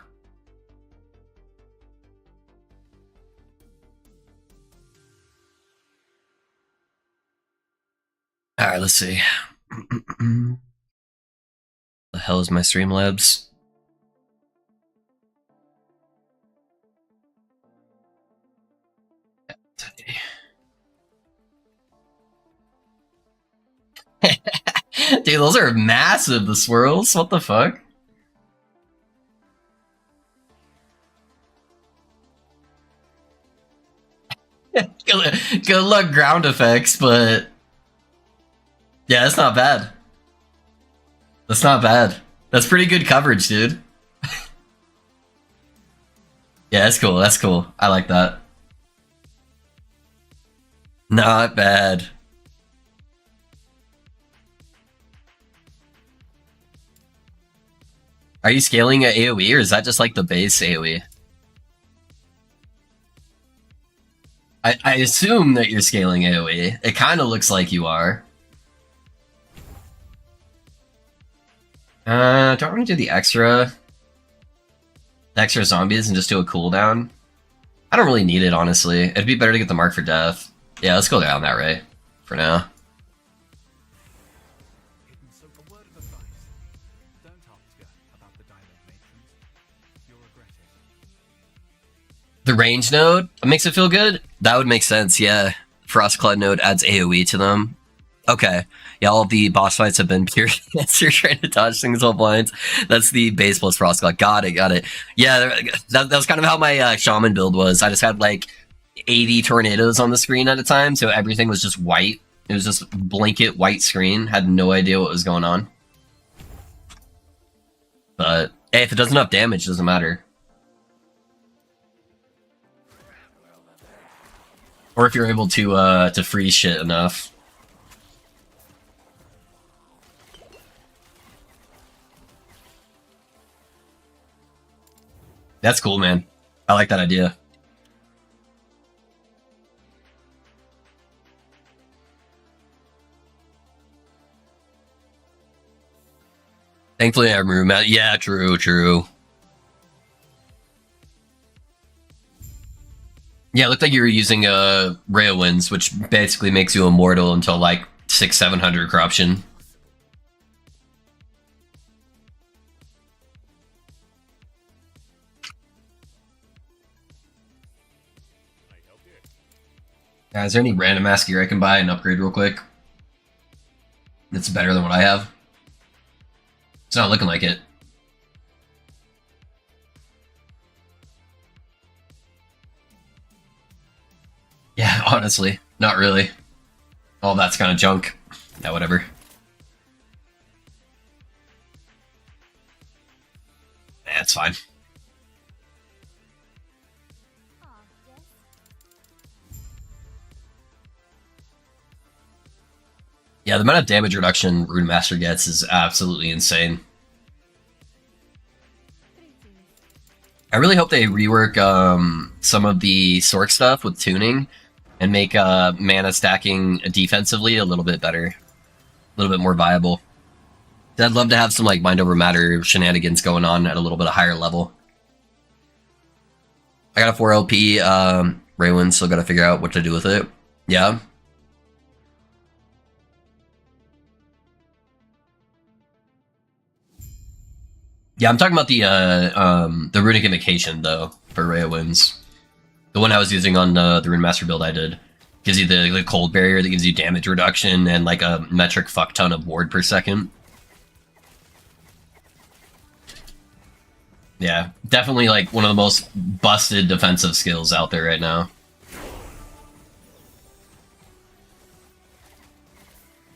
Alright, let's see. The hell is my Streamlabs? Dude, those are massive, the swirls. What the fuck? Good luck ground effects, but... Yeah, that's not bad. That's not bad. That's pretty good coverage, dude. Yeah, that's cool, that's cool. I like that. Not bad. Are you scaling at AoE, or is that just like the base AoE? I assume that you're scaling AoE. It kind of looks like you are. Do I want to do the extra zombies and just do a cooldown? I don't really need it, honestly. It'd be better to get the mark for death. Yeah, let's go down that way for now. So a word of advice. Don't ask her about the diamond matrons. You'll regret it. The range node makes it feel good? That would make sense, yeah. Frostclad node adds AoE to them. Okay. Yeah, all of the boss fights have been pure cancer trying to dodge things while blind. That's the base plus Frostclad. Got it. Yeah, that was kind of how my shaman build was. I just had like 80 tornadoes on the screen at a time, so everything was just white. It was just blanket white screen. Had no idea what was going on. But hey, if it does enough damage, it doesn't matter. Or if you're able to freeze shit enough. That's cool, man. I like that idea. Thankfully, I remove that. Yeah, true. Yeah, it looked like you were using Ray of Winds, which basically makes you immortal until like 600-700 corruption. Is there any random ass gear I can buy and upgrade real quick? That's better than what I have. It's not looking like it. Yeah, honestly, not really. All that's kind of junk. Yeah, whatever. Yeah, it's fine. Aw, yes. Yeah, the amount of damage reduction Rune Master gets is absolutely insane. I really hope they rework some of the Sorc stuff with tuning and make mana stacking defensively a little bit better, a little bit more viable. I'd love to have some like mind over matter shenanigans going on at a little bit of higher level. I got a 4 LP Raywin, still got to figure out what to do with it. Yeah. Yeah, I'm talking about the runic invocation though for Ray of Winds. The one I was using on the Rune Master build I did gives you the cold barrier that gives you damage reduction and like a metric fuck ton of ward per second. Yeah, definitely like one of the most busted defensive skills out there right now.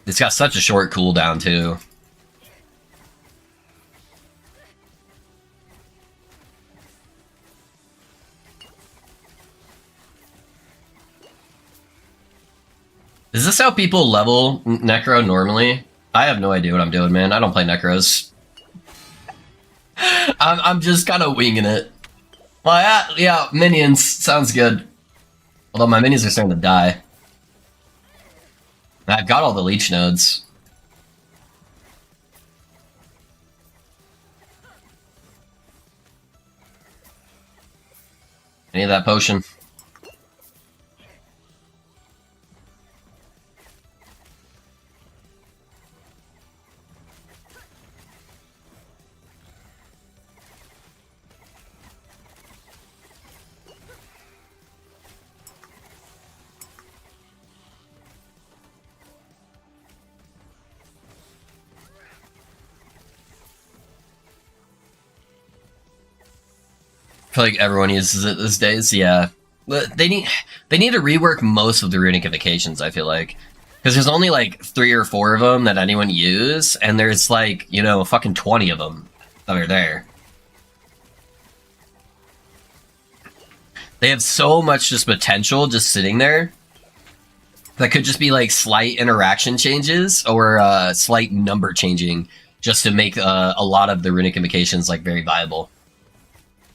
It's got such a short cooldown too. Is this how people level Necro normally? I have no idea what I'm doing, man. I don't play Necros. I'm just kind of winging it. Well, yeah, minions. Sounds good. Although my minions are starting to die. I've got all the leech nodes. I need that potion. I feel like everyone uses it these days. Yeah, they need to rework most of the runic invocations. I feel like because there's only like 3 or 4 of them that anyone use, and there's like fucking 20 of them that are there. They have so much just potential just sitting there. That could just be like slight interaction changes or slight number changing just to make a lot of the runic invocations like very viable.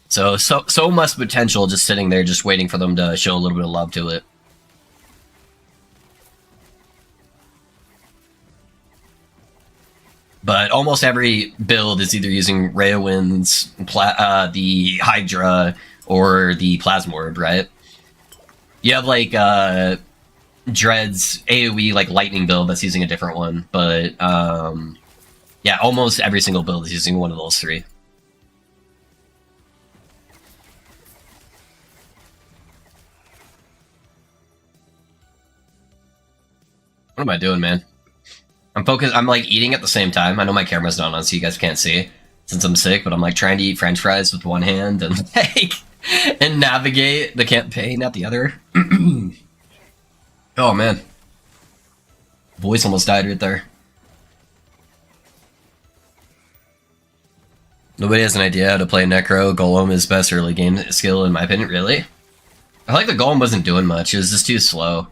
So much potential just sitting there, just waiting for them to show a little bit of love to it. But almost every build is either using Ray of Winds, the Hydra, or the Plasma Orb, right? You have like Dread's AoE like lightning build that's using a different one, but yeah, almost every single build is using one of those 3. What am I doing, man? I'm focused. I'm like eating at the same time. I know my camera's not on, so you guys can't see since I'm sick. But I'm like trying to eat French fries with one hand and like and navigate the campaign at the other. Oh man, voice almost died right there. Nobody has an idea how to play Necro. Golem is best early game skill in my opinion. Really? I like the golem wasn't doing much. It was just too slow.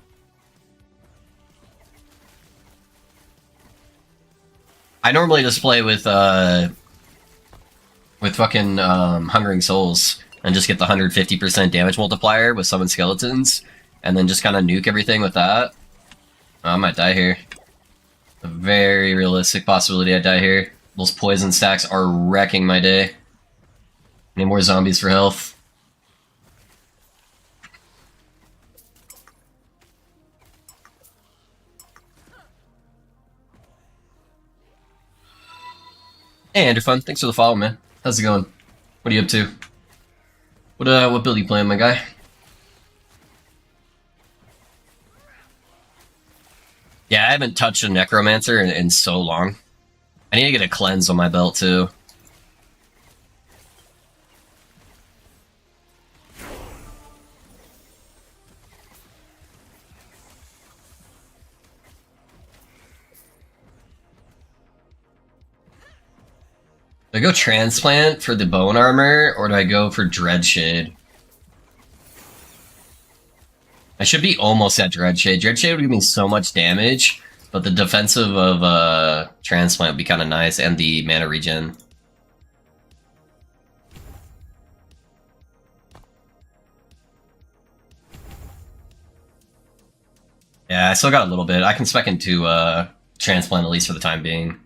I normally just play with fucking Hungering Souls and just get the 150% damage multiplier with summon skeletons, and then just kind of nuke everything with that. Oh, I might die here. A very realistic possibility I die here. Those poison stacks are wrecking my day. Need more zombies for health. Hey, Andrew thanks for the follow, man. How's it going? What are you up to? What build are you playing, my guy? Yeah, I haven't touched a Necromancer in so long. I need to get a cleanse on my belt, too. Do I go Transplant for the Bone Armor, or do I go for Dreadshade? I should be almost at Dreadshade. Dreadshade would give me so much damage, but the defensive of Transplant would be kind of nice, and the mana regen. Yeah, I still got a little bit. I can spec into Transplant at least for the time being.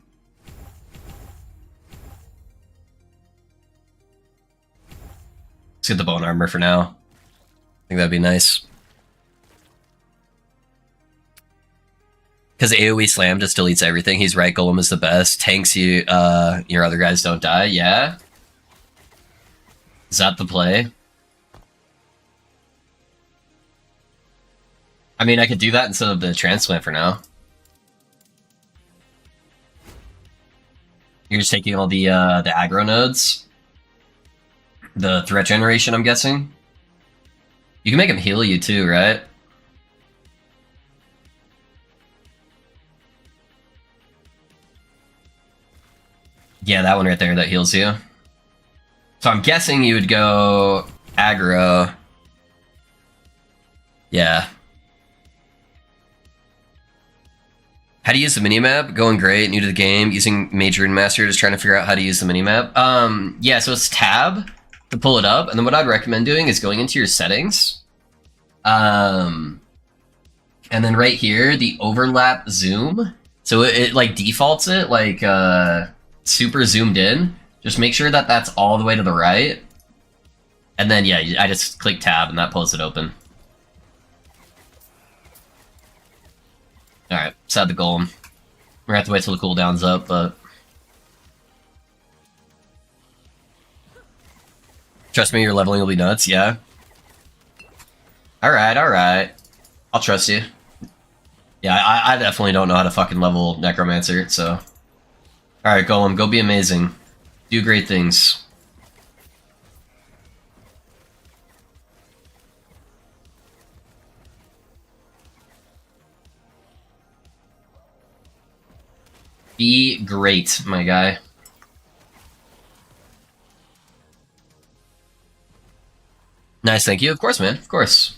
Let's get the Bone Armor for now. I think that'd be nice. Because AoE Slam just deletes everything. He's right, Golem is the best. Tanks you, your other guys don't die. Yeah? Is that the play? I mean, I could do that instead of the Transplant for now. You're just taking all the aggro nodes? The threat generation, I'm guessing? You can make him heal you too, right? Yeah, that one right there that heals you. So I'm guessing you would go aggro. Yeah. How to use the minimap? Going great, new to the game, using Major and Master, just trying to figure out how to use the minimap. Yeah, so it's tab to pull it up, and then what I'd recommend doing is going into your settings. And then right here, the overlap zoom. So it like defaults it like super zoomed in. Just make sure that that's all the way to the right. And then yeah, I just click tab and that pulls it open. Alright, sad the golem. We're gonna have to wait till the cooldown's up, but trust me, your leveling will be nuts, yeah. Alright, alright. I'll trust you. Yeah, I definitely don't know how to fucking level Necromancer, so. Alright, Golem, go be amazing. Do great things. Be great, my guy. Nice, thank you. Of course, man. Of course.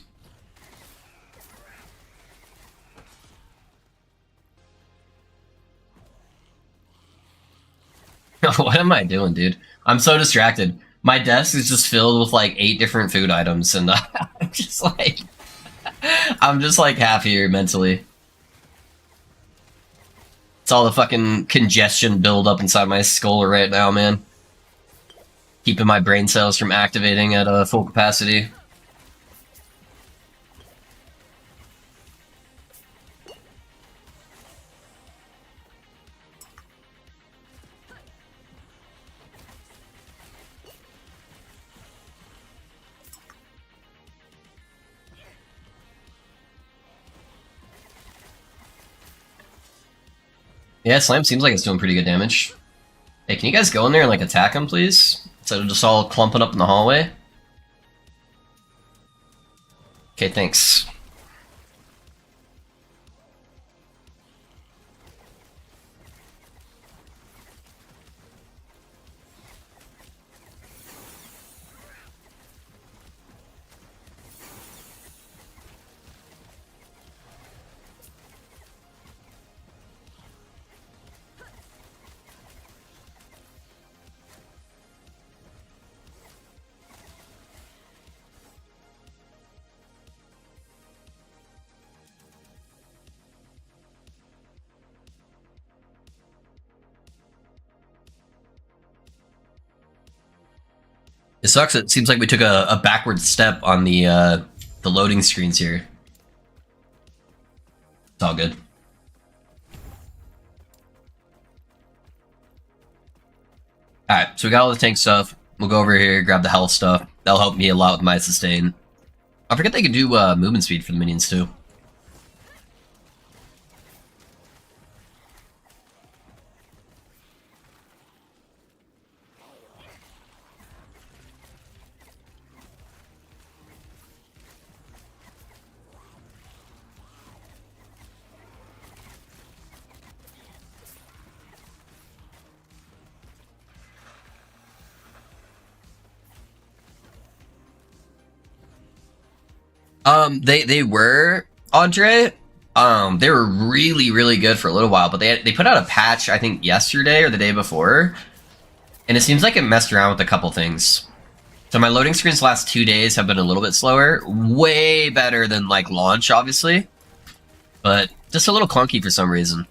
What am I doing, dude? I'm so distracted. My desk is just filled with like 8 different food items, and I'm just like, half here mentally. It's all the fucking congestion build up inside my skull right now, man. Keeping my brain cells from activating at full capacity. Yeah, Slam seems like it's doing pretty good damage. Hey, can you guys go in there and like attack him, please? Instead of just all clumping up in the hallway? Okay, thanks. It sucks. It seems like we took a backward step on the loading screens here. It's all good. Alright, so we got all the tank stuff. We'll go over here, grab the health stuff. That'll help me a lot with my sustain. I forget they can do movement speed for the minions too. They were, Andre. They were really good for a little while, but they put out a patch I think yesterday or the day before, and it seems like it messed around with a couple things. So my loading screens last 2 days have been a little bit slower, way better than like launch, obviously, but just a little clunky for some reason.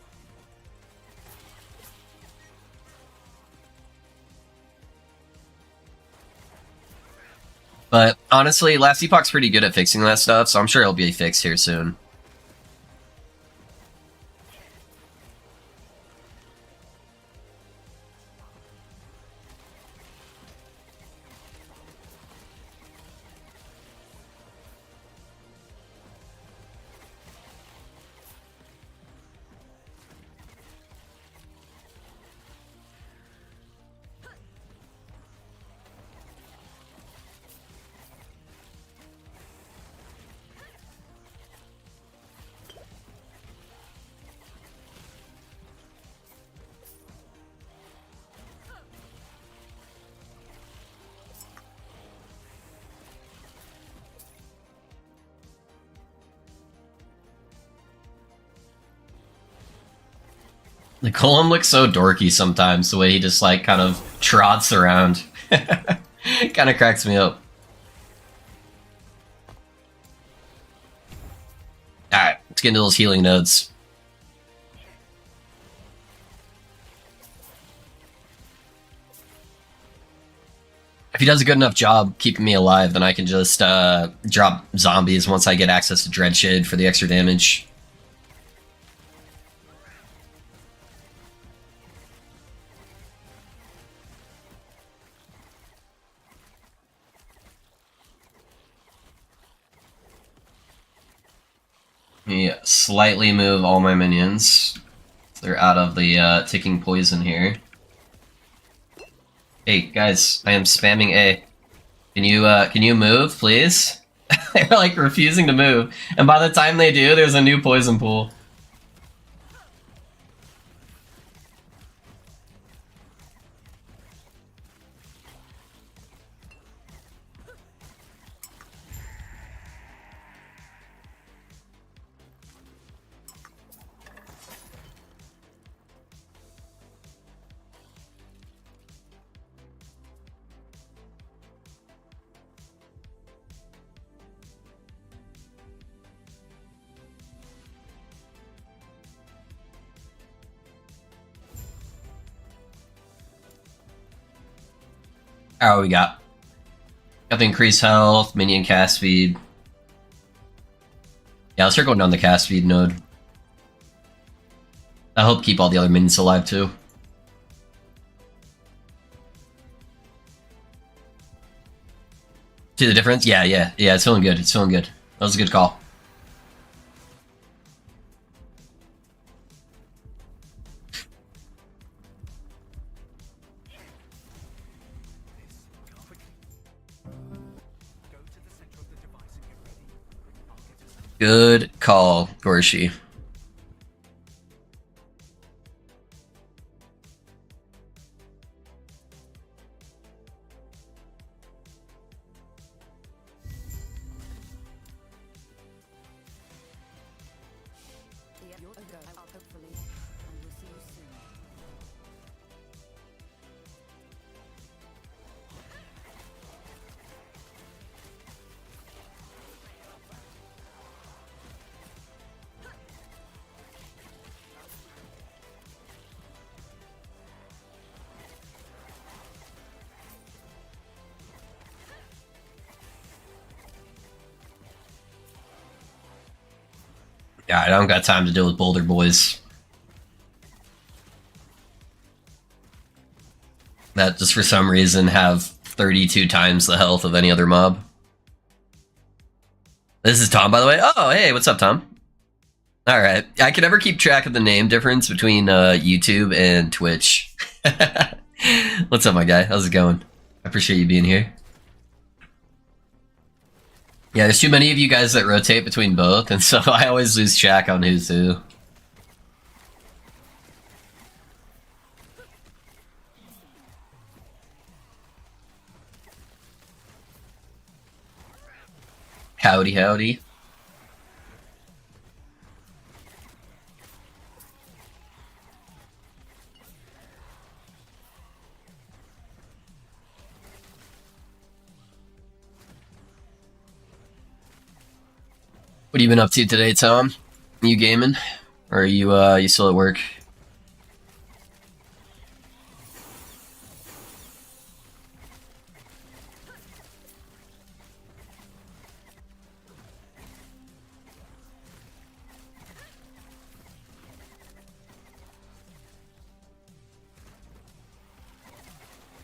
But honestly, Last Epoch's pretty good at fixing that stuff, so I'm sure it'll be fixed here soon. The Golem looks so dorky sometimes, the way he just like kind of trots around. Kind of cracks me up. Alright, let's get into those healing nodes. If he does a good enough job keeping me alive, then I can just drop zombies once I get access to Dread Shade for the extra damage. Me slightly move all my minions. They're out of the ticking poison here. Hey guys, I am spamming A. Can you move, please? They're like refusing to move, and by the time they do, there's a new poison pool. Alright, what we got? Got the increased health, minion cast speed. Yeah, let's start going down the cast speed node. That'll help keep all the other minions alive too. See the difference? Yeah, it's feeling good, it's feeling good. That was a good call. Good call, Gorshi. Yeah, I don't got time to deal with boulder boys. That just for some reason have 32 times the health of any other mob. This is Tom, by the way. Oh, hey, what's up, Tom? Alright, I can never keep track of the name difference between YouTube and Twitch. What's up, my guy? How's it going? I appreciate you being here. Yeah, there's too many of you guys that rotate between both, and so I always lose track on who's who. Howdy, howdy. What have you been up to today, Tom? You gaming? Or are you still at work?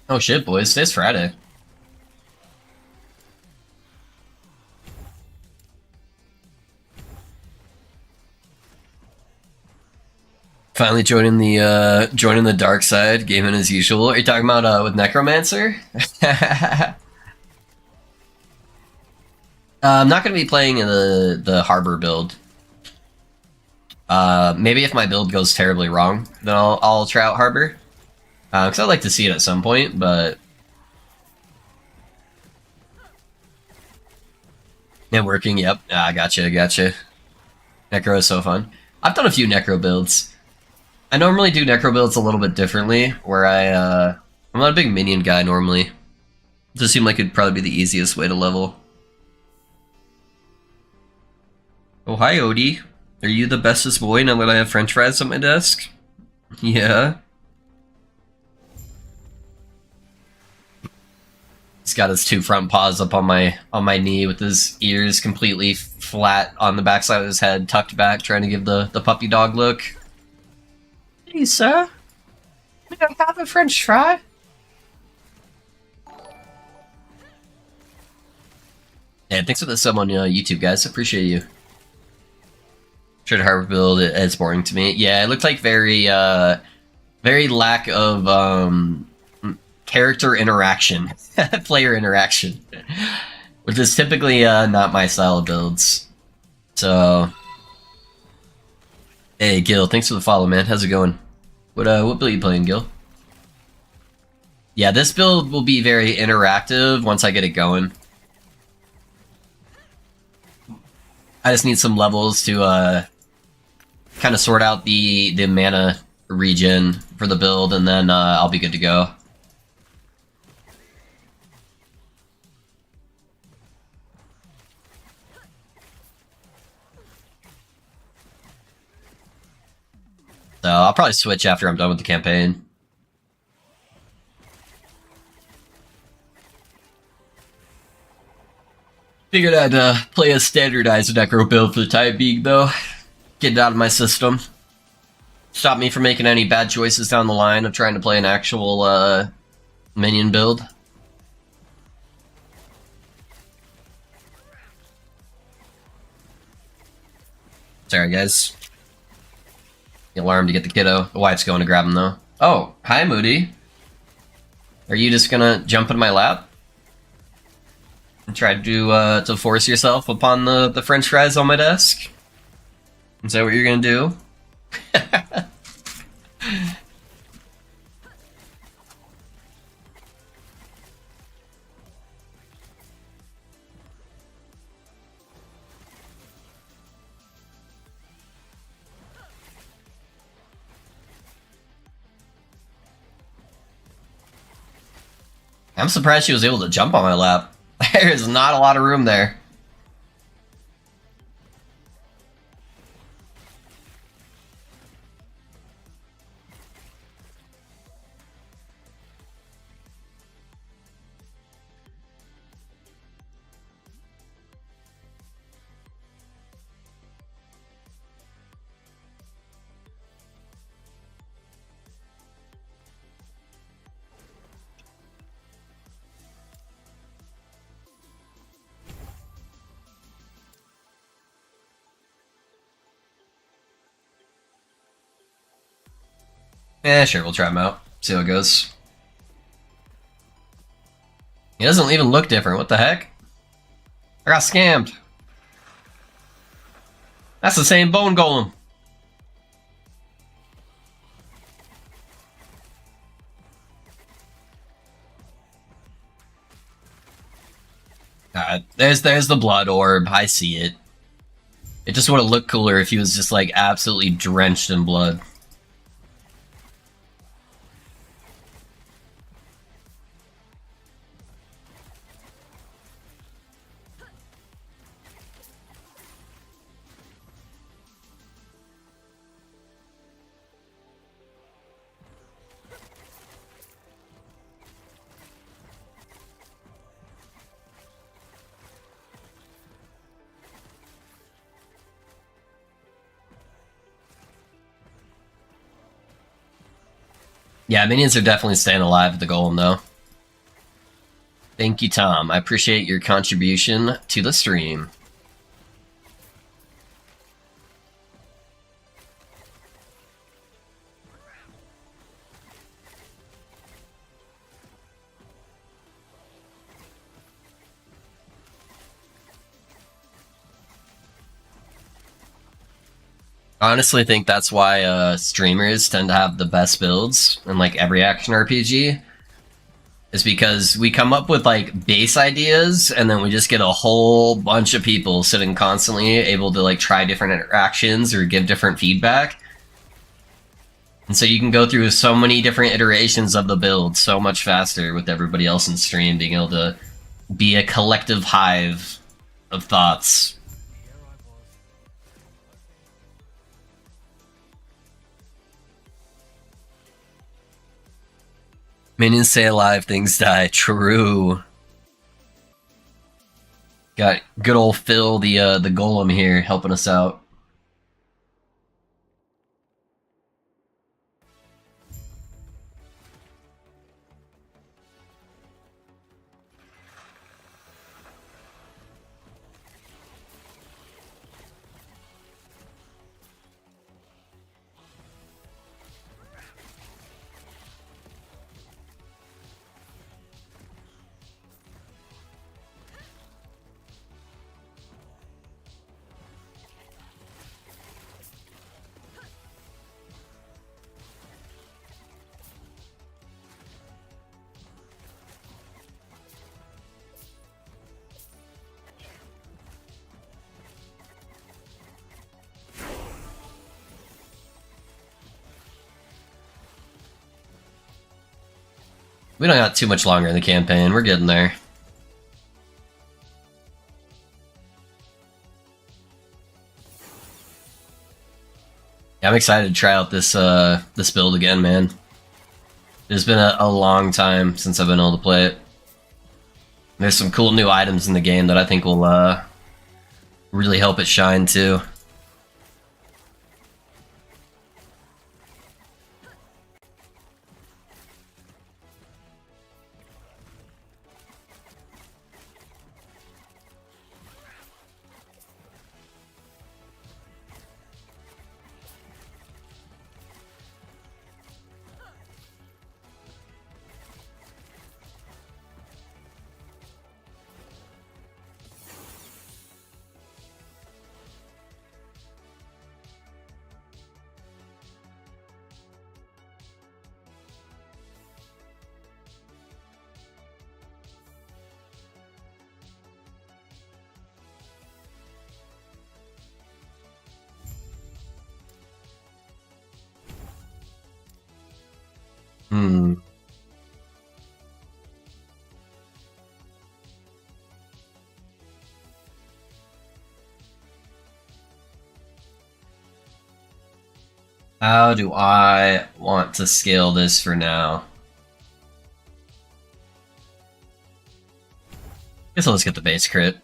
Oh shit, boys, today's Friday. Finally joining the dark side, gaming as usual. Are you talking about with Necromancer? I'm not going to be playing in the Harbor build. Maybe if my build goes terribly wrong, then I'll try out Harbor. Because I'd like to see it at some point, but... Yeah, working, yep. Ah, gotcha. Necro is so fun. I've done a few Necro builds. I normally do Necro builds a little bit differently, where I'm not a big minion guy normally. It just seemed like it'd probably be the easiest way to level. Oh, hi, Odie. Are you the bestest boy now that I have french fries on my desk? Yeah. He's got his two front paws up on my knee with his ears completely flat on the backside of his head, tucked back, trying to give the puppy dog look. Hey, sir. May I have a french fry? Yeah, thanks for the sub on YouTube, guys. Appreciate you. Tried Harbor build, it's boring to me. Yeah, it looked like very lack of character interaction, player interaction, which is typically not my style of builds. So, hey Gil, thanks for the follow, man. How's it going? What build are you playing, Gil? Yeah, this build will be very interactive once I get it going. I just need some levels to kind of sort out the mana regen for the build, and then I'll be good to go. So I'll probably switch after I'm done with the campaign. Figured I'd play a standardized Necro build for the time being, though. Get it out of my system. Stop me from making any bad choices down the line of trying to play an actual minion build. Sorry, guys. The alarm to get the kiddo. The wife's going to grab him, though. Oh, hi, Moody. Are you just gonna jump in my lap? And try to force yourself upon the french fries on my desk? Is that what you're gonna do? I'm surprised she was able to jump on my lap. There's not a lot of room there. Sure, we'll try him out. See how it goes. He doesn't even look different. What the heck? I got scammed. That's the same bone golem. There's the blood orb. I see it. It just would have looked cooler if he was just like absolutely drenched in blood. Yeah, minions are definitely staying alive at the golem, though. Thank you, Tom. I appreciate your contribution to the stream. I honestly think that's why streamers tend to have the best builds in like every action RPG. Is because we come up with like base ideas and then we just get a whole bunch of people sitting constantly able to like try different interactions or give different feedback. And so you can go through so many different iterations of the build so much faster with everybody else in stream being able to be a collective hive of thoughts. Minions stay alive, things die. True. Got good old Phil, the golem here, helping us out. We don't got too much longer in the campaign. We're getting there. Yeah, I'm excited to try out this this build again, man. It's been a long time since I've been able to play it. There's some cool new items in the game that I think will really help it shine too. How do I want to scale this for now? Guess I'll just get the base crit.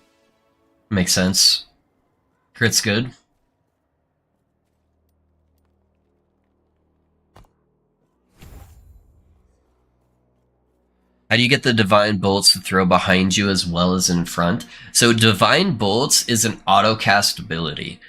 Makes sense. Crit's good. How do you get the Divine Bolts to throw behind you as well as in front? So Divine Bolts is an auto-cast ability.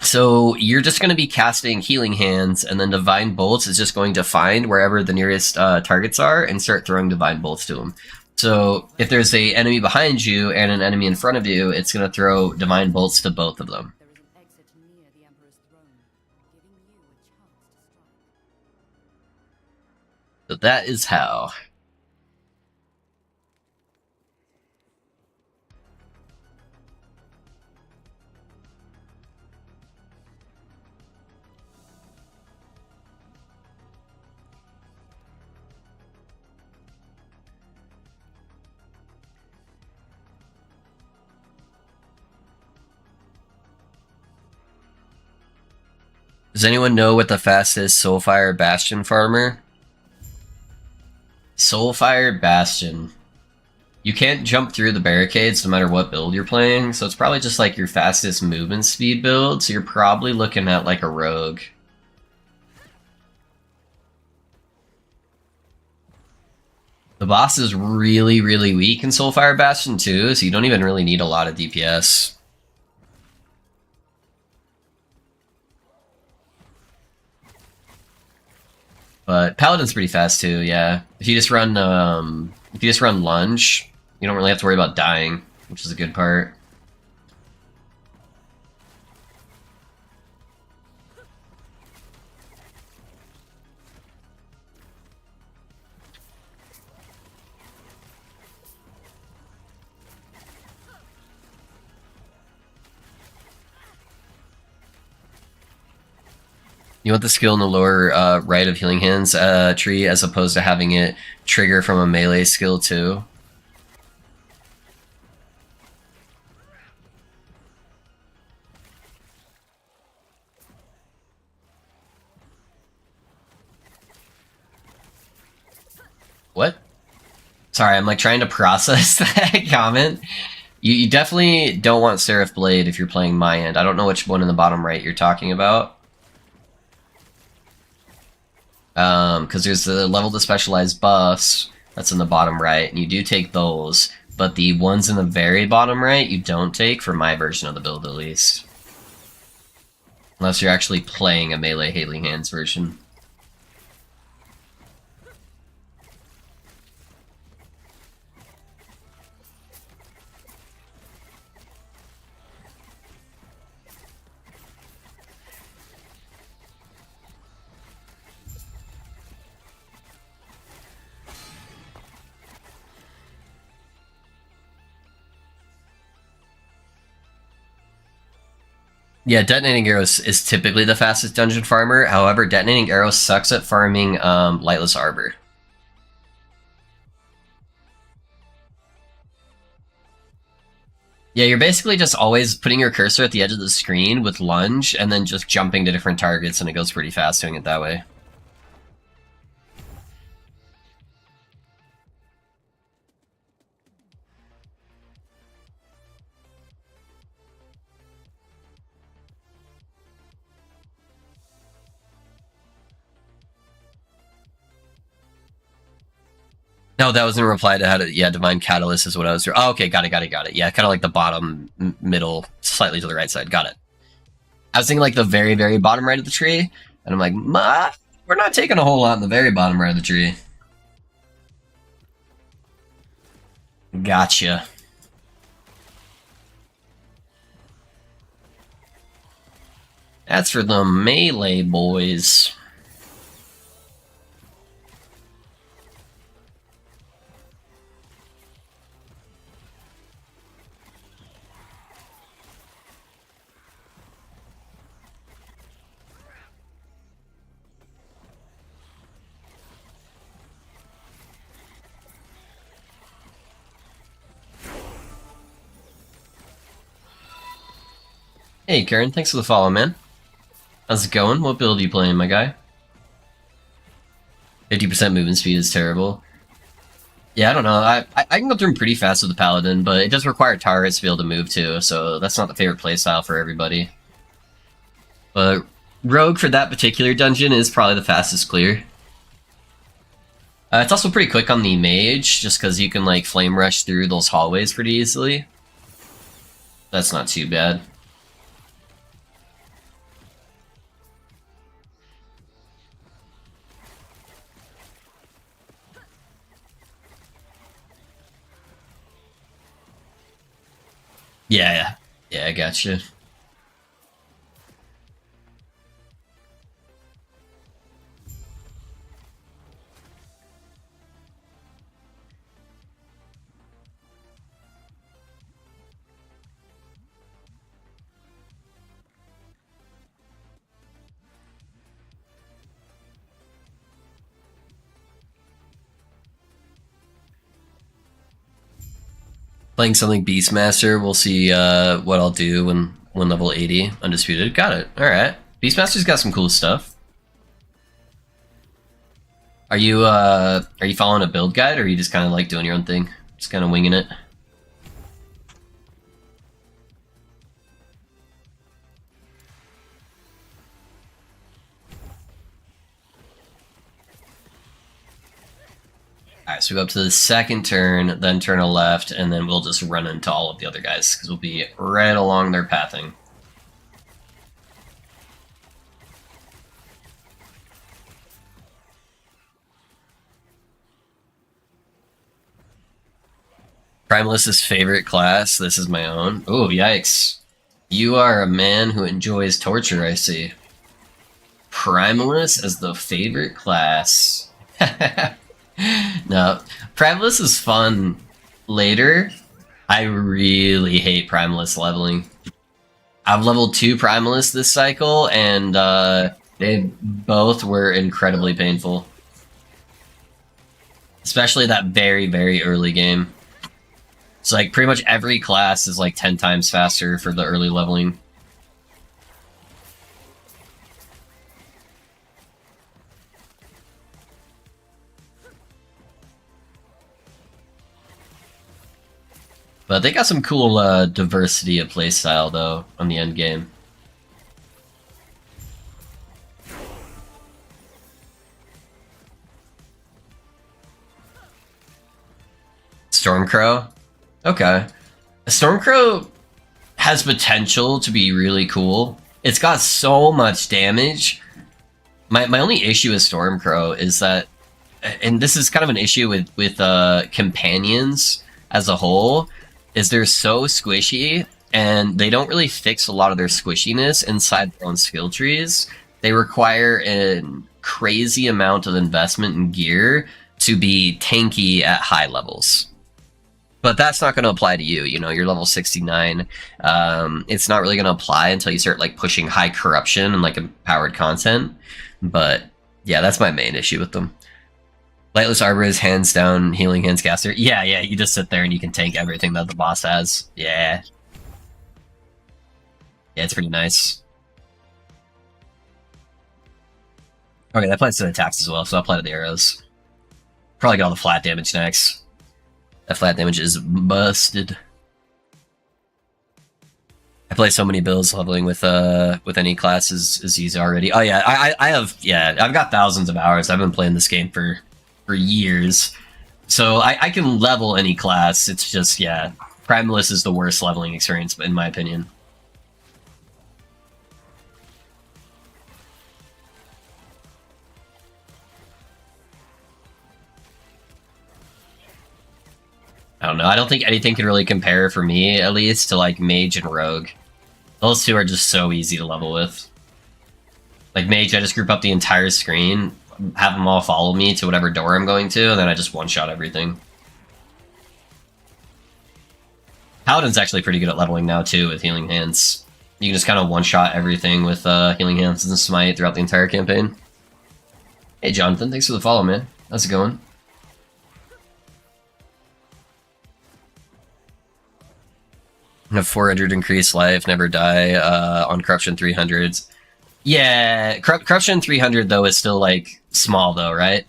So you're just going to be casting Healing Hands, and then Divine Bolts is just going to find wherever the nearest targets are and start throwing Divine Bolts to them. So if there's a enemy behind you and an enemy in front of you, it's going to throw Divine Bolts to both of them. There is an exit near the Emperor's throne, giving you a chance to strike. So that is how. Does anyone know what the fastest Soulfire Bastion farmer? Soulfire Bastion. You can't jump through the barricades no matter what build you're playing, so it's probably just like your fastest movement speed build, so you're probably looking at like a rogue. The boss is really, really weak in Soulfire Bastion too, so you don't even really need a lot of DPS. But Paladin's pretty fast too, yeah. If you just run lunge, you don't really have to worry about dying, which is a good part. You want the skill in the lower right of Healing Hands tree as opposed to having it trigger from a melee skill too. What? Sorry, I'm like trying to process that comment. You definitely don't want Seraph Blade if you're playing my end. I don't know which one in the bottom right you're talking about. Because there's the level to specialized buffs that's in the bottom right, and you do take those, but the ones in the very bottom right you don't take for my version of the build at least. Unless you're actually playing a melee Healing Hands version. Yeah, Detonating Arrows is typically the fastest dungeon farmer. However, Detonating Arrows sucks at farming Lightless Arbor. Yeah, you're basically just always putting your cursor at the edge of the screen with lunge, and then just jumping to different targets, and it goes pretty fast doing it that way. No, that was in reply to how to, yeah, Divine Catalyst is what I was doing. Oh, okay, got it. Yeah, kind of like the bottom, middle, slightly to the right side, got it. I was thinking like the very, very bottom right of the tree, and I'm like, we're not taking a whole lot in the very bottom right of the tree. Gotcha. That's for the melee boys. Hey Karen, thanks for the follow, man. How's it going? What build are you playing, my guy? 50% movement speed is terrible. Yeah, I don't know. I can go through them pretty fast with the Paladin, but it does require targets to be able to move too, so that's not the favorite playstyle for everybody. But Rogue for that particular dungeon is probably the fastest clear. It's also pretty quick on the Mage, just because you can like flame rush through those hallways pretty easily. That's not too bad. Yeah, yeah, I gotcha. Playing something Beastmaster, we'll see what I'll do when level 80, Undisputed. Got it. Alright. Beastmaster's got some cool stuff. Are you following a build guide, or are you just kind of like doing your own thing? Just kind of winging it? Alright, so we go up to the second turn, then turn a left, and then we'll just run into all of the other guys, because we'll be right along their pathing. Primalist's favorite class, this is my own. Oh, yikes. You are a man who enjoys torture, I see. Primalist as the favorite class. No, Primalist is fun later. I really hate Primalist leveling. I've leveled 2 Primalists this cycle, and they both were incredibly painful. Especially that very, very early game. It's like pretty much every class is like 10 times faster for the early leveling. But they got some cool diversity of playstyle, though, on the end game. Stormcrow? Okay. Stormcrow has potential to be really cool. It's got so much damage. My only issue with Stormcrow is that, and this is kind of an issue with companions as a whole, is they're so squishy, and they don't really fix a lot of their squishiness inside their own skill trees. They require a crazy amount of investment in gear to be tanky at high levels. But that's not going to apply to you. You know, you're level 69. It's not really going to apply until you start like pushing high corruption and like empowered content. But yeah, that's my main issue with them. Lightless Arbor is hands down healing hands caster. Yeah, you just sit there and you can tank everything that the boss has. Yeah. Yeah, it's pretty nice. Okay, that applies to the attacks as well, so I'll apply to the arrows. Probably get all the flat damage next. That flat damage is busted. I play so many builds leveling with any class is easy already. Oh yeah, I've got thousands of hours. I've been playing this game for years. So I can level any class. It's just, yeah, Primalist is the worst leveling experience, in my opinion. I don't know. I don't think anything can really compare, for me at least, to like Mage and Rogue. Those two are just so easy to level with. Like Mage, I just group up the entire screen, have them all follow me to whatever door I'm going to, and then I just one-shot everything. Paladin's actually pretty good at leveling now too with Healing Hands. You can just kind of one-shot everything with Healing Hands and Smite throughout the entire campaign. Hey Jonathan, thanks for the follow, man. How's it going? Have 400 increased life, never die on Corruption 300s. Yeah, Corruption 300 though is still like small though, right?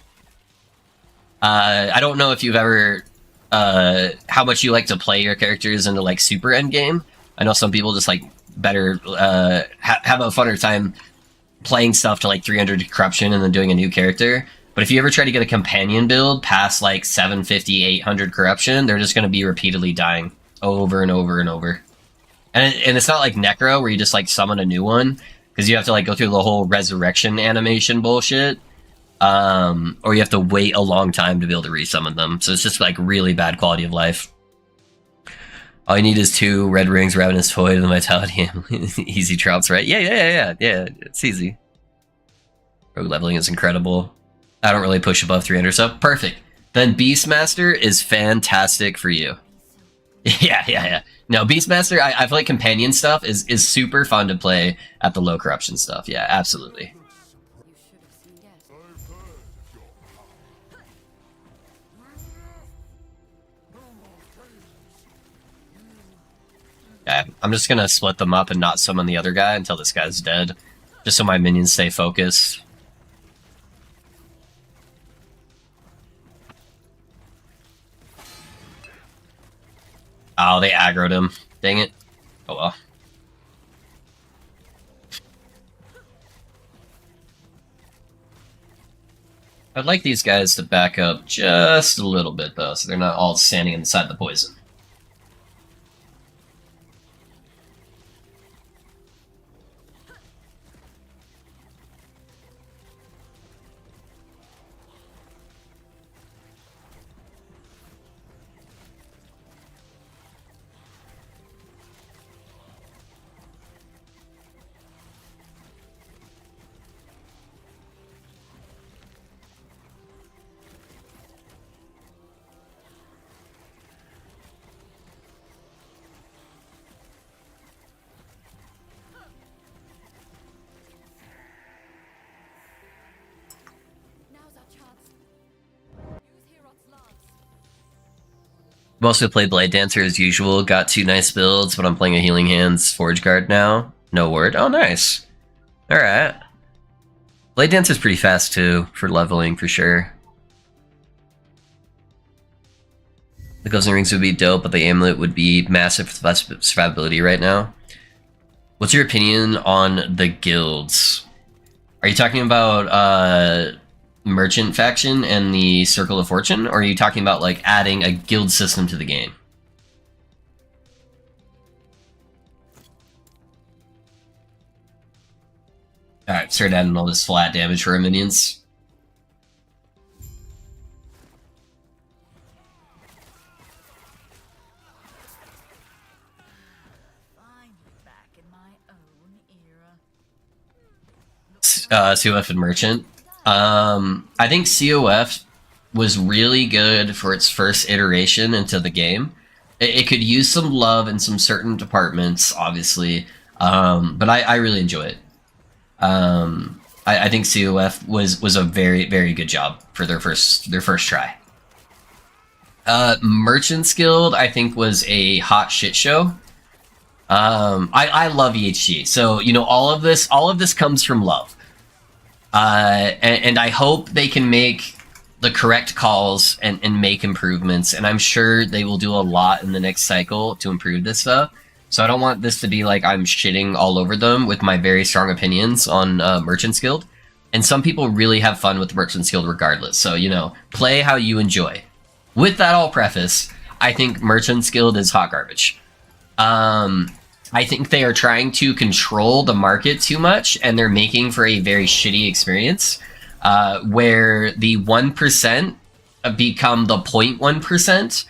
I don't know if you've ever how much you like to play your characters into like super endgame. I know some people just like better have a funner time playing stuff to like 300 Corruption and then doing a new character. But if you ever try to get a companion build past like 750, 800 Corruption, they're just going to be repeatedly dying over and over and over. And it's not like Necro where you just like summon a new one, because you have to like go through the whole resurrection animation bullshit, or you have to wait a long time to be able to resummon them. So it's just like really bad quality of life. All you need is 2 red rings, Ravenous Void, and Vitality. Easy drops, right? Yeah, it's easy. Rogue leveling is incredible. I don't really push above 300, so perfect. Then Beastmaster is fantastic for you. Yeah. No, Beastmaster, I feel like companion stuff is super fun to play at the low corruption stuff. Yeah, absolutely. You should have seen yes. Yeah, I'm just gonna split them up and not summon the other guy until this guy's dead. Just so my minions stay focused. Oh, they aggroed him. Dang it. Oh well. I'd like these guys to back up just a little bit, though, so they're not all standing inside the poison. Now's our chance. Use Herot's lance. I've also played Blade Dancer as usual, got 2 nice builds, but I'm playing a Healing Hands Forge Guard now. No word. Oh, nice. Alright. Blade Dancer's pretty fast too, for leveling for sure. The Ghostly Rings would be dope, but the Amulet would be massive for the survivability right now. What's your opinion on the guilds? Are you talking about Merchant faction and the Circle of Fortune, or are you talking about like adding a guild system to the game? Alright, start adding all this flat damage for our minions. Finally back in my own era. COF and Merchant. I think COF was really good for its first iteration into the game. It could use some love in some certain departments, obviously, but I really enjoy it. I think COF was a very, very good job for their first try. Merchant's Guild, I think, was a hot shit show. I love EHG, so you know all of this comes from love. And I hope they can make the correct calls and make improvements, and I'm sure they will do a lot in the next cycle to improve this stuff. So I don't want this to be like I'm shitting all over them with my very strong opinions on Merchant's Guild. And some people really have fun with Merchant's Guild regardless, so, you know, play how you enjoy. With that all preface, I think Merchant's Guild is hot garbage. I think they are trying to control the market too much, and they're making for a very shitty experience, where the 1% become the 0.1%,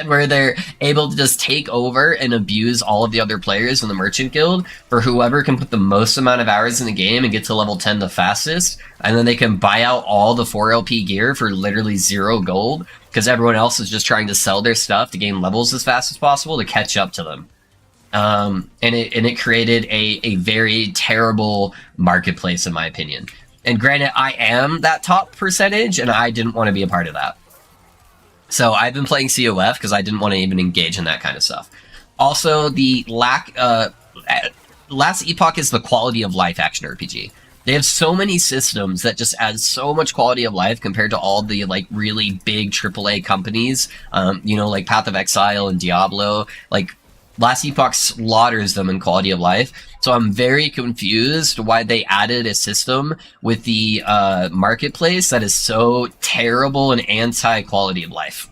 where they're able to just take over and abuse all of the other players in the Merchant Guild for whoever can put the most amount of hours in the game and get to level 10 the fastest, and then they can buy out all the 4LP gear for literally 0 gold, because everyone else is just trying to sell their stuff to gain levels as fast as possible to catch up to them. And it created a very terrible marketplace, in my opinion. And granted, I am that top percentage, and I didn't want to be a part of that. So I've been playing COF because I didn't want to even engage in that kind of stuff. Also, the Last Epoch is the quality of life action RPG. They have so many systems that just add so much quality of life compared to all the like really big AAA companies, you know, like Path of Exile and Diablo. Like, Last Epoch slaughters them in quality of life, so I'm very confused why they added a system with the marketplace that is so terrible and anti-quality of life.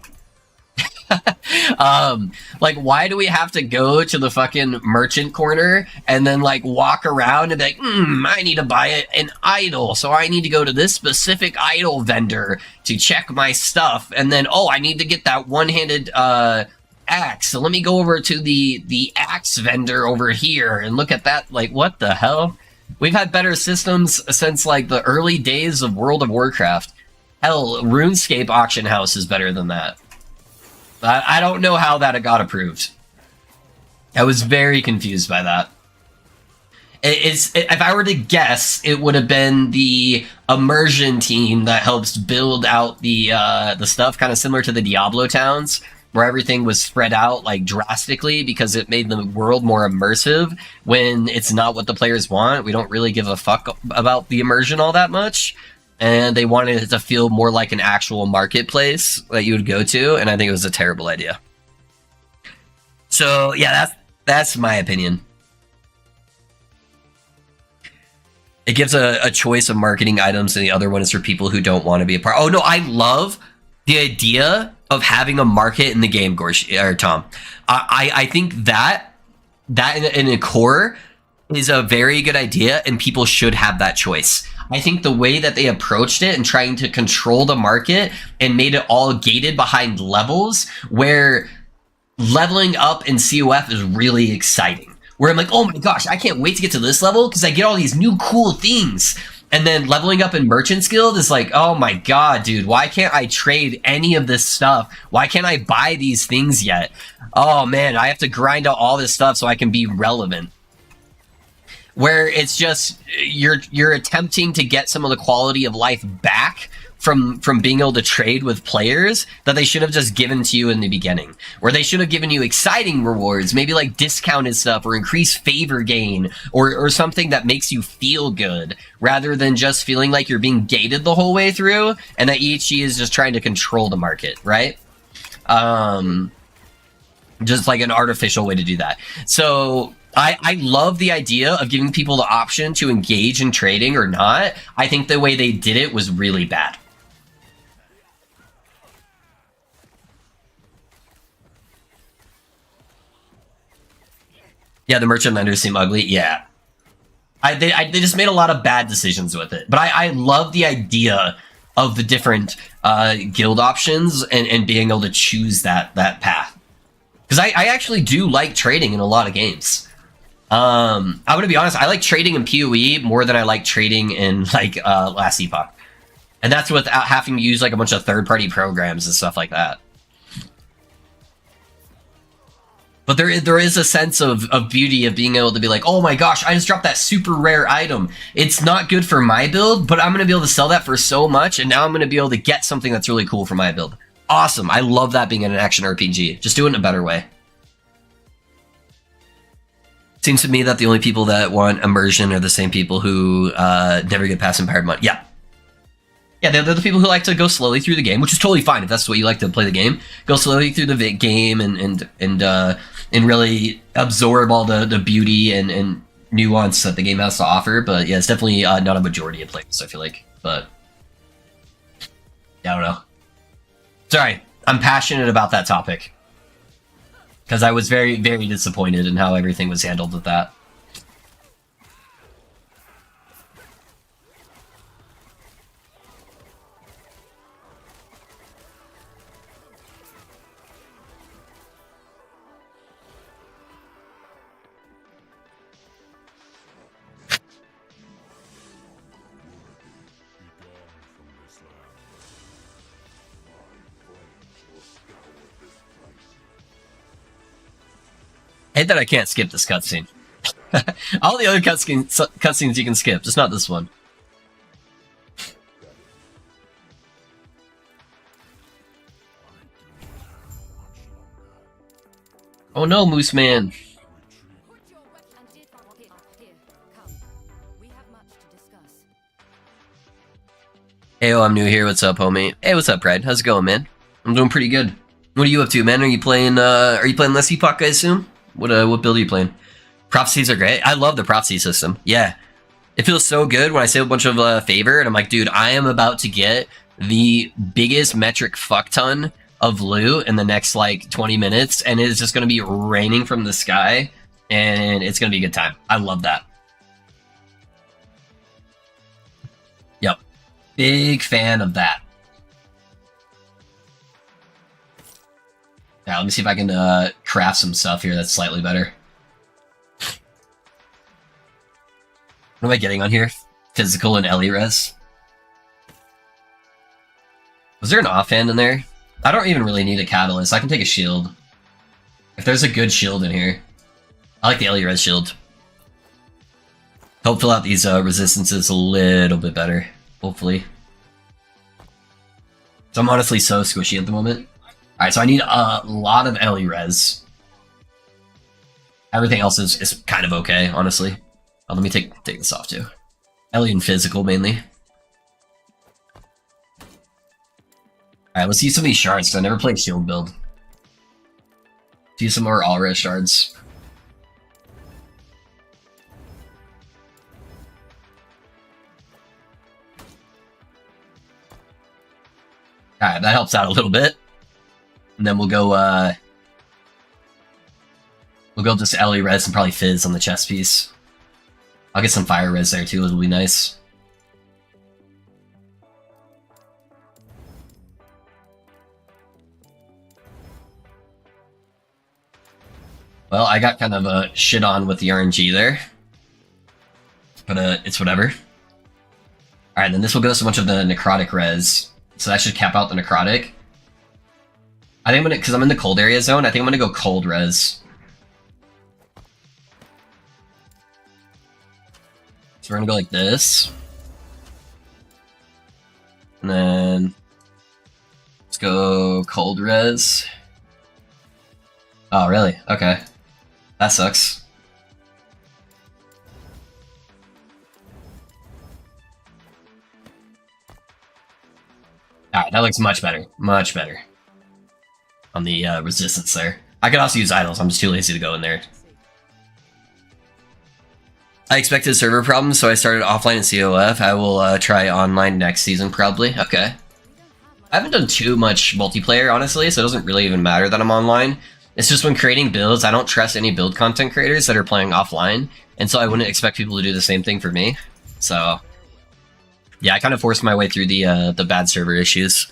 Like, why do we have to go to the fucking merchant corner and then like walk around and be like, I need to buy an idol, so I need to go to this specific idol vendor to check my stuff, and then, oh, I need to get that one-handed axe. So let me go over to the axe vendor over here and look at that. Like, what the hell? We've had better systems since like the early days of World of Warcraft. Hell, RuneScape auction house is better than that. I don't know how that got approved. I was very confused by that. If I were to guess, it would have been the immersion team that helps build out the stuff, kind of similar to the Diablo towns, where everything was spread out like drastically because it made the world more immersive. When it's not what the players want, we don't really give a fuck about the immersion all that much, and they wanted it to feel more like an actual marketplace that you would go to, and I think it was a terrible idea. So yeah, that's my opinion. It gives a choice of marketing items, and the other one is for people who don't want to be a part. Oh no, I love the idea of having a market in the game, Gorsh, or Tom. I think that in a core is a very good idea, and people should have that choice. I think the way that they approached it and trying to control the market and made it all gated behind levels, where leveling up in COF is really exciting. Where I'm like, oh my gosh, I can't wait to get to this level because I get all these new cool things. And then leveling up in Merchant's Guild is like, oh my god, dude, why can't I trade any of this stuff? Why can't I buy these things yet? Oh man, I have to grind out all this stuff so I can be relevant. Where it's just, you're attempting to get some of the quality of life back from being able to trade with players that they should have just given to you in the beginning. Or they should have given you exciting rewards, maybe like discounted stuff or increased favor gain or something that makes you feel good, rather than just feeling like you're being gated the whole way through and that EHG is just trying to control the market, right? Just like an artificial way to do that. So I love the idea of giving people the option to engage in trading or not. I think the way they did it was really bad. Yeah, the merchant lenders seem ugly. Yeah. They just made a lot of bad decisions with it. But I love the idea of the different guild options and being able to choose that path. Because I actually do like trading in a lot of games. I'm going to be honest, I like trading in PoE more than I like trading in like Last Epoch. And that's without having to use like a bunch of third-party programs and stuff like that. But there is a sense of beauty of being able to be like, oh my gosh, I just dropped that super rare item. It's not good for my build, but I'm going to be able to sell that for so much, and now I'm going to be able to get something that's really cool for my build. Awesome. I love that being in an action RPG. Just do it in a better way. Seems to me that the only people that want immersion are the same people who never get past Empowered Money. Yeah. Yeah, they're the people who like to go slowly through the game, which is totally fine if that's the way you like to play the game. Go slowly through the game and really absorb all the beauty and nuance that the game has to offer. But yeah, it's definitely not a majority of players, I feel like. But yeah, I don't know. Sorry, I'm passionate about that topic. Because I was very, very disappointed in how everything was handled with that. I hate that I can't skip this cutscene. All the other cutscenes you can skip, just not this one. Oh no, Moose Man. Put your weapon and did here. Come. We have much to discuss. Heyo, I'm new here. What's up, homie? Hey, what's up, Pride? How's it going, man? I'm doing pretty good. What are you up to, man? Are you playing Less Epoch, I assume? What build are you playing? Prophecies are great. I love the prophecy system. Yeah. It feels so good when I save a bunch of favor and I'm like, dude, I am about to get the biggest metric fuck ton of loot in the next like 20 minutes and it's just going to be raining from the sky and it's going to be a good time. I love that. Yep. Big fan of that. Yeah, let me see if I can craft some stuff here that's slightly better. What am I getting on here? Physical and Ellie res. Was there an offhand in there? I don't even really need a catalyst. I can take a shield. If there's a good shield in here. I like the Ellie res shield. Help fill out these resistances a little bit better. Hopefully. So I'm honestly so squishy at the moment. Alright, so I need a lot of Ellie res. Everything else is kind of okay, honestly. Oh, let me take this off too. Ellie and physical mainly. Alright, let's use some of these shards, because I never played shield build. Let's use some more all-res shards. Alright, that helps out a little bit. And then we'll go just Ellie res and probably Fizz on the chest piece. I'll get some fire res there too, it'll be nice. Well, I got kind of a shit on with the RNG there. But it's whatever. Alright, then this will go so much of the necrotic res. So that should cap out the necrotic. I think I'm gonna, because I'm in the cold area zone, I think I'm gonna go cold res. So we're gonna go like this. And then let's go cold res. Oh, really? Okay. That sucks. Alright, that looks much better. Much better. On the resistance there. I could also use idols, I'm just too lazy to go in there. I expected server problems, so I started offline in COF. I will try online next season, probably. Okay. I haven't done too much multiplayer, honestly, so it doesn't really even matter that I'm online. It's just when creating builds, I don't trust any build content creators that are playing offline, and so I wouldn't expect people to do the same thing for me. So, yeah, I kind of forced my way through the bad server issues.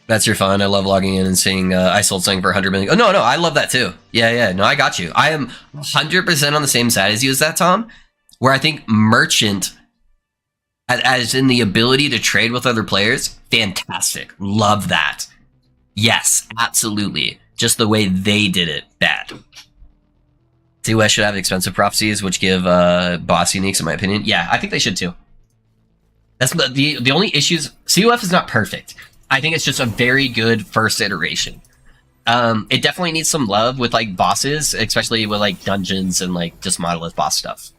That's your fun. I love logging in and seeing I sold something for 100 million. Oh, no, I love that too. Yeah, no, I got you. I am 100% on the same side as you as that, Tom, where I think merchant, as in the ability to trade with other players, fantastic. Love that. Yes, absolutely. Just the way they did it, bad. TOS should have expensive prophecies, which give boss uniques, in my opinion. Yeah, I think they should too. That's the only issues. COF is not perfect. I think it's just a very good first iteration. It definitely needs some love with like bosses, especially with like dungeons and like just monolith boss stuff.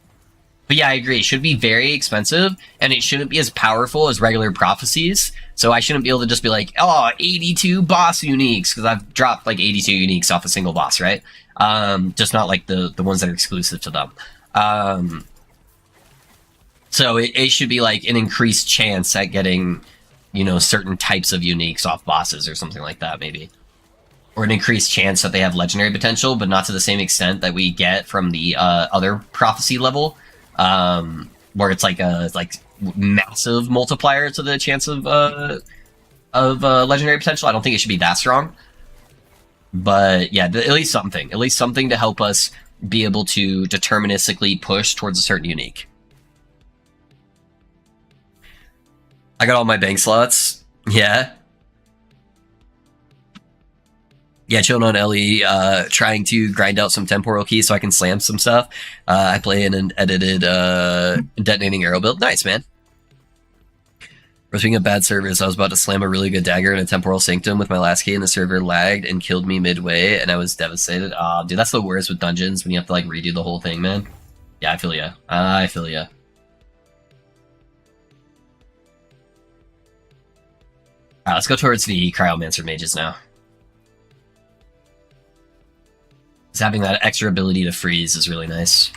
But yeah, I agree. It should be very expensive, and it shouldn't be as powerful as regular prophecies. So I shouldn't be able to just be like, oh, 82 boss uniques, because I've dropped like 82 uniques off a single boss, right? Just not like the ones that are exclusive to them. So it should be like an increased chance at getting, you know, certain types of uniques off bosses or something like that, maybe. Or an increased chance that they have legendary potential, but not to the same extent that we get from the other prophecy level. Where it's like a massive multiplier to the chance of legendary potential. I don't think it should be that strong, but yeah, at least something to help us be able to deterministically push towards a certain unique. I got all my bank slots. Yeah, chilling on Ellie, trying to grind out some temporal keys so I can slam some stuff. I play in an edited detonating arrow build. Nice, man. Speaking of bad servers, I was about to slam a really good dagger in a temporal sanctum with my last key, and the server lagged and killed me midway, and I was devastated. Dude, that's the worst with dungeons when you have to like redo the whole thing, man. Yeah, I feel ya. I feel ya. Alright, let's go towards the Cryomancer mages now. Having that extra ability to freeze is really nice.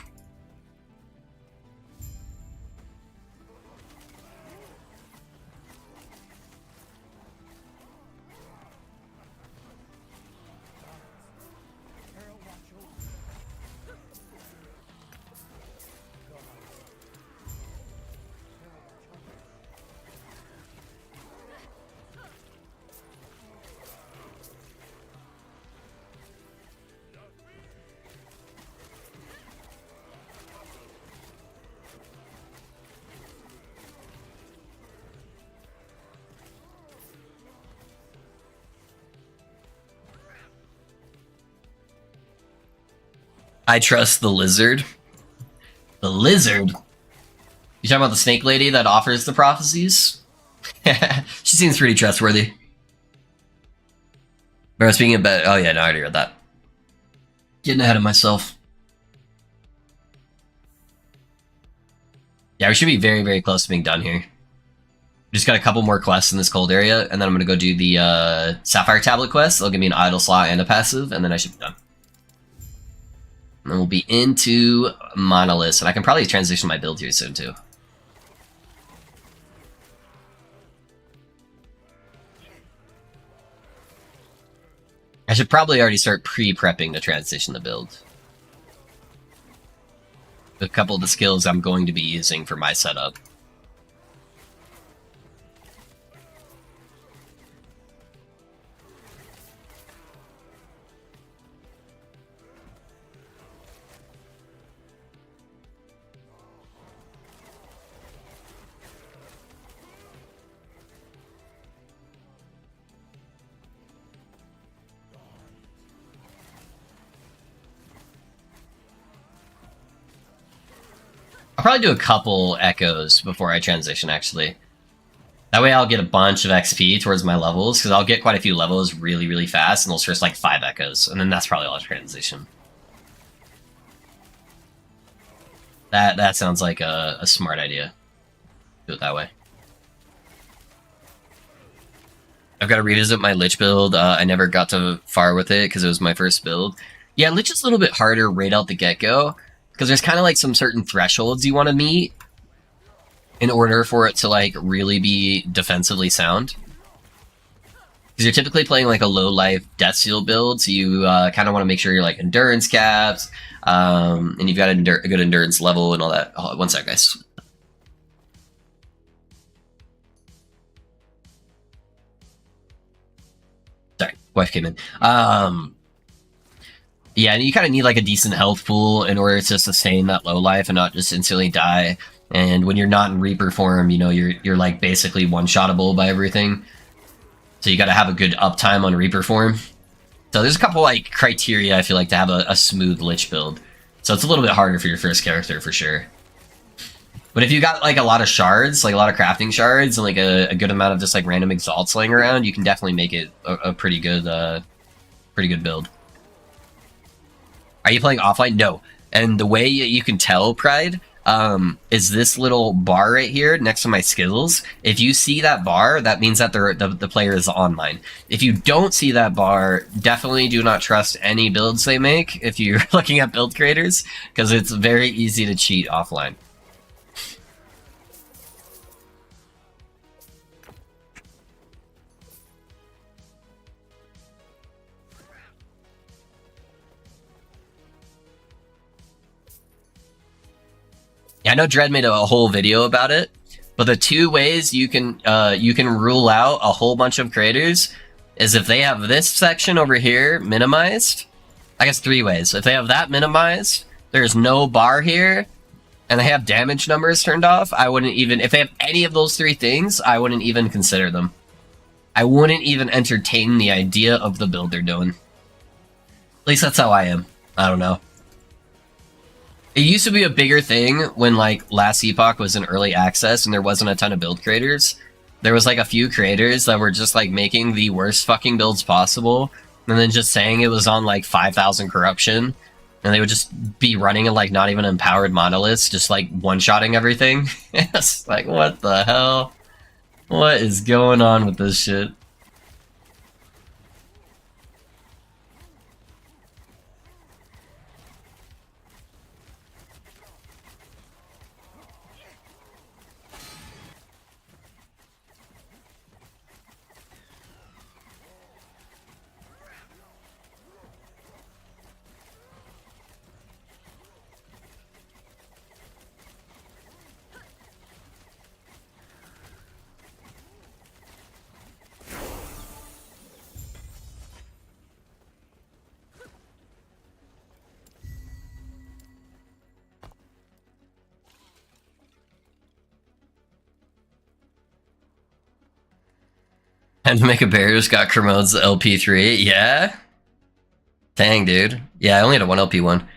I trust the lizard. The lizard? You talking about the snake lady that offers the prophecies? She seems pretty trustworthy. Bro, speaking of oh yeah, no, I already read that. Getting ahead of myself. Yeah, we should be very, very close to being done here. Just got a couple more quests in this cold area, and then I'm gonna go do the Sapphire Tablet quest. They'll give me an idle slot and a passive, and then I should be done. And then we'll be into Monoliths, and I can probably transition my build here soon too. I should probably already start pre-prepping to transition the build. A couple of the skills I'm going to be using for my setup. I'll probably do a couple echoes before I transition, actually. That way I'll get a bunch of XP towards my levels, because I'll get quite a few levels really, really fast, and they'll first like 5 echoes, and then that's probably all I'll transition. That sounds like a smart idea. Do it that way. I've got to revisit my Lich build. I never got to far with it, because it was my first build. Yeah, Lich is a little bit harder right out the get-go, because there's kind of like some certain thresholds you want to meet in order for it to like really be defensively sound. Because you're typically playing like a low life death seal build, so you kind of want to make sure you're like endurance capped, and you've got a good endurance level and all that. Oh, one sec, guys. Sorry, wife came in. Yeah, and you kind of need like a decent health pool in order to sustain that low life and not just instantly die. And when you're not in Reaper form, you know, you're like basically one-shottable by everything. So you got to have a good uptime on Reaper form. So there's a couple like criteria I feel like to have a smooth Lich build. So it's a little bit harder for your first character for sure. But if you got like a lot of shards, like a lot of crafting shards, and like a good amount of just like random exalts laying around, you can definitely make it a pretty good build. Are you playing offline? No. And the way you can tell, Pride, is this little bar right here next to my skills. If you see that bar, that means that the player is online. If you don't see that bar, definitely do not trust any builds they make if you're looking at build creators, because it's very easy to cheat offline. I know Dread made a whole video about it, but the two ways you can rule out a whole bunch of creators is if they have this section over here minimized. I guess 3 ways. If they have that minimized, there's no bar here, and they have damage numbers turned off, I wouldn't even, if they have any of those 3 things, I wouldn't even consider them. I wouldn't even entertain the idea of the build they're doing. At least that's how I am. I don't know. It used to be a bigger thing when, like, Last Epoch was in early access and there wasn't a ton of build creators. There was, like, a few creators that were just, like, making the worst fucking builds possible, and then just saying it was on, like, 5,000 corruption, and they would just be running, like, not even empowered monoliths, just, like, one-shotting everything. It's like, what the hell? What is going on with this shit? And to make a barrier's got Kermode's LP3, yeah? Dang, dude. Yeah, I only had a 1 LP one.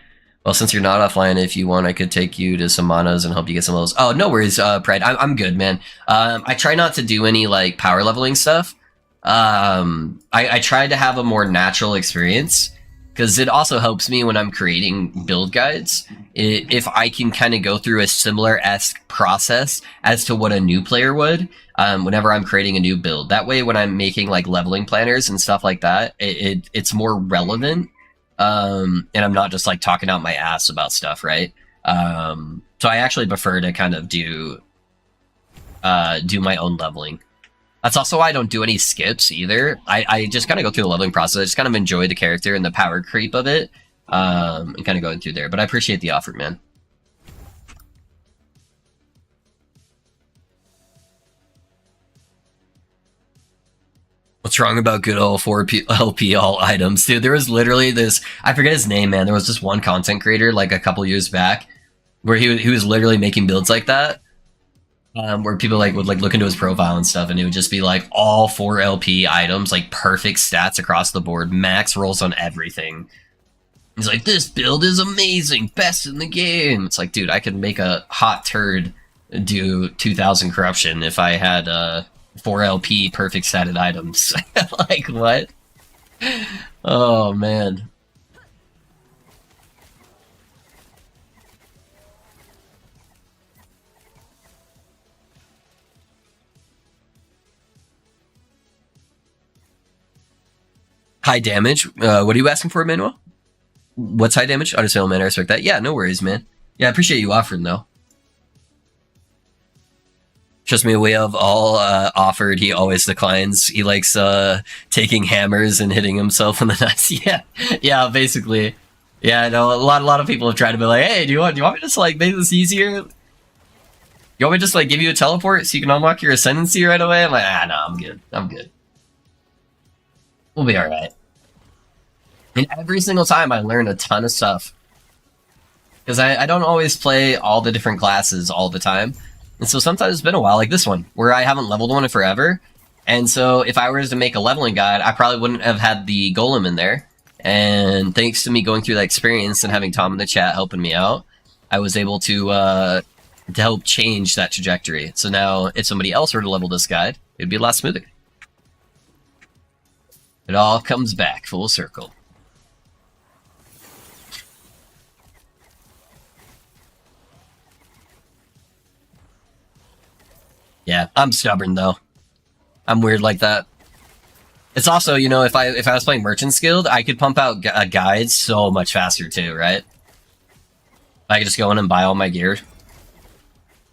Well, since you're not offline, if you want, I could take you to some manas and help you get some levels. Oh, no worries, Pride. I'm good, man. I try not to do any like power leveling stuff. I try to have a more natural experience because it also helps me when I'm creating build guides. If I can kind of go through a similar-esque process as to what a new player would, whenever I'm creating a new build. That way, when I'm making like leveling planners and stuff like that, it's more relevant. And I'm not just like talking out my ass about stuff, right? So I actually prefer to kind of do my own leveling. That's also why I don't do any skips either. I just kind of go through the leveling process. I just kind of enjoy the character and the power creep of it, and kind of going through there. But I appreciate the offer, man. What's wrong about good old 4 LP all items? Dude, there was literally this, I forget his name, man. There was this one content creator like a couple years back where he was literally making builds like that. Where people like would like look into his profile and stuff, and it would just be like all 4 LP items, like perfect stats across the board, max rolls on everything. He's like, this build is amazing, best in the game. It's like, dude, I could make a hot turd do 2000 corruption if I had 4 LP perfect statted items. Like, what? Oh, man. High damage? What are you asking for, Emmanuel? What's high damage? Understandable, man. I respect that. Yeah, no worries, man. Yeah, I appreciate you offering, though. Trust me, we have all offered. He always declines. He likes taking hammers and hitting himself in the nuts. Yeah, basically. Yeah, I know a lot of people have tried to be like, hey, do you want me to just like make this easier? You want me to just like give you a teleport so you can unlock your ascendancy right away? I'm like, no, I'm good. I'm good. We'll be alright. And every single time I learn a ton of stuff. Because I don't always play all the different classes all the time. And so sometimes it's been a while, like this one, where I haven't leveled one in forever. And so if I was to make a leveling guide, I probably wouldn't have had the golem in there. And thanks to me going through that experience and having Tom in the chat helping me out, I was able to help change that trajectory. So now if somebody else were to level this guide, it'd be a lot smoother. It all comes back full circle. Yeah, I'm stubborn though. I'm weird like that. It's also, you know, if I was playing Merchant's Guild, I could pump out guides so much faster too, right? I could just go in and buy all my gear.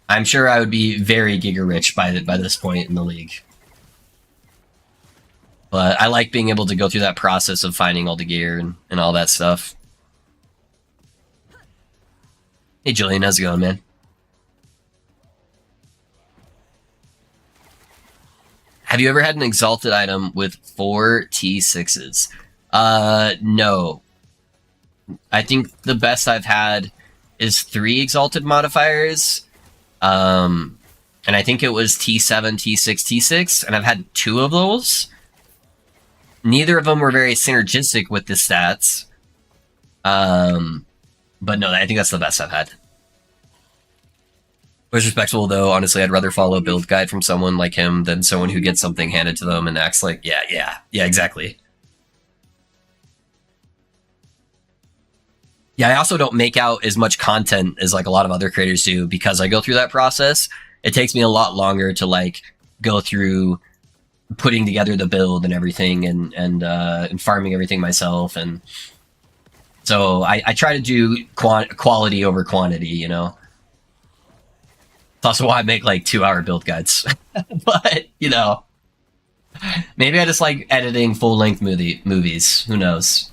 I'm sure I would be very giga rich by this point in the league. But I like being able to go through that process of finding all the gear and all that stuff. Hey Julian, how's it going, man? Have you ever had an exalted item with 4 T6s? No. I think the best I've had is 3 exalted modifiers. And I think it was T7, T6, T6, and I've had 2 of those. Neither of them were very synergistic with the stats. But no, I think that's the best I've had. It was respectful, though. Honestly, I'd rather follow a build guide from someone like him than someone who gets something handed to them and acts like, yeah, exactly. Yeah, I also don't make out as much content as like a lot of other creators do because I go through that process. It takes me a lot longer to like go through putting together the build and everything and farming everything myself. And so I try to do quality over quantity, you know? It's also why I make like 2-hour build guides. But, you know, maybe I just like editing full-length movies. Who knows?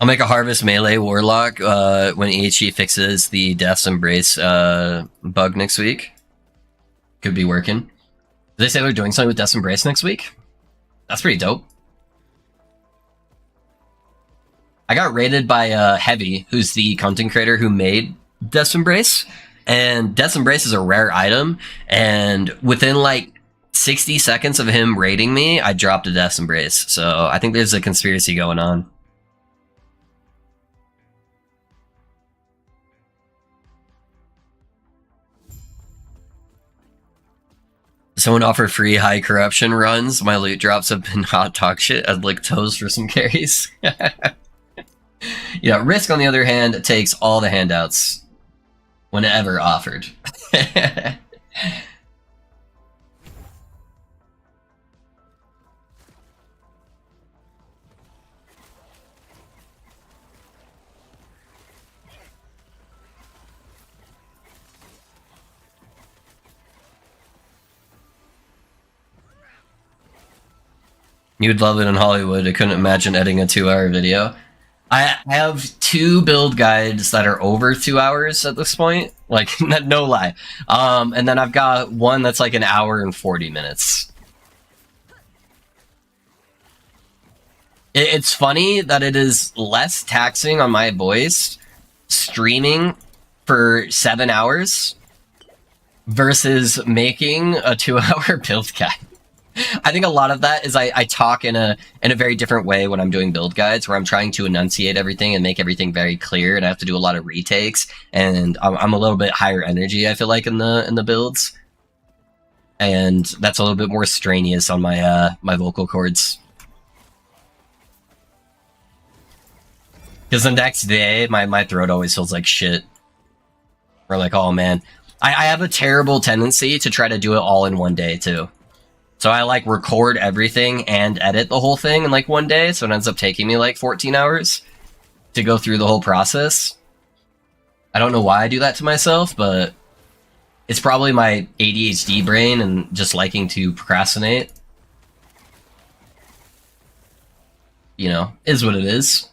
I'll make a Harvest Melee Warlock when EHE fixes the Death's Embrace bug next week. Could be working. Did they say they're doing something with Death's Embrace next week? That's pretty dope. I got raided by Heavy, who's the content creator who made Death's Embrace. And Death's Embrace is a rare item, and within like 60 seconds of him raiding me, I dropped a Death's Embrace. So I think there's a conspiracy going on. Someone offered free high corruption runs. My loot drops have been hot talk shit. I'd lick toes for some carries. Yeah, Risk on the other hand takes all the handouts whenever offered. You'd love it in Hollywood. I couldn't imagine editing a 2-hour video. I have 2 build guides that are over 2 hours at this point. Like, no lie. And then I've got one that's like 1 hour and 40 minutes. It's funny that it is less taxing on my voice streaming for 7 hours versus making a 2-hour build guide. I think a lot of that is I talk in a very different way when I'm doing build guides, where I'm trying to enunciate everything and make everything very clear, and I have to do a lot of retakes, and I'm a little bit higher energy, I feel like, in the builds, and that's a little bit more strenuous on my my vocal cords. Because the next day, my throat always feels like shit. Or like, oh man, I have a terrible tendency to try to do it all in one day too. So I like record everything and edit the whole thing in like one day, so it ends up taking me like 14 hours to go through the whole process. I don't know why I do that to myself, but it's probably my ADHD brain and just liking to procrastinate. You know, is what it is.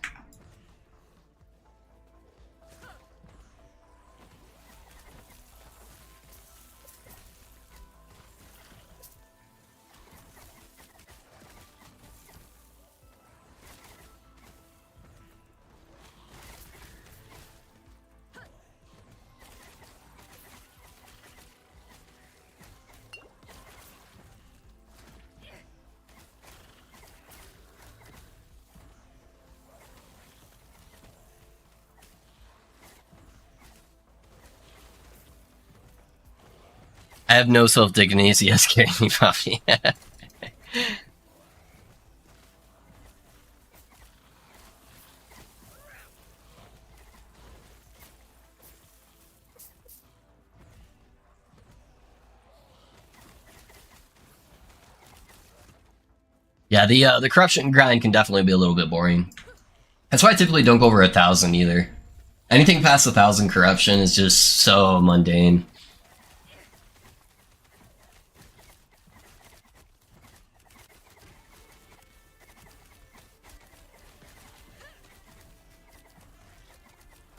I have no self-dignity, so yes, carry me, Poppy. Yeah, the corruption grind can definitely be a little bit boring. That's why I typically don't go over 1,000 either. Anything past 1,000 corruption is just so mundane.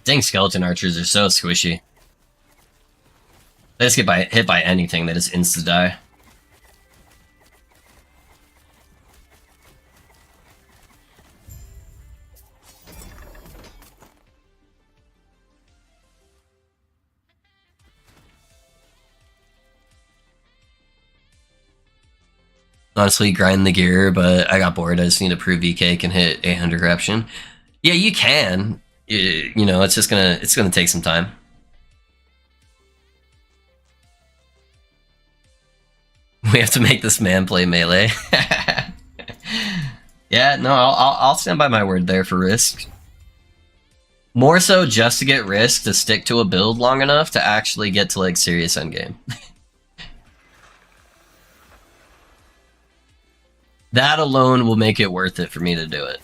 Dang, skeleton archers are so squishy. They just get hit by anything, they just insta-die. Honestly, grind the gear, but I got bored. I just need to prove VK can hit 800 corruption. Yeah, you can. You know, it's gonna take some time. We have to make this man play melee. Yeah, no, I'll stand by my word there for Risk. More so just to get Risk to stick to a build long enough to actually get to like serious endgame. That alone will make it worth it for me to do it.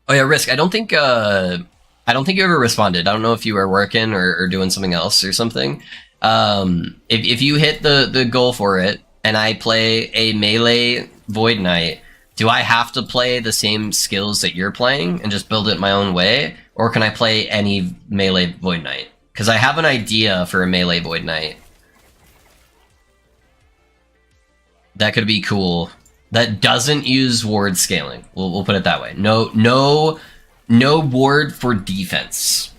Oh yeah, Risk. I don't think you ever responded. I don't know if you were working or doing something else or something. If you hit the goal for it, and I play a melee Void Knight do I have to play the same skills that you're playing and just build it my own way? Or can I play any melee Void Knight? Because I have an idea for a melee Void Knight. That could be cool. That doesn't use ward scaling. We'll put it that way. No ward for defense.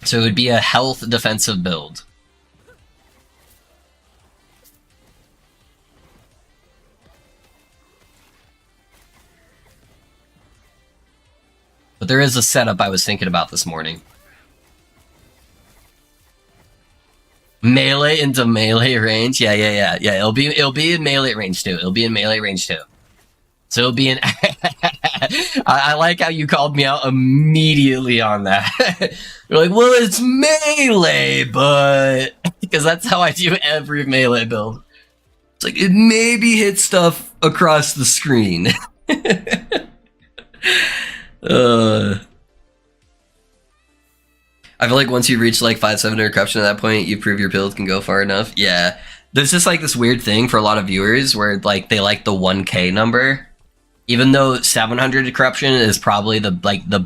So it would be a health defensive build. But there is a setup I was thinking about this morning. Melee into melee range? Yeah. It'll be in melee range too. It'll be in melee range too. So it'll be in... I like how you called me out immediately on that. You're like, well, it's melee, but... Because that's how I do every melee build. It's like, it maybe hits stuff across the screen. I feel like once you reach like 500 corruption at that point, you prove your build can go far enough. Yeah. There's just like this weird thing for a lot of viewers where like they like the 1k number. Even though 700 corruption is probably the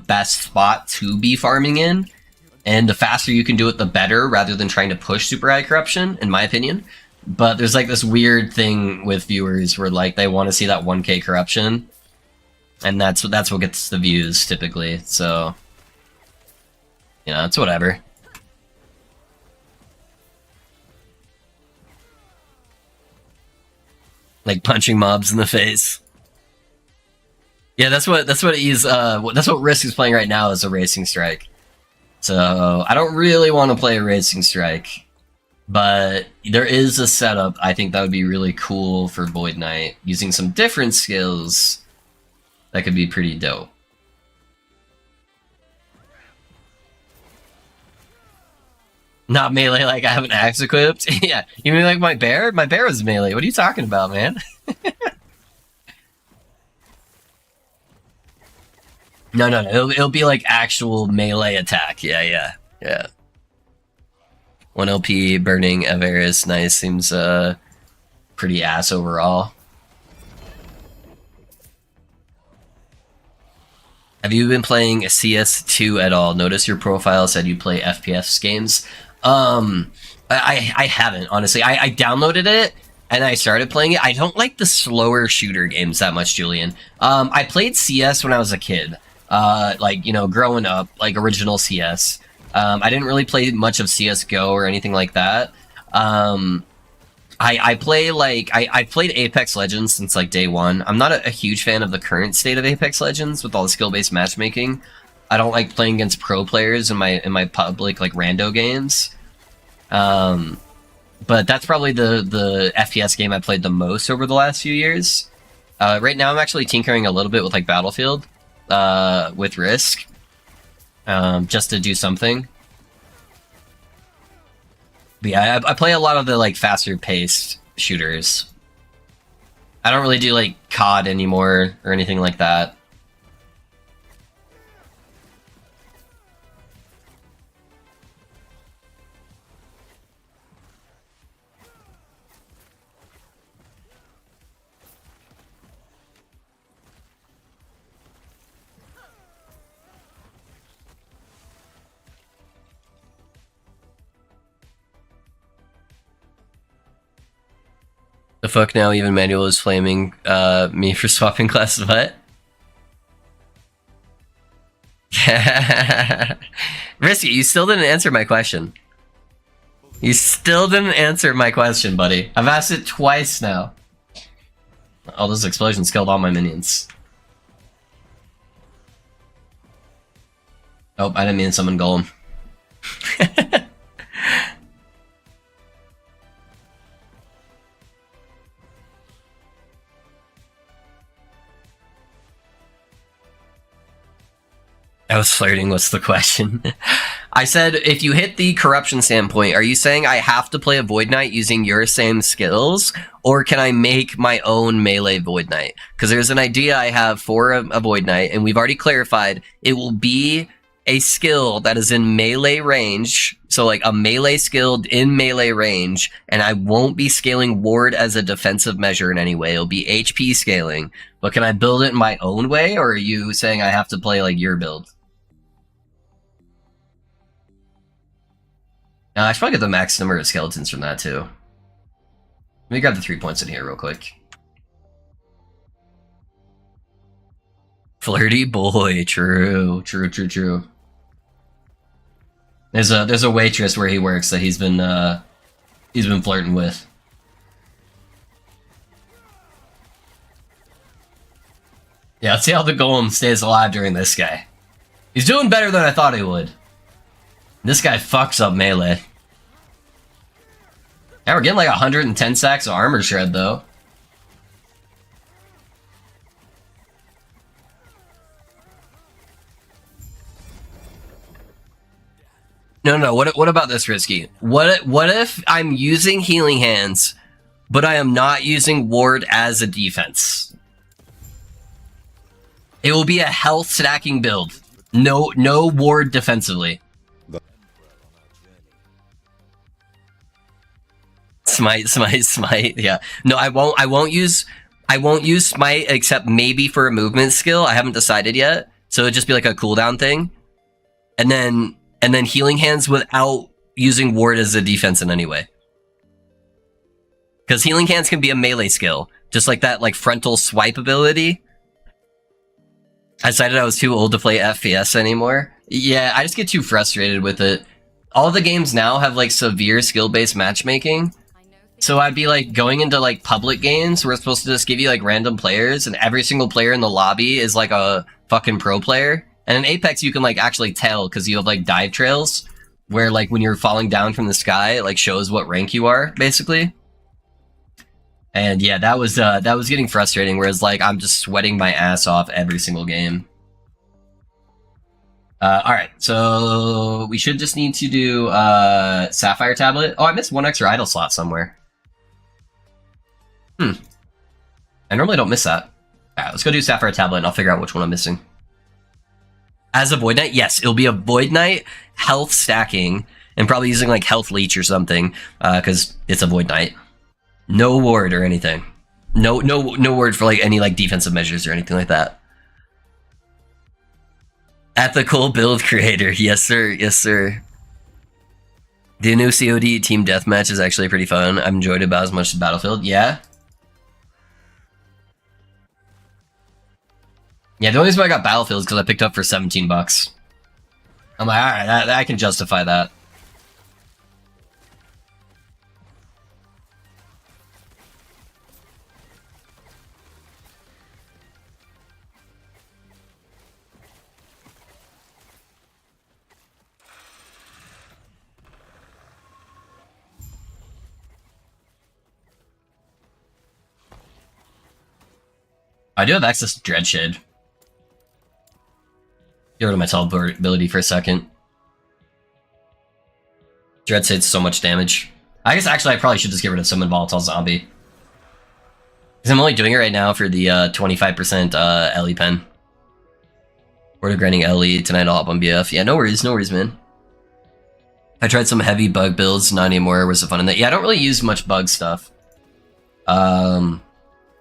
best spot to be farming in. And the faster you can do it, the better, rather than trying to push super high corruption, in my opinion. But there's like this weird thing with viewers where like they want to see that 1k corruption. And that's what gets the views typically. So, you know, it's whatever. Like punching mobs in the face. Yeah, that's what he's that's what Risk is playing right now, is a Racing Strike. So I don't really want to play a Racing Strike, but there is a setup I think that would be really cool for Void Knight, using some different skills. That could be pretty dope. Not melee like I have an axe equipped? Yeah, you mean like my bear? My bear was melee. What are you talking about, man? No. It'll be like actual melee attack. Yeah. 1 LP burning Everest. Nice. Seems pretty ass overall. Have you been playing CS2 at all? Notice your profile said you play FPS games. I haven't, honestly. I downloaded it and I started playing it. I don't like the slower shooter games that much, Julian. I played CS when I was a kid. Like, you know, growing up, like original CS. I didn't really play much of CSGO or anything like that. I played Apex Legends since like day one. I'm not a huge fan of the current state of Apex Legends with all the skill-based matchmaking. I don't like playing against pro players in my public like rando games. But that's probably the FPS game I played the most over the last few years. Right now I'm actually tinkering a little bit with like Battlefield. With Risk, just to do something. But yeah, I play a lot of the like faster paced shooters. I don't really do like COD anymore or anything like that. The fuck now, even Manuel is flaming me for swapping classes, what? Risky, you still didn't answer my question. You still didn't answer my question, buddy. I've asked it twice now. All those explosions killed all my minions. Oh, I didn't mean to summon Golem. I was flirting, what's the question? I said, if you hit the corruption standpoint, are you saying I have to play a Void Knight using your same skills? Or can I make my own melee Void Knight? Because there's an idea I have for a Void Knight, and we've already clarified, it will be a skill that is in melee range, so like a melee skill in melee range, and I won't be scaling ward as a defensive measure in any way. It'll be HP scaling. But can I build it in my own way, or are you saying I have to play like your build? I should probably get the max number of skeletons from that too. Let me grab the 3 points in here real quick. Flirty boy, true. There's a waitress where he works that he's been flirting with. Yeah, let's see how the golem stays alive during this guy. He's doing better than I thought he would. This guy fucks up melee. Now we're getting like 110 stacks of armor shred though. No. What about this, Risky? What if I'm using healing hands, but I am not using ward as a defense? It will be a health stacking build. No ward defensively. Smite. Yeah. No, I won't use smite except maybe for a movement skill. I haven't decided yet. So it'd just be like a cooldown thing. And then healing hands without using ward as a defense in any way. Because healing hands can be a melee skill. Just like that like frontal swipe ability. I decided I was too old to play FPS anymore. Yeah, I just get too frustrated with it. All the games now have like severe skill-based matchmaking. So I'd be like going into like public games where it's supposed to just give you like random players and every single player in the lobby is like a fucking pro player. And in Apex you can like actually tell because you have like dive trails where like when you're falling down from the sky it like shows what rank you are basically. And yeah, that was getting frustrating, whereas like I'm just sweating my ass off every single game. Alright, so we should just need to do Sapphire Tablet. Oh, I missed one extra idle slot somewhere. I normally don't miss that. Alright, let's go do Sapphire Tablet and I'll figure out which one I'm missing. As a Void Knight, yes, it'll be a Void Knight, health stacking, and probably using like Health Leech or something, because it's a Void Knight. No ward or anything. No ward for like any like defensive measures or anything like that. Ethical build creator, yes sir. The new COD team deathmatch is actually pretty fun. I've enjoyed it about as much as Battlefield. Yeah. Yeah, the only reason why I got Battlefield is because I picked up for $17. I'm like, alright, I can justify that. I do have access to Dreadshade. Get rid of my teleport for a second. Dreadshade's so much damage. I guess actually I probably should just get rid of Summon Volatile Zombie. Because I'm only doing it right now for the 25% LE pen. We're grinding LE, tonight I'll hop on BF. Yeah, no worries, man. I tried some heavy bug builds, not anymore. Was the fun in that? Yeah, I don't really use much bug stuff.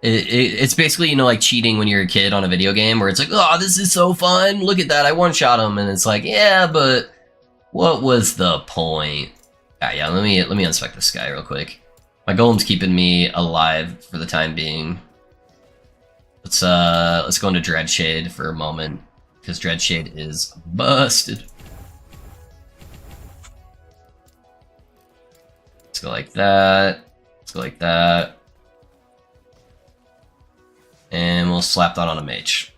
It's basically, you know, like cheating when you're a kid on a video game where it's like, oh, this is so fun. Look at that. I one-shot him. And it's like, yeah, but what was the point? Yeah, let me unspec this guy real quick. My golem's keeping me alive for the time being. Let's go into Dreadshade for a moment because Dreadshade is busted. Let's go like that. Let's go like that. And we'll slap that on a mage.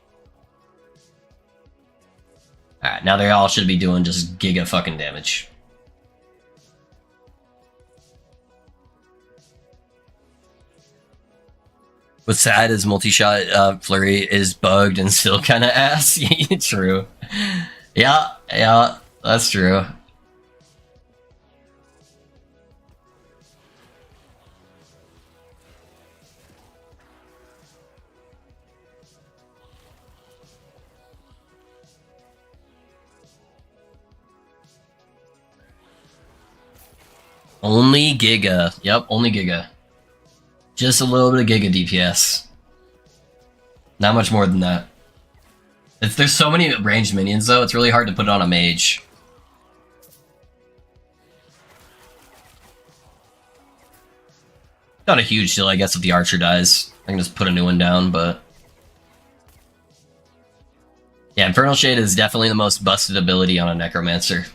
Alright, now they all should be doing just giga fucking damage. What's sad is multi-shot flurry is bugged and still kind of ass. True. Yeah, that's true. Only Giga. Yep, only Giga. Just a little bit of Giga DPS. Not much more than that. There's so many ranged minions though, it's really hard to put it on a mage. Not a huge deal, I guess, if the archer dies. I can just put a new one down, but... Yeah, Infernal Shade is definitely the most busted ability on a Necromancer.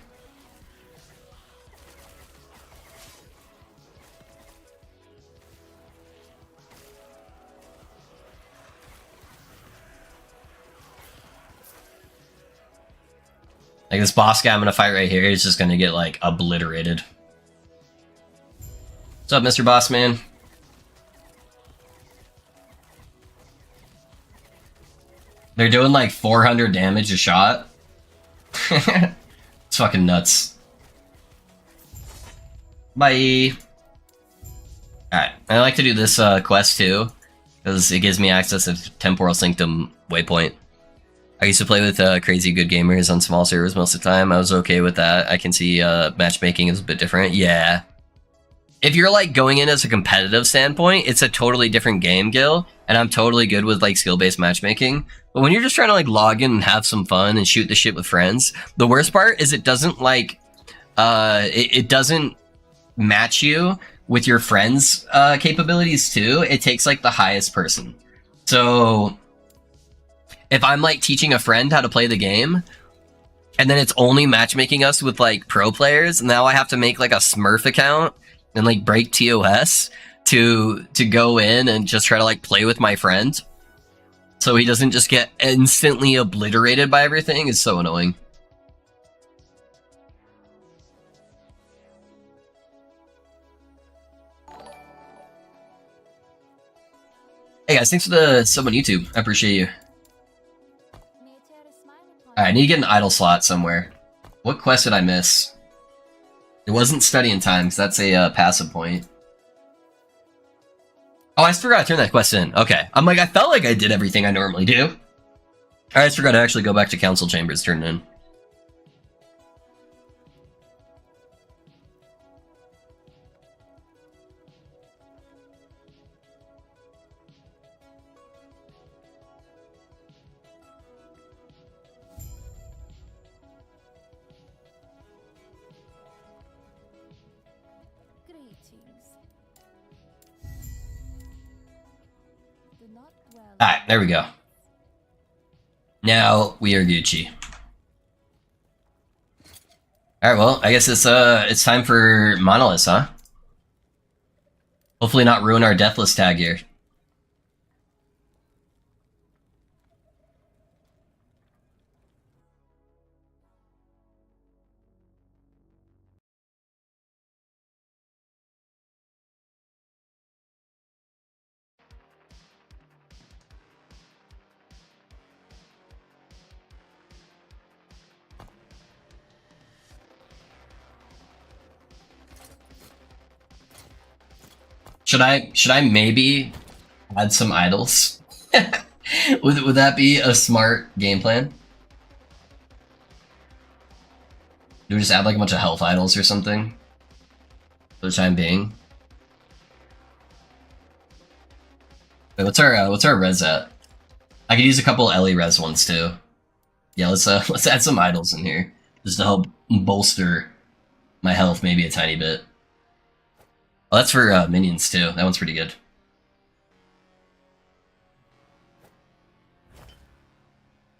Like, this boss guy I'm gonna fight right here is just gonna get, like, obliterated. What's up, Mr. Boss Man? They're doing, like, 400 damage a shot? It's fucking nuts. Bye! Alright, I like to do this quest, too, because it gives me access to Temporal Sanctum Waypoint. I used to play with crazy good gamers on small servers most of the time. I was okay with that. I can see matchmaking is a bit different. Yeah. If you're like going in as a competitive standpoint, it's a totally different game, Gil, and I'm totally good with like skill-based matchmaking. But when you're just trying to like log in and have some fun and shoot the shit with friends, the worst part is it doesn't like it doesn't match you with your friends' capabilities too. It takes like the highest person. So if I'm like teaching a friend how to play the game, and then it's only matchmaking us with like pro players, and now I have to make like a Smurf account and like break TOS to go in and just try to like play with my friend, so he doesn't just get instantly obliterated by everything, is so annoying. Hey guys, thanks for the sub on YouTube. I appreciate you. Alright, I need to get an idle slot somewhere. What quest did I miss? It wasn't studying time, because that's a passive point. Oh, I just forgot to turn that quest in. Okay. I'm like, I felt like I did everything I normally do. I just forgot to actually go back to Council Chambers, turn it in. Alright, there we go. Now we are Gucci. Alright, well, I guess it's time for Monoliths, huh? Hopefully not ruin our Deathless tag here. Should I maybe add some idols? would that be a smart game plan? Do we just add like a bunch of health idols or something for the time being? Wait, what's our res at? I could use a couple Ellie res ones too. Yeah, let's add some idols in here just to help bolster my health maybe a tiny bit. Oh, that's for minions too. That one's pretty good.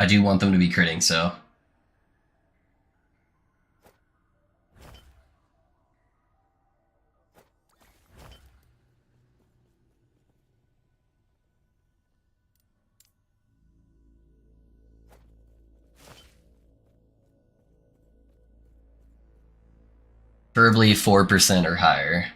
I do want them to be critting, so. Preferably 4% or higher.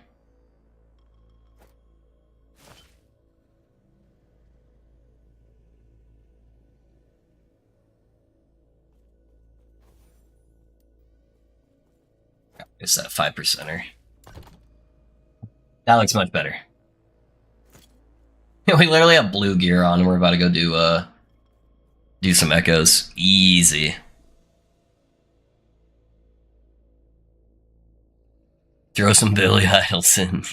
It's that 5%er. That looks much better. We literally have blue gear on and we're about to go do some echoes. Easy. Throw some Billy Idols in.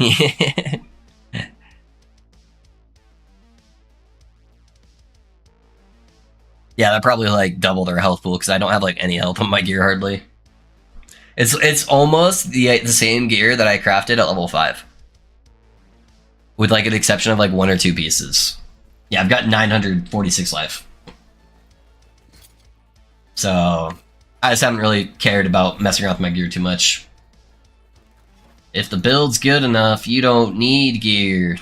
Yeah, that probably like doubled our health pool because I don't have like any health on my gear hardly. It's almost the same gear that I crafted at level 5. With like an exception of like 1 or 2 pieces. Yeah, I've got 946 life. So I just haven't really cared about messing around with my gear too much. If the build's good enough, you don't need gear.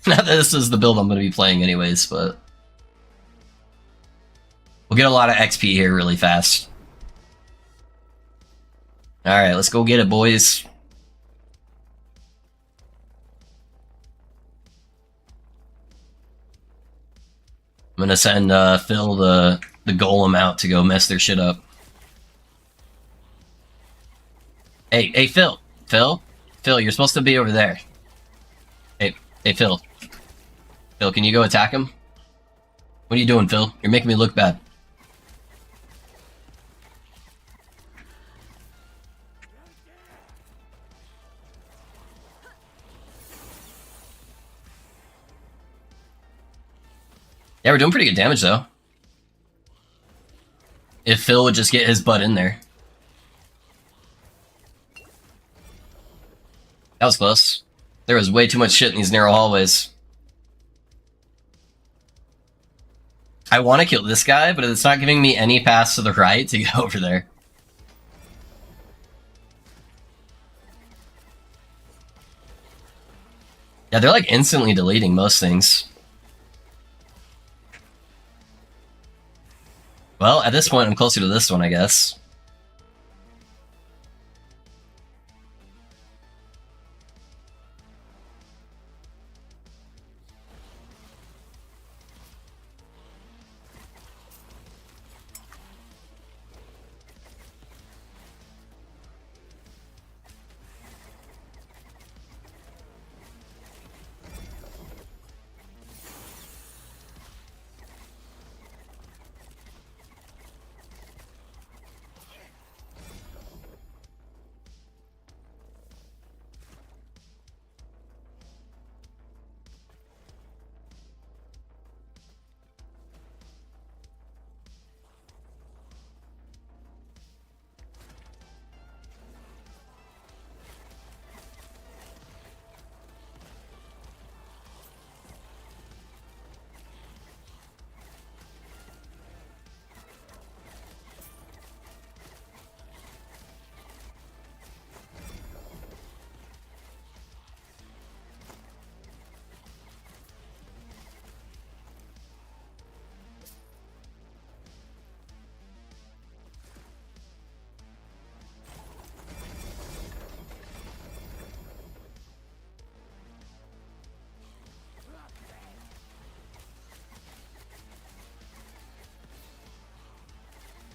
Not that this is the build I'm going to be playing anyways, but we'll get a lot of XP here really fast. Alright, let's go get it, boys. I'm gonna send Phil the golem out to go mess their shit up. Hey, Phil. Phil, you're supposed to be over there. Hey, Phil. Phil, can you go attack him? What are you doing, Phil? You're making me look bad. Yeah, we're doing pretty good damage, though. If Phil would just get his butt in there. That was close. There was way too much shit in these narrow hallways. I want to kill this guy, but it's not giving me any paths to the right to get over there. Yeah, they're like instantly deleting most things. Well, at this point, I'm closer to this one, I guess.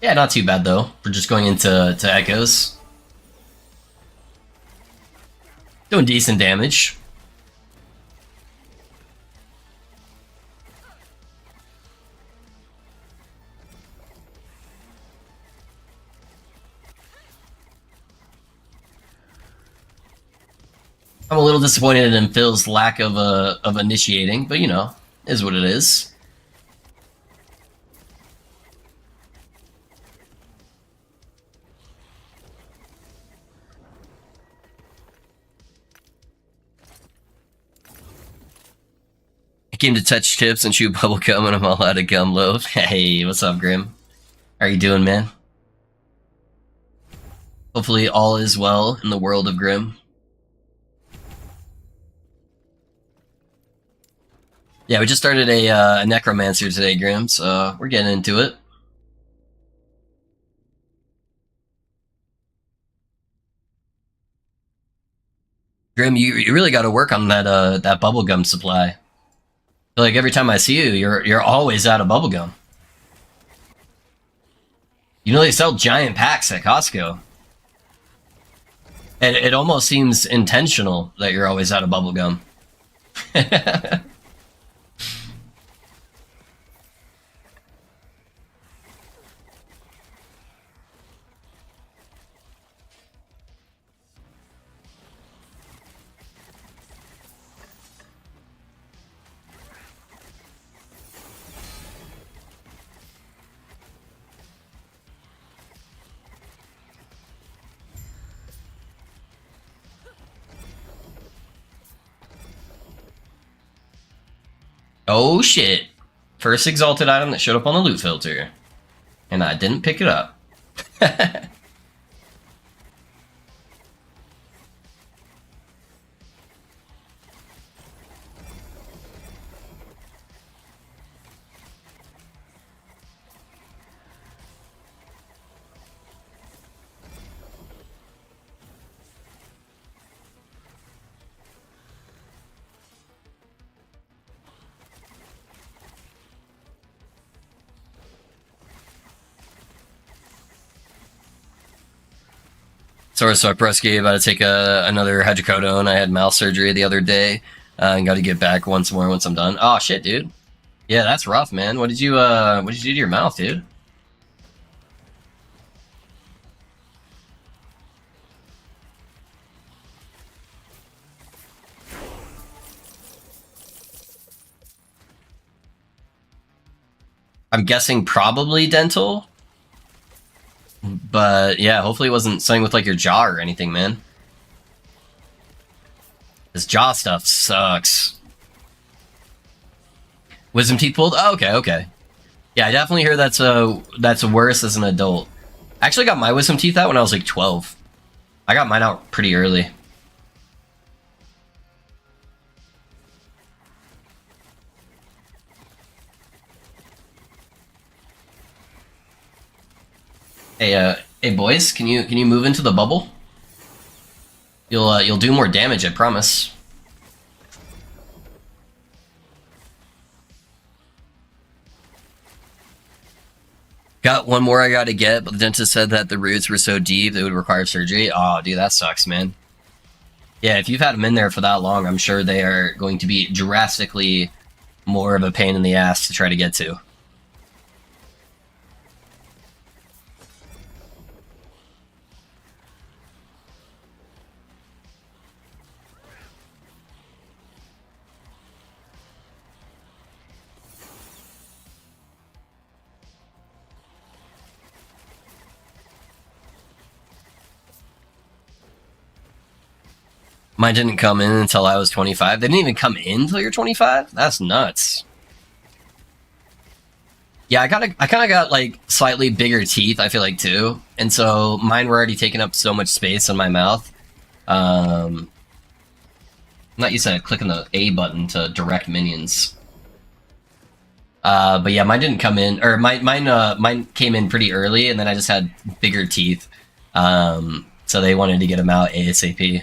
Yeah, not too bad though. We're just going into echoes. Doing decent damage. I'm a little disappointed in Phil's lack of initiating, but you know, is what it is. I came to touch tips and chew bubble gum, and I'm all out of gum loaf. Hey, what's up, Grim? How are you doing, man? Hopefully all is well in the world of Grim. Yeah, we just started a Necromancer today, Grim, so we're getting into it. Grim, you really got to work on that bubblegum supply. I feel like every time I see you, you're always out of bubblegum. You know they sell giant packs at Costco. And it almost seems intentional that you're always out of bubblegum. Oh shit. First exalted item that showed up on the loot filter. And I didn't pick it up. Sorry, Presky, about to take another hydrocodone. I had mouth surgery the other day, and got to get back once more once I'm done. Oh shit, dude. Yeah, that's rough, man. What did you do to your mouth, dude? I'm guessing probably dental. But yeah, hopefully it wasn't something with like your jaw or anything, man. This jaw stuff sucks. Wisdom teeth pulled? Oh, okay, okay. Yeah, I definitely hear that's worse as an adult. I actually got my wisdom teeth out when I was like 12. I got mine out pretty early. Hey boys, can you move into the bubble? You'll do more damage, I promise. Got one more I gotta get, but the dentist said that the roots were so deep it would require surgery. Oh, dude, that sucks, man. Yeah, if you've had them in there for that long, I'm sure they are going to be drastically more of a pain in the ass to try to get to. Mine didn't come in until I was 25. They didn't even come in until you're 25? That's nuts. Yeah, I kind of got like slightly bigger teeth, I feel like too. And so mine were already taking up so much space in my mouth. I'm not used to clicking the A button to direct minions. But yeah, mine didn't come in, or mine came in pretty early, and then I just had bigger teeth. So they wanted to get them out ASAP.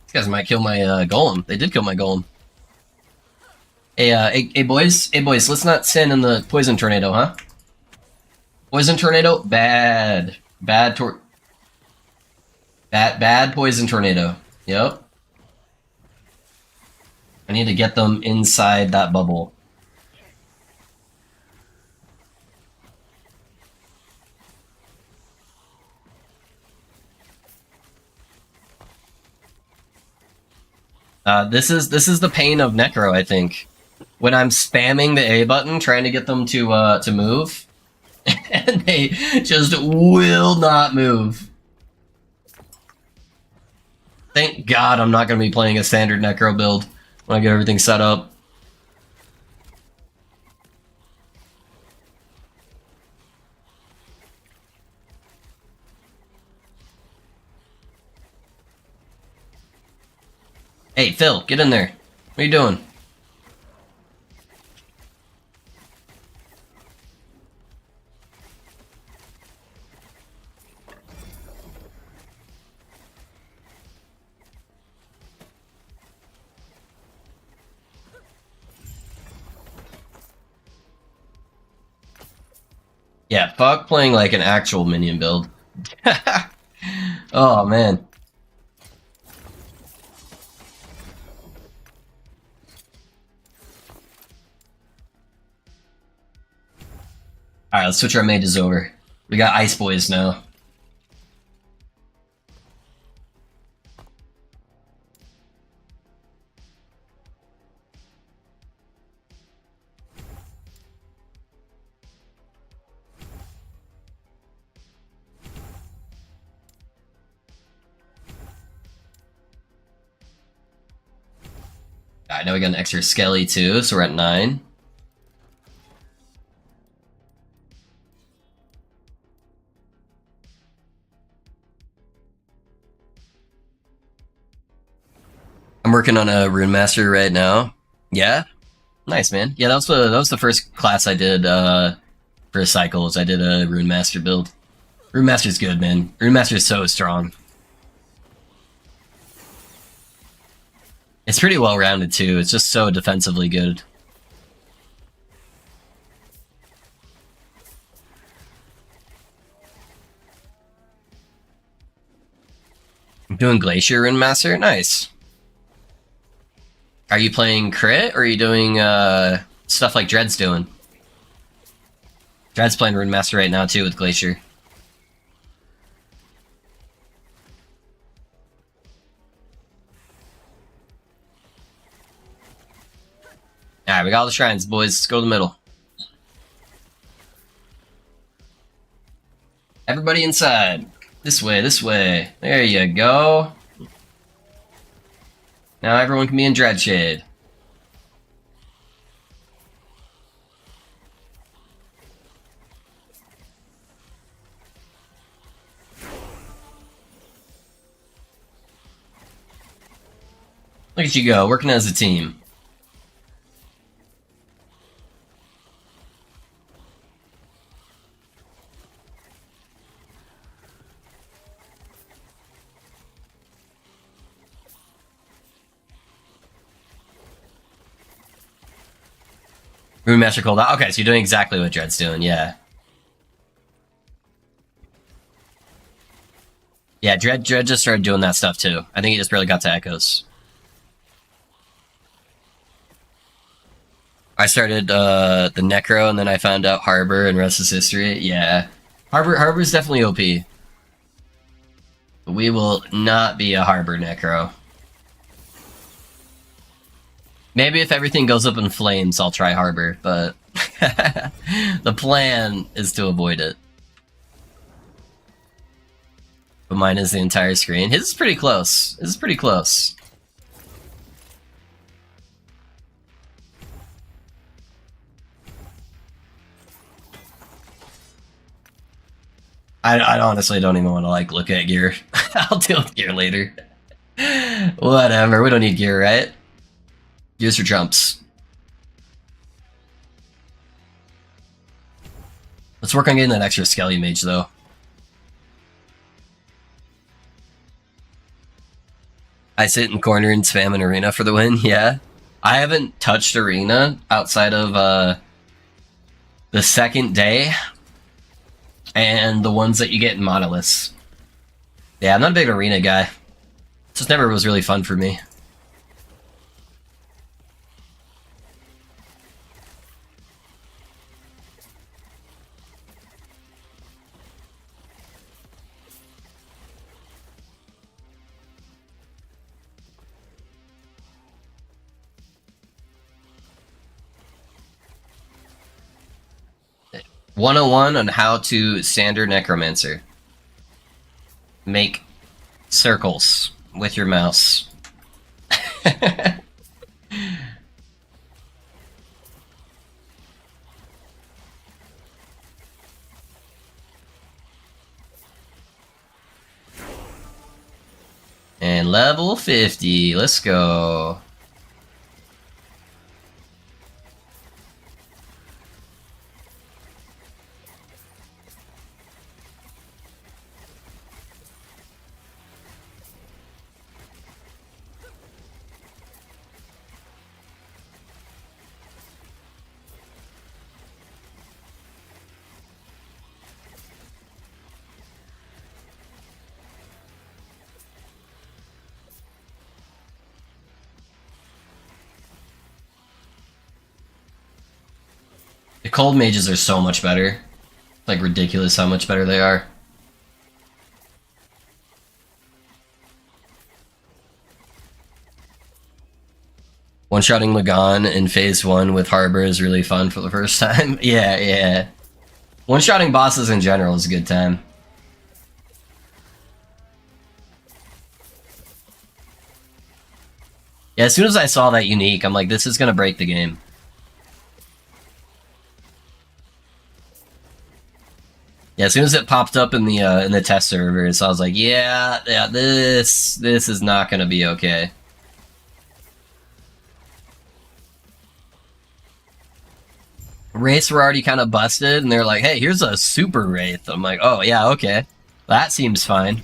These guys might kill my golem. They did kill my golem. Hey boys, let's not sin in the poison tornado, huh? Poison tornado, bad poison tornado. Yep. I need to get them inside that bubble. This is the pain of Necro, I think. When I'm spamming the A button trying to get them to move, and they just will not move. Thank God I'm not going to be playing a standard Necro build when I get everything set up. Hey, Phil, get in there. What are you doing? Yeah, fuck playing like an actual minion build. Oh, man. Alright, let's switch our mages over. We got Ice Boys now. Alright, now we got an extra Skelly too, so we're at 9. I'm working on a Rune Master right now. Yeah? Nice, man. Yeah, that was the first class I did for cycles. I did a Rune Master build. Rune Master's good, man. Rune Master's so strong. It's pretty well rounded too. It's just so defensively good. I'm doing Glacier Rune Master? Nice. Are you playing crit, or are you doing stuff like Dread's doing? Dread's playing Rune Master right now too with Glacier. Alright, we got all the shrines, boys. Let's go to the middle. Everybody inside. This way, this way. There you go. Now everyone can be in Dreadshade. Look at you go, working as a team. Rune Master called out. Okay, so you're doing exactly what Dread's doing, yeah. Yeah, Dread just started doing that stuff too. I think he just barely got to Echoes. I started the Necro, and then I found out Harbor, and rest is history. Yeah. Harbor's definitely OP. But we will not be a Harbor Necro. Maybe if everything goes up in flames, I'll try Harbor, but the plan is to avoid it. But mine is the entire screen. His is pretty close. His is pretty close. I honestly don't even want to like look at gear. I'll deal with gear later. Whatever, we don't need gear, right? Gears for jumps. Let's work on getting that extra Skelly Mage though. I sit in corner and spam an arena for the win, yeah. I haven't touched arena outside of the second day and the ones that you get in monoliths. Yeah, I'm not a big arena guy. It just never was really fun for me. .101 on how to standard Necromancer. Make circles with your mouse. And level 50, let's go. The cold mages are so much better. Like, ridiculous how much better they are. One-shotting Lagan in phase 1 with Harbor is really fun for the first time. Yeah. One-shotting bosses in general is a good time. Yeah, Yeah, as soon as I saw that unique, I'm like, this is gonna break the game. Yeah, as soon as it popped up in the test servers, I was like, yeah, this is not gonna be okay. Wraiths were already kind of busted, and they're like, hey, here's a super Wraith. I'm like, oh yeah, okay, that seems fine.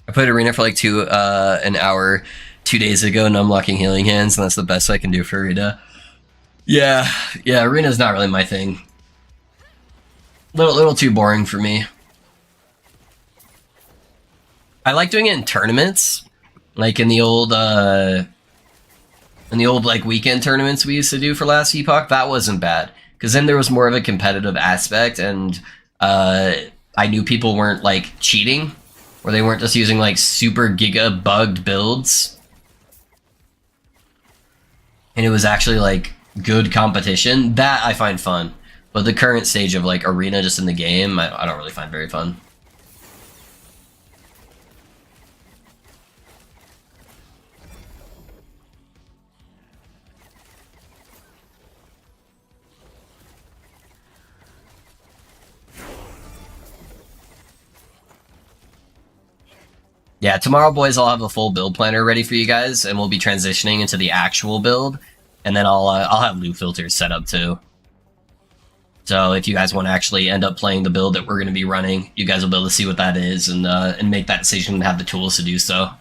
I played Arena for like an hour 2 days ago, and I'm unlocking Healing Hands, and that's the best I can do for Arena. Yeah, Arena's not really my thing. Little too boring for me. I like doing it in tournaments, like in the old like weekend tournaments we used to do for Last Epoch. That wasn't bad because then there was more of a competitive aspect, and I knew people weren't like cheating, or they weren't just using like super giga bugged builds, and it was actually like good competition. That I find fun, but the current stage of like Arena just in the game, I don't really find very fun. Yeah, tomorrow, boys, I'll have a full build planner ready for you guys, and we'll be transitioning into the actual build, and then I'll have loot filters set up too. So if you guys want to actually end up playing the build that we're going to be running, you guys will be able to see what that is and make that decision and have the tools to do so.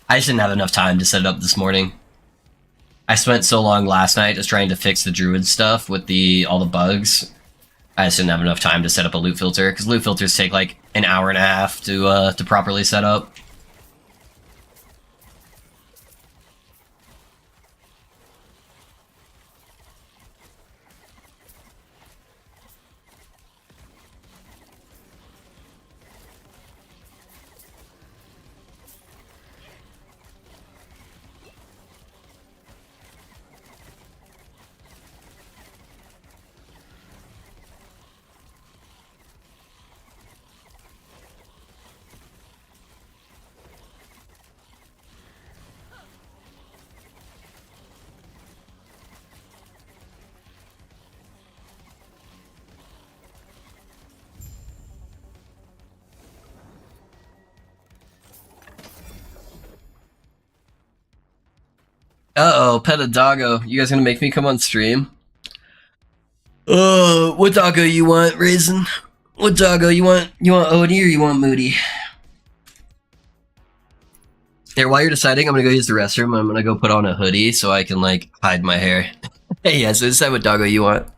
I just didn't have enough time to set it up this morning. I spent so long last night just trying to fix the Druid stuff with all the bugs. I just didn't have enough time to set up a loot filter, because loot filters take like an hour and a half to properly set up. Uh-oh, pet a doggo. You guys gonna make me come on stream? What doggo you want, Raisin? What doggo you want? You want Odie or you want Moody? Here, while you're deciding, I'm gonna go use the restroom. I'm gonna go put on a hoodie so I can, like, hide my hair. Hey, yeah, so decide what doggo you want.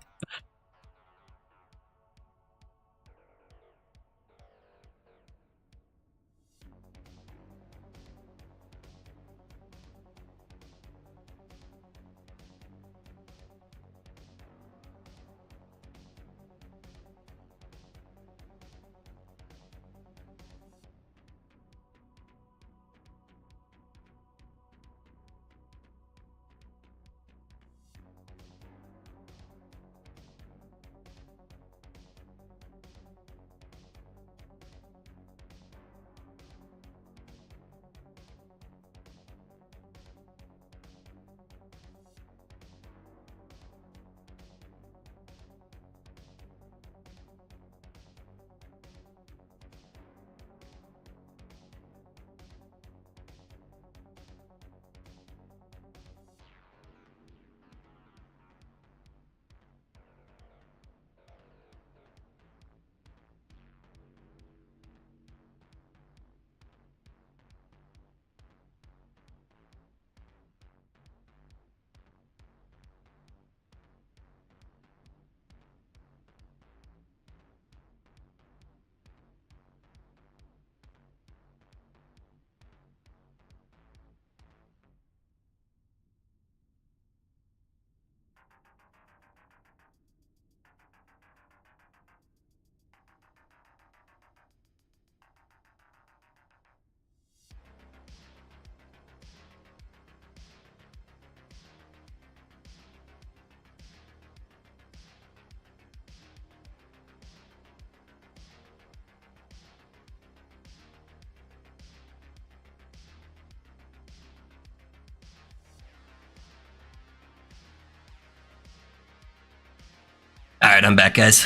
Alright, I'm back, guys.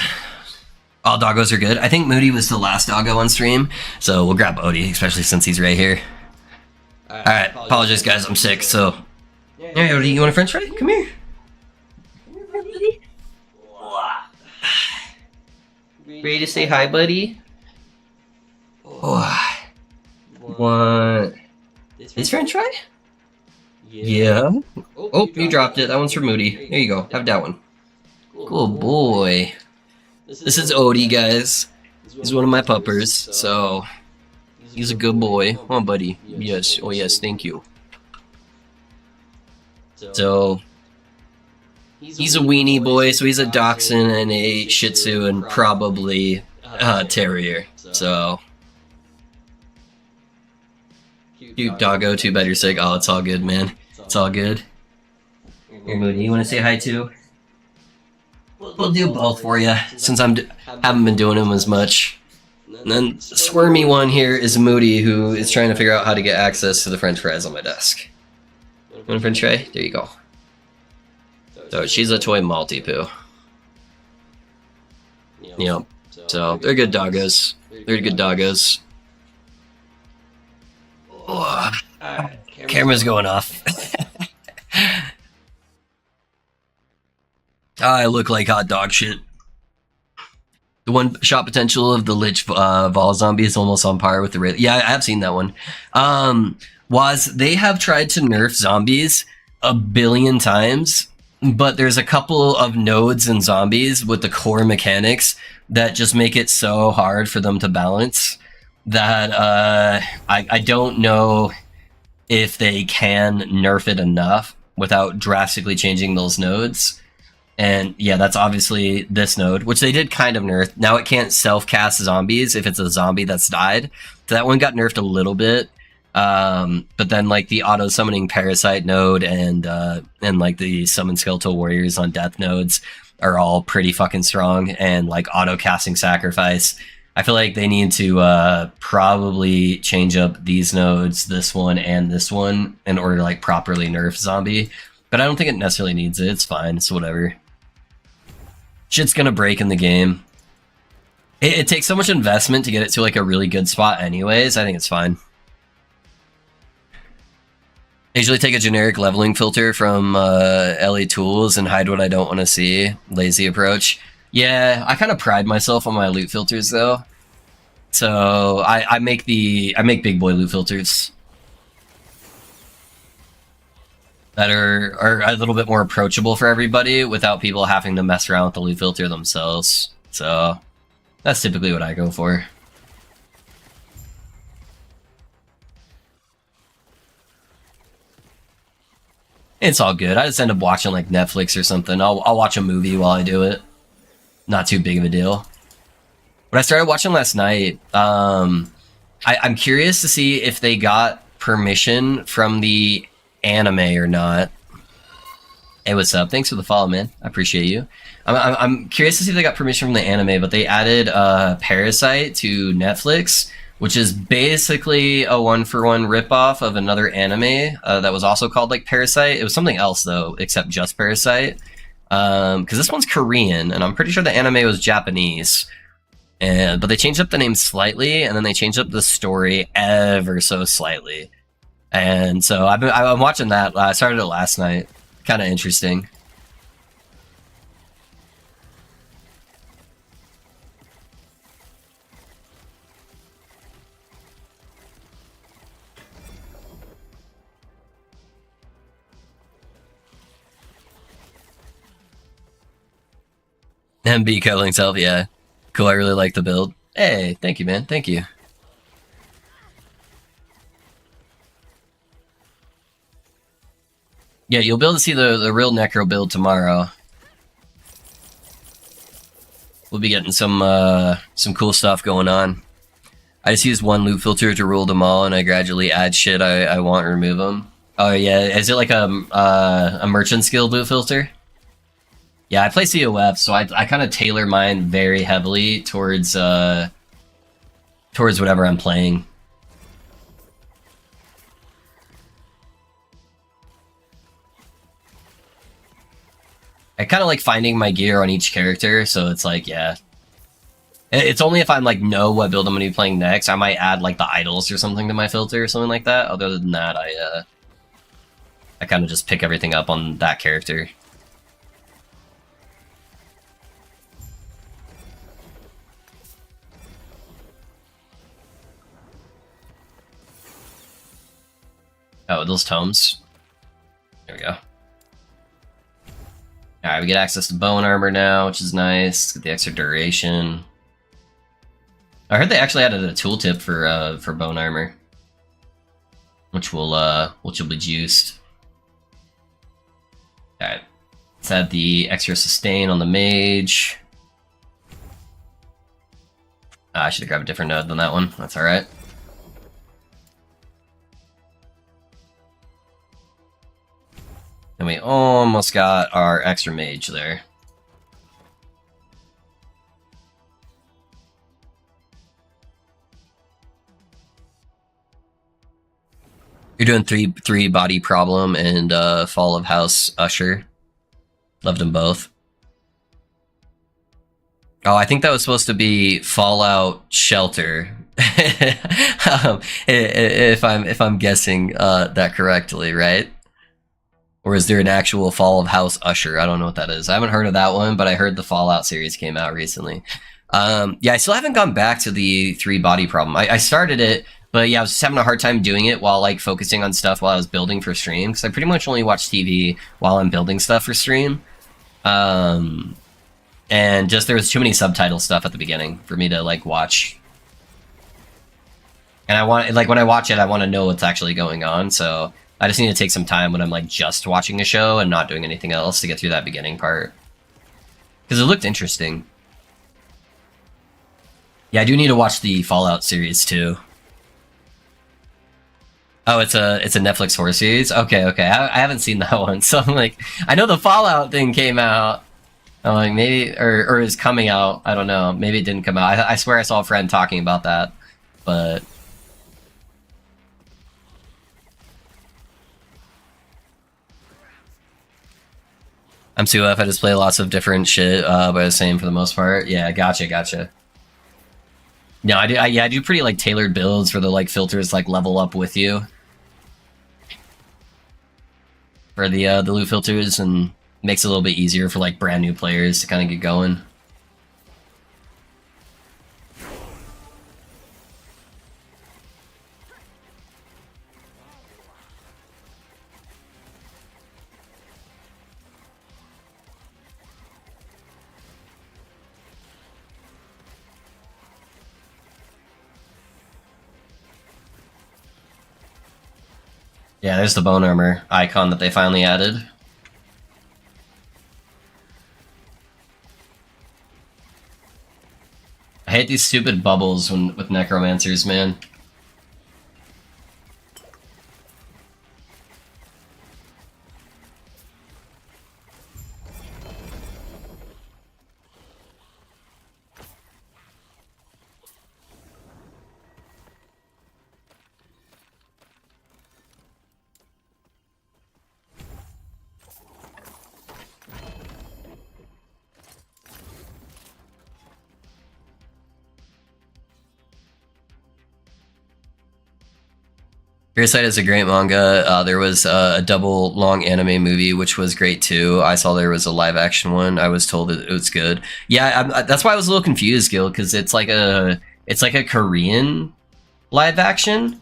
All doggos are good. I think Moody was the last doggo on stream, so we'll grab Odie, especially since he's right here. Alright, apologize, guys. I'm sick, so... Hey, Odie, you want a french fry? Come here. Ready to say hi, buddy? Oh. Want this french fry? Yeah. Oh, you dropped it. That one's for Moody. Here you go. Have that one. Cool boy. This is Odie, guys. He's one of my puppers, so he's a good boy. Come on, buddy. Yes. Oh, yes. Thank you. So he's a weenie boy, so he's a dachshund and a shih tzu and probably a terrier. So cute doggo. Too bad you're sick. Oh, it's all good, man. It's all good. Here, Moody. You want to say hi too? We'll do both for you, since haven't been doing them as much. And then the squirmy one here is Moody, who is trying to figure out how to get access to the french fries on my desk. Want a french fry? There you go. So she's a toy Maltipoo. Yep. So they're good doggos. They're good doggos. Oh, camera's going off. I look like hot dog shit. The one shot potential of the Lich Vol zombie is almost on par with the Wraith. Yeah, I have seen that one. They have tried to nerf zombies a billion times, but there's a couple of nodes in zombies with the core mechanics that just make it so hard for them to balance that I don't know if they can nerf it enough without drastically changing those nodes. And yeah, that's obviously this node, which they did kind of nerf. Now it can't self-cast zombies if it's a zombie that's died. So that one got nerfed a little bit. But then like the auto-summoning parasite node and like the summon skeletal warriors on death nodes are all pretty fucking strong. And like auto-casting sacrifice, I feel like they need to probably change up these nodes, this one and this one, in order to like properly nerf zombie. But I don't think it necessarily needs it. It's fine. It's whatever. Shit's gonna break in the game. It takes so much investment to get it to like a really good spot anyways. I think it's fine. I usually take a generic leveling filter from LA Tools and hide what I don't want to see. Lazy approach. Yeah, I kind of pride myself on my loot filters though. So I make big boy loot filters that are a little bit more approachable for everybody without people having to mess around with the loot filter themselves. So that's typically what I go for. It's all good. I just end up watching like Netflix or something. I'll watch a movie while I do it. Not too big of a deal. But I started watching last night. I'm curious to see if they got permission from the anime or not. Hey, what's up? Thanks for the follow, man. I appreciate you. I'm curious to see if they got permission from the anime, but they added Parasite to Netflix, which is basically a one-for-one ripoff of another anime that was also called like Parasite. It was something else though, except just Parasite. Because this one's Korean, and I'm pretty sure the anime was Japanese. But they changed up the name slightly, and then they changed up the story ever so slightly. And so I'm watching that. I started it last night. Kind of interesting. MB cuddling self, yeah. Cool, I really like the build. Hey, thank you, man. Thank you. Yeah, you'll be able to see the real Necro build tomorrow. We'll be getting some cool stuff going on. I just use one loot filter to rule them all, and I gradually add shit I want to remove them. Oh yeah, is it like a merchant skill loot filter? Yeah, I play COF, so I kind of tailor mine very heavily towards whatever I'm playing. I kind of like finding my gear on each character, so it's like, yeah. It's only if I'm like know what build I'm gonna be playing next. I might add like the idols or something to my filter or something like that. Other than that, I kind of just pick everything up on that character. Oh, those tomes. There we go. Alright, we get access to bone armor now, which is nice. Get the extra duration. I heard they actually added a tooltip for bone armor, which will be juiced. Alright. Let's add the extra sustain on the mage. I should have grabbed a different node than that one. That's alright. And we almost got our extra mage there. You're doing three body problem and Fall of House Usher. Loved them both. Oh, I think that was supposed to be Fallout Shelter. If I'm guessing that correctly, right? Or is there an actual Fall of House Usher? I don't know what that is. I haven't heard of that one, but I heard the Fallout series came out recently. Yeah, I still haven't gone back to the 3 body problem. I started it, but yeah, I was just having a hard time doing it while like focusing on stuff while I was building for stream, because I pretty much only watch TV while I'm building stuff for stream. And just there was too many subtitle stuff at the beginning for me to like watch. And I want, like, when I watch it, I want to know what's actually going on, so I just need to take some time when I'm like just watching a show and not doing anything else to get through that beginning part. Because it looked interesting. Yeah, I do need to watch the Fallout series too. Oh, it's a Netflix horror series? Okay. I haven't seen that one, so I'm like, I know the Fallout thing came out. I'm like, maybe, or is coming out, I don't know. Maybe it didn't come out. I swear I saw a friend talking about that, but... I'm Suef, I just play lots of different shit, but the same for the most part. Yeah, gotcha. No, I do pretty like tailored builds for the like filters like level up with you. For the loot filters, and makes it a little bit easier for like brand new players to kind of get going. Yeah, there's the bone armor icon that they finally added. I hate these stupid bubbles with necromancers, man. Parasite is a great manga. There was a double long anime movie, which was great too. I saw there was a live action one. I was told that it was good. Yeah, that's why I was a little confused, Gil, because it's like a Korean live action.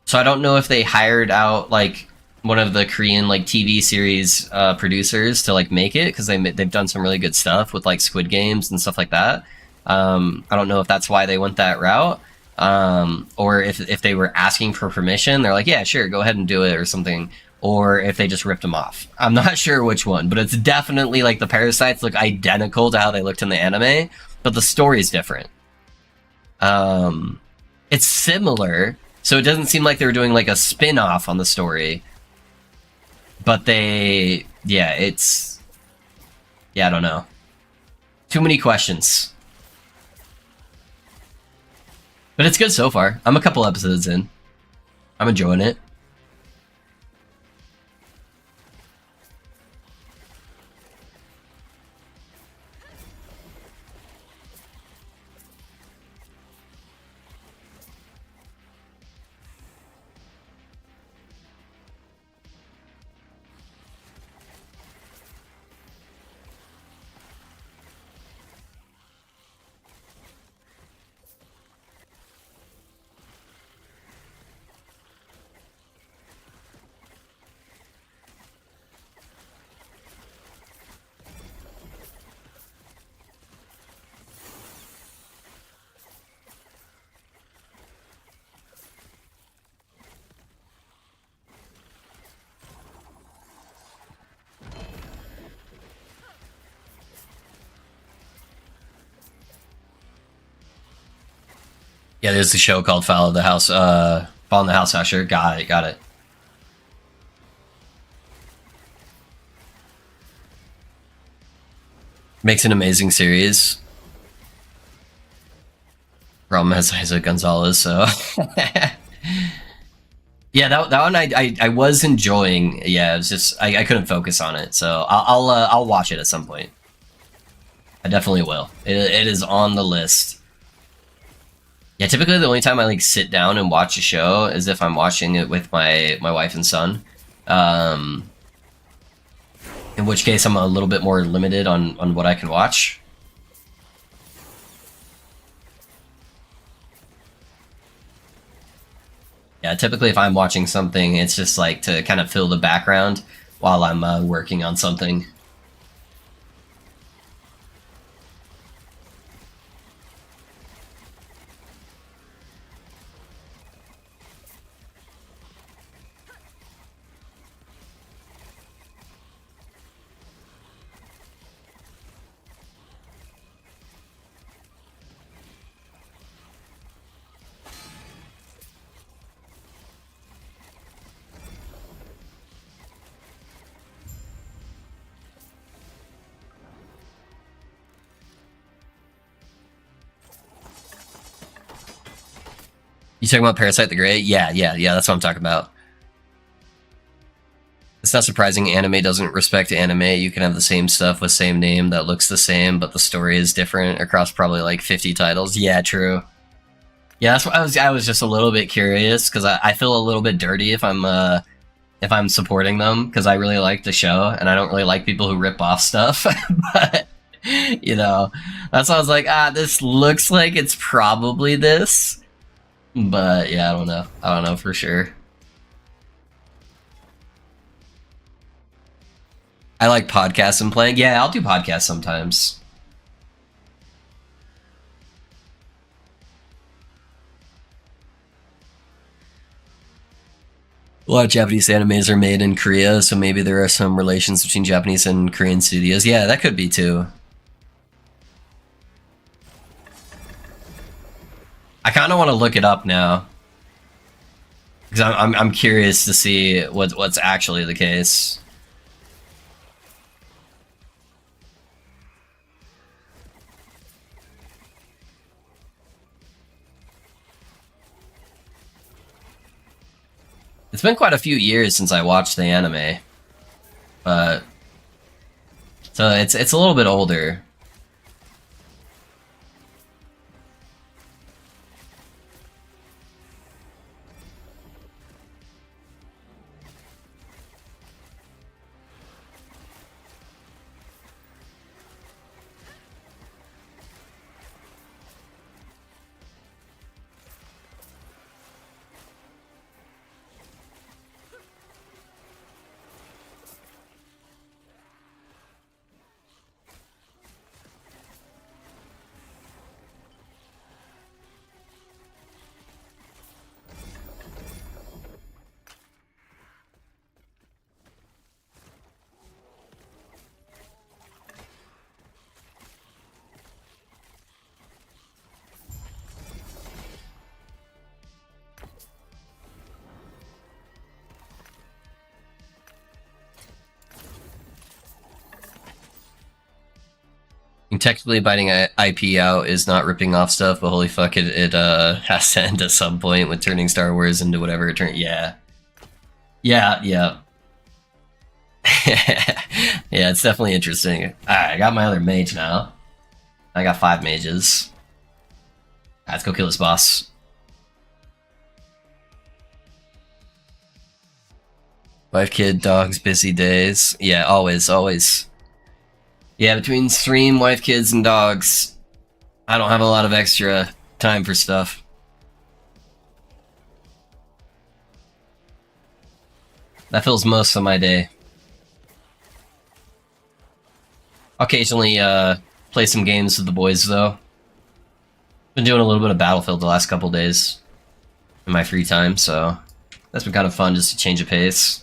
So I don't know if they hired out like one of the Korean like TV series producers to like make it, because they've done some really good stuff with like Squid Games and stuff like that. I don't know if that's why they went that route. Or if they were asking for permission, they're like, yeah, sure, go ahead and do it or something. Or if they just ripped them off. I'm not sure which one, but it's definitely like the parasites look identical to how they looked in the anime, but the story's different. It's similar, so it doesn't seem like they were doing like a spin-off on the story. But I don't know. Too many questions. But it's good so far. I'm a couple episodes in. I'm enjoying it. Yeah, there's a show called Follow the House. Follow the House Usher. Got it. Got it. Makes an amazing series. Problem has Isaac Gonzalez, so yeah, that one I was enjoying. Yeah, it was just I couldn't focus on it, so I'll watch it at some point. I definitely will. It is on the list. Yeah, typically the only time I like sit down and watch a show is if I'm watching it with my wife and son. In which case I'm a little bit more limited on what I can watch. Yeah, typically if I'm watching something, it's just like to kind of fill the background while I'm working on something. You talking about Parasite the Great? Yeah, that's what I'm talking about. It's not surprising anime doesn't respect anime. You can have the same stuff with same name that looks the same, but the story is different across probably like 50 titles. Yeah, true. Yeah, that's what I was just a little bit curious because I feel a little bit dirty if I'm supporting them because I really like the show and I don't really like people who rip off stuff. But you know, that's why I was like, this looks like it's probably this. But yeah, I don't know. I don't know for sure. I like podcasts and playing. Yeah, I'll do podcasts sometimes. A lot of Japanese animes are made in Korea, so maybe there are some relations between Japanese and Korean studios. Yeah, that could be too. I kind of want to look it up now because I'm curious to see what's actually the case. It's been quite a few years since I watched the anime, but so it's a little bit older. Technically, biting a IP out is not ripping off stuff, but holy fuck, it has to end at some point with turning Star Wars into whatever it turned. Yeah, yeah. Yeah, it's definitely interesting. Alright, I got my other mage now. I got 5 mages. Let's go kill this boss. Wife, kid, dogs, busy days. Yeah, always, always. Yeah, between stream, wife, kids, and dogs, I don't have a lot of extra time for stuff. That fills most of my day. Occasionally, play some games with the boys, though. Been doing a little bit of Battlefield the last couple days in my free time, so that's been kind of fun just to change a pace.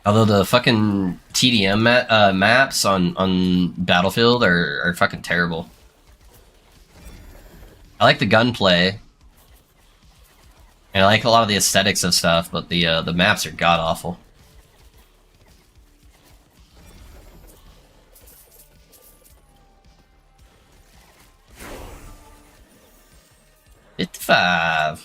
Although the fucking TDM maps on Battlefield are fucking terrible. I like the gunplay, and I like a lot of the aesthetics of stuff, but the maps are god awful. $55.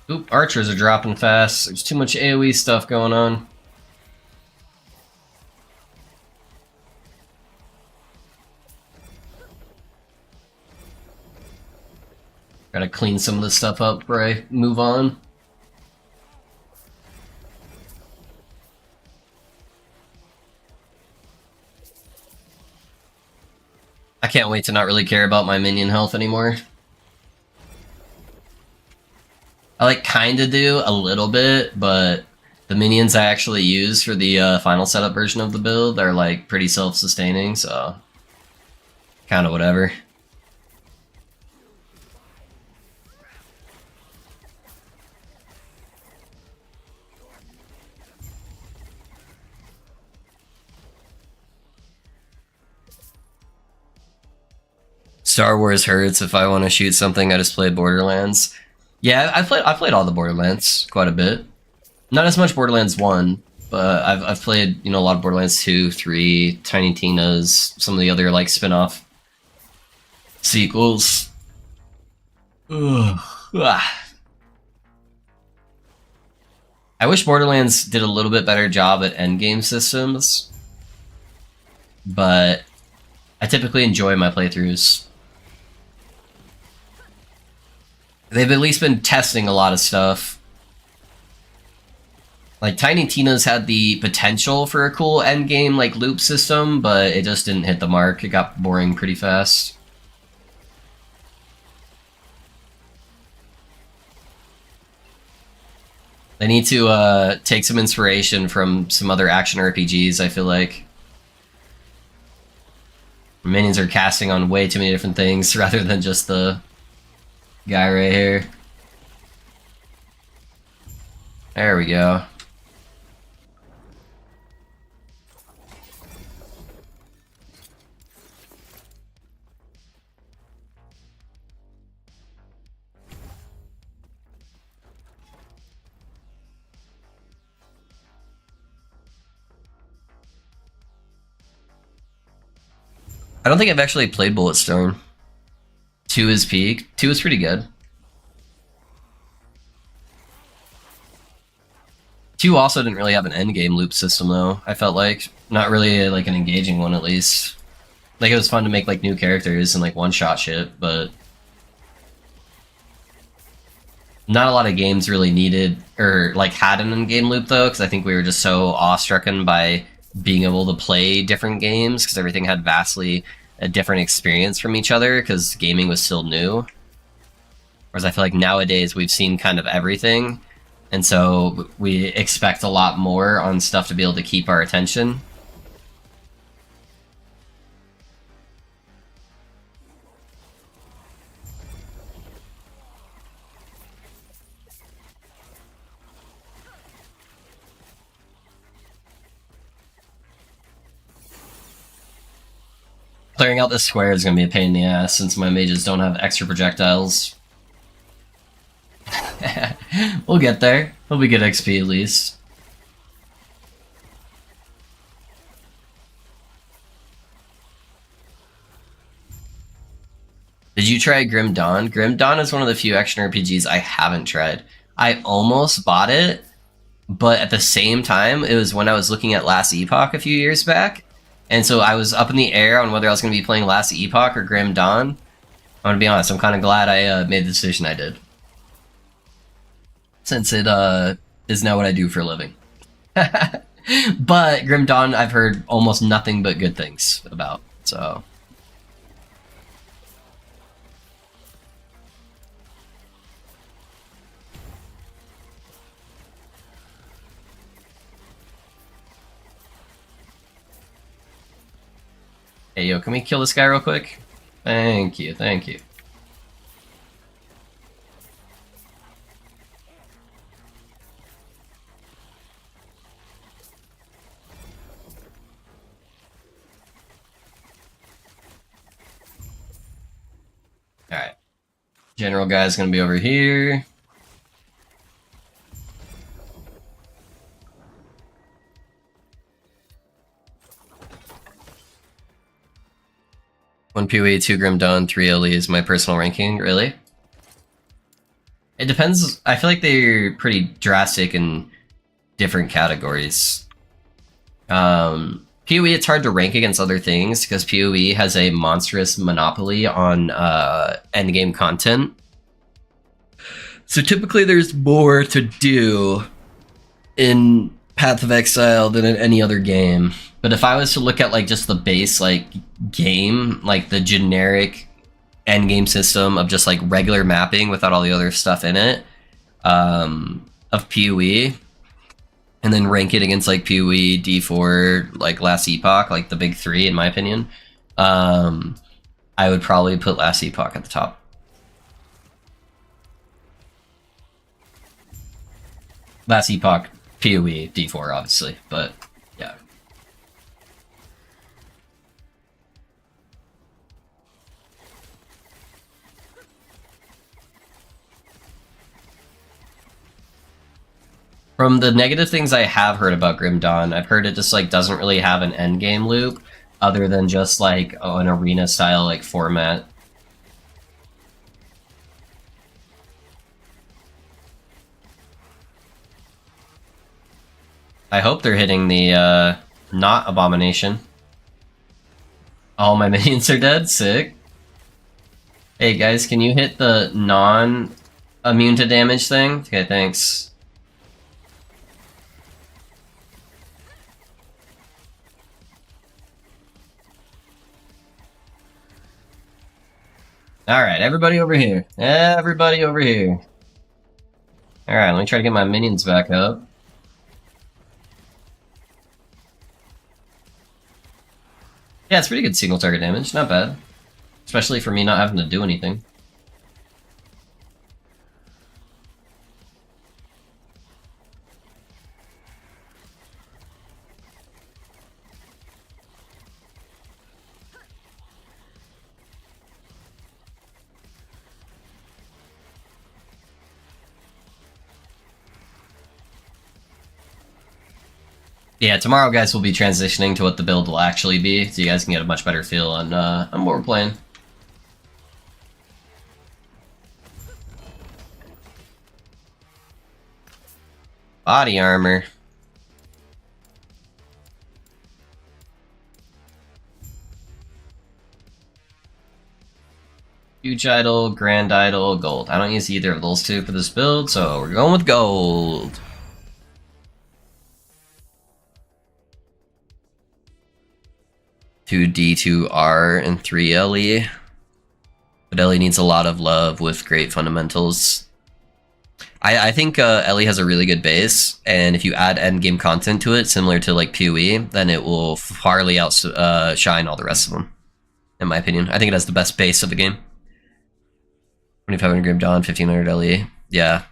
Oop, archers are dropping fast. There's too much AoE stuff going on. Gotta clean some of this stuff up before I move on. I can't wait to not really care about my minion health anymore. I like kinda do a little bit, but the minions I actually use for the final setup version of the build are like pretty self-sustaining, so kinda whatever. Star Wars hurts. If I want to shoot something, I just play Borderlands. Yeah, I played all the Borderlands quite a bit. Not as much Borderlands 1, but I've played, you know, a lot of Borderlands 2, 3, Tiny Tina's, some of the other like spin-off sequels. Ugh. Ah. I wish Borderlands did a little bit better job at endgame systems, but I typically enjoy my playthroughs. They've at least been testing a lot of stuff. Like, Tiny Tina's had the potential for a cool endgame, like, loop system, but it just didn't hit the mark. It got boring pretty fast. They need to take some inspiration from some other action RPGs, I feel like. Minions are casting on way too many different things rather than just the guy right here. There we go. I don't think I've actually played Bulletstorm. 2 is peak. 2 is pretty good. 2 also didn't really have an endgame loop system though, I felt like. Not really like an engaging one at least. Like it was fun to make like new characters and like one-shot shit, but not a lot of games really needed or like had an in-game loop though, because I think we were just so awestrucken by being able to play different games because everything had vastly a different experience from each other because gaming was still new. Whereas I feel like nowadays we've seen kind of everything, and so we expect a lot more on stuff to be able to keep our attention. Clearing out this square is going to be a pain in the ass since my mages don't have extra projectiles. We'll get there. It'll be good XP at least. Did you try Grim Dawn? Grim Dawn is one of the few action RPGs I haven't tried. I almost bought it, but at the same time, it was when I was looking at Last Epoch a few years back. And so I was up in the air on whether I was going to be playing Last Epoch or Grim Dawn. I'm going to be honest, I'm kind of glad I made the decision I did. Since it is now what I do for a living. But Grim Dawn I've heard almost nothing but good things about, so... Hey, yo, can we kill this guy real quick? Thank you, thank you. Alright. General guy's gonna be over here. One PoE, 2 Grim Dawn, 3 LE is my personal ranking, really? It depends. I feel like they're pretty drastic in different categories. PoE, it's hard to rank against other things because PoE has a monstrous monopoly on endgame content. So typically there's more to do in Path of Exile than in any other game. But if I was to look at like just the base like game, like the generic endgame system of just like regular mapping without all the other stuff in it, of PoE, and then rank it against like PoE, D4, like Last Epoch, like the big three in my opinion, I would probably put Last Epoch at the top. Last Epoch, PoE, D4 obviously, but yeah. From the negative things I have heard about Grim Dawn, I've heard it just like doesn't really have an end game loop other than just like an arena style like format. I hope they're hitting the not abomination. All my minions are dead, sick. Hey guys, can you hit the non immune to damage thing? Okay, thanks. Alright, everybody over here. Everybody over here. Alright, let me try to get my minions back up. Yeah, it's pretty good single target damage, not bad. Especially for me not having to do anything. Yeah, tomorrow, guys, we'll be transitioning to what the build will actually be, so you guys can get a much better feel on what we're playing. Body armor. Huge idol, grand idol, gold. I don't use either of those two for this build, so we're going with gold. Two D, 2 R, and 3 LE. But LE needs a lot of love with great fundamentals. I think LE has a really good base, and if you add endgame content to it, similar to like PoE, then it will farly outshine all the rest of them, in my opinion. I think it has the best base of the game. 2500 Grim Dawn, 1500 LE. Yeah.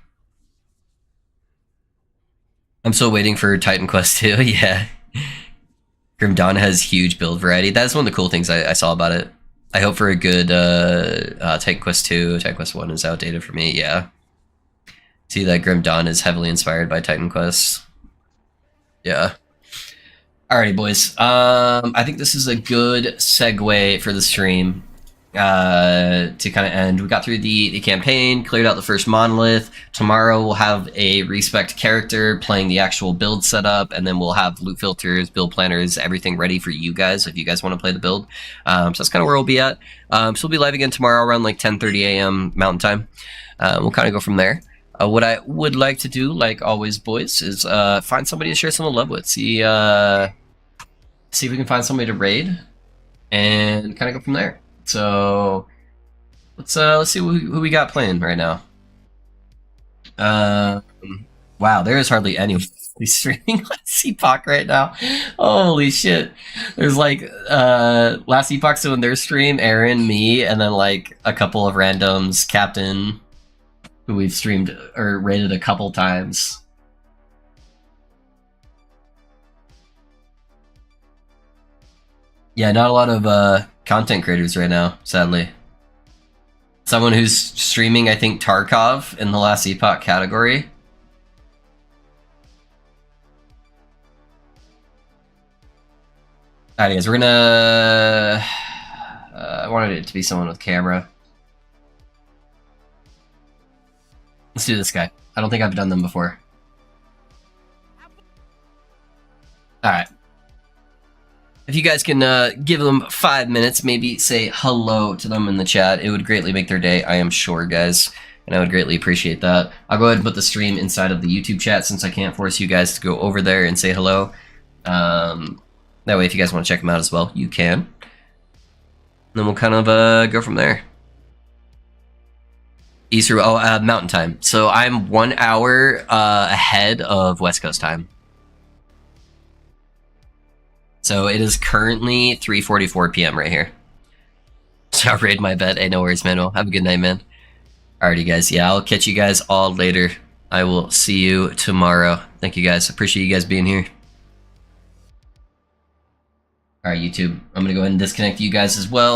I'm still waiting for Titan Quest 2, yeah. Grim Dawn has huge build variety. That's one of the cool things I saw about it. I hope for a good Titan Quest 2. Titan Quest 1 is outdated for me, yeah. See that Grim Dawn is heavily inspired by Titan Quest. Yeah. Alrighty, boys. I think this is a good segue for the stream to kind of end. We got through the campaign, cleared out the first monolith. Tomorrow we'll have a respect character playing the actual build setup, and then we'll have loot filters, build planners, everything ready for you guys if you guys want to play the build. So that's kind of where we'll be at. So we'll be live again tomorrow around like 10:30 a.m. Mountain Time. We'll kind of go from there. What I would like to do, like always, boys, is find somebody to share some love with. See if we can find somebody to raid, and kind of go from there. So let's see who we got playing right now. Wow, there is hardly anyone streaming Last Epoch right now. Holy shit. There's like Last Epoch doing their stream, Aaron, me, and then like a couple of randoms, Captain, who we've streamed or rated a couple times. Yeah, not a lot of content creators right now, sadly. Someone who's streaming, I think, Tarkov in the Last Epoch category. Alright guys, we're gonna... I wanted it to be someone with camera. Let's do this guy. I don't think I've done them before. Alright. If you guys can give them 5 minutes, maybe say hello to them in the chat, it would greatly make their day, I am sure, guys. And I would greatly appreciate that. I'll go ahead and put the stream inside of the YouTube chat since I can't force you guys to go over there and say hello. That way, if you guys want to check them out as well, you can. And then we'll kind of go from there. Eastern, Mountain Time. So I'm 1 hour ahead of West Coast time. So it is currently 3:44 p.m. right here. So I'll raid my bed. Hey, no worries, man. Well, have a good night, man. Alrighty, guys. Yeah, I'll catch you guys all later. I will see you tomorrow. Thank you, guys. Appreciate you guys being here. Alright, YouTube. I'm going to go ahead and disconnect you guys as well.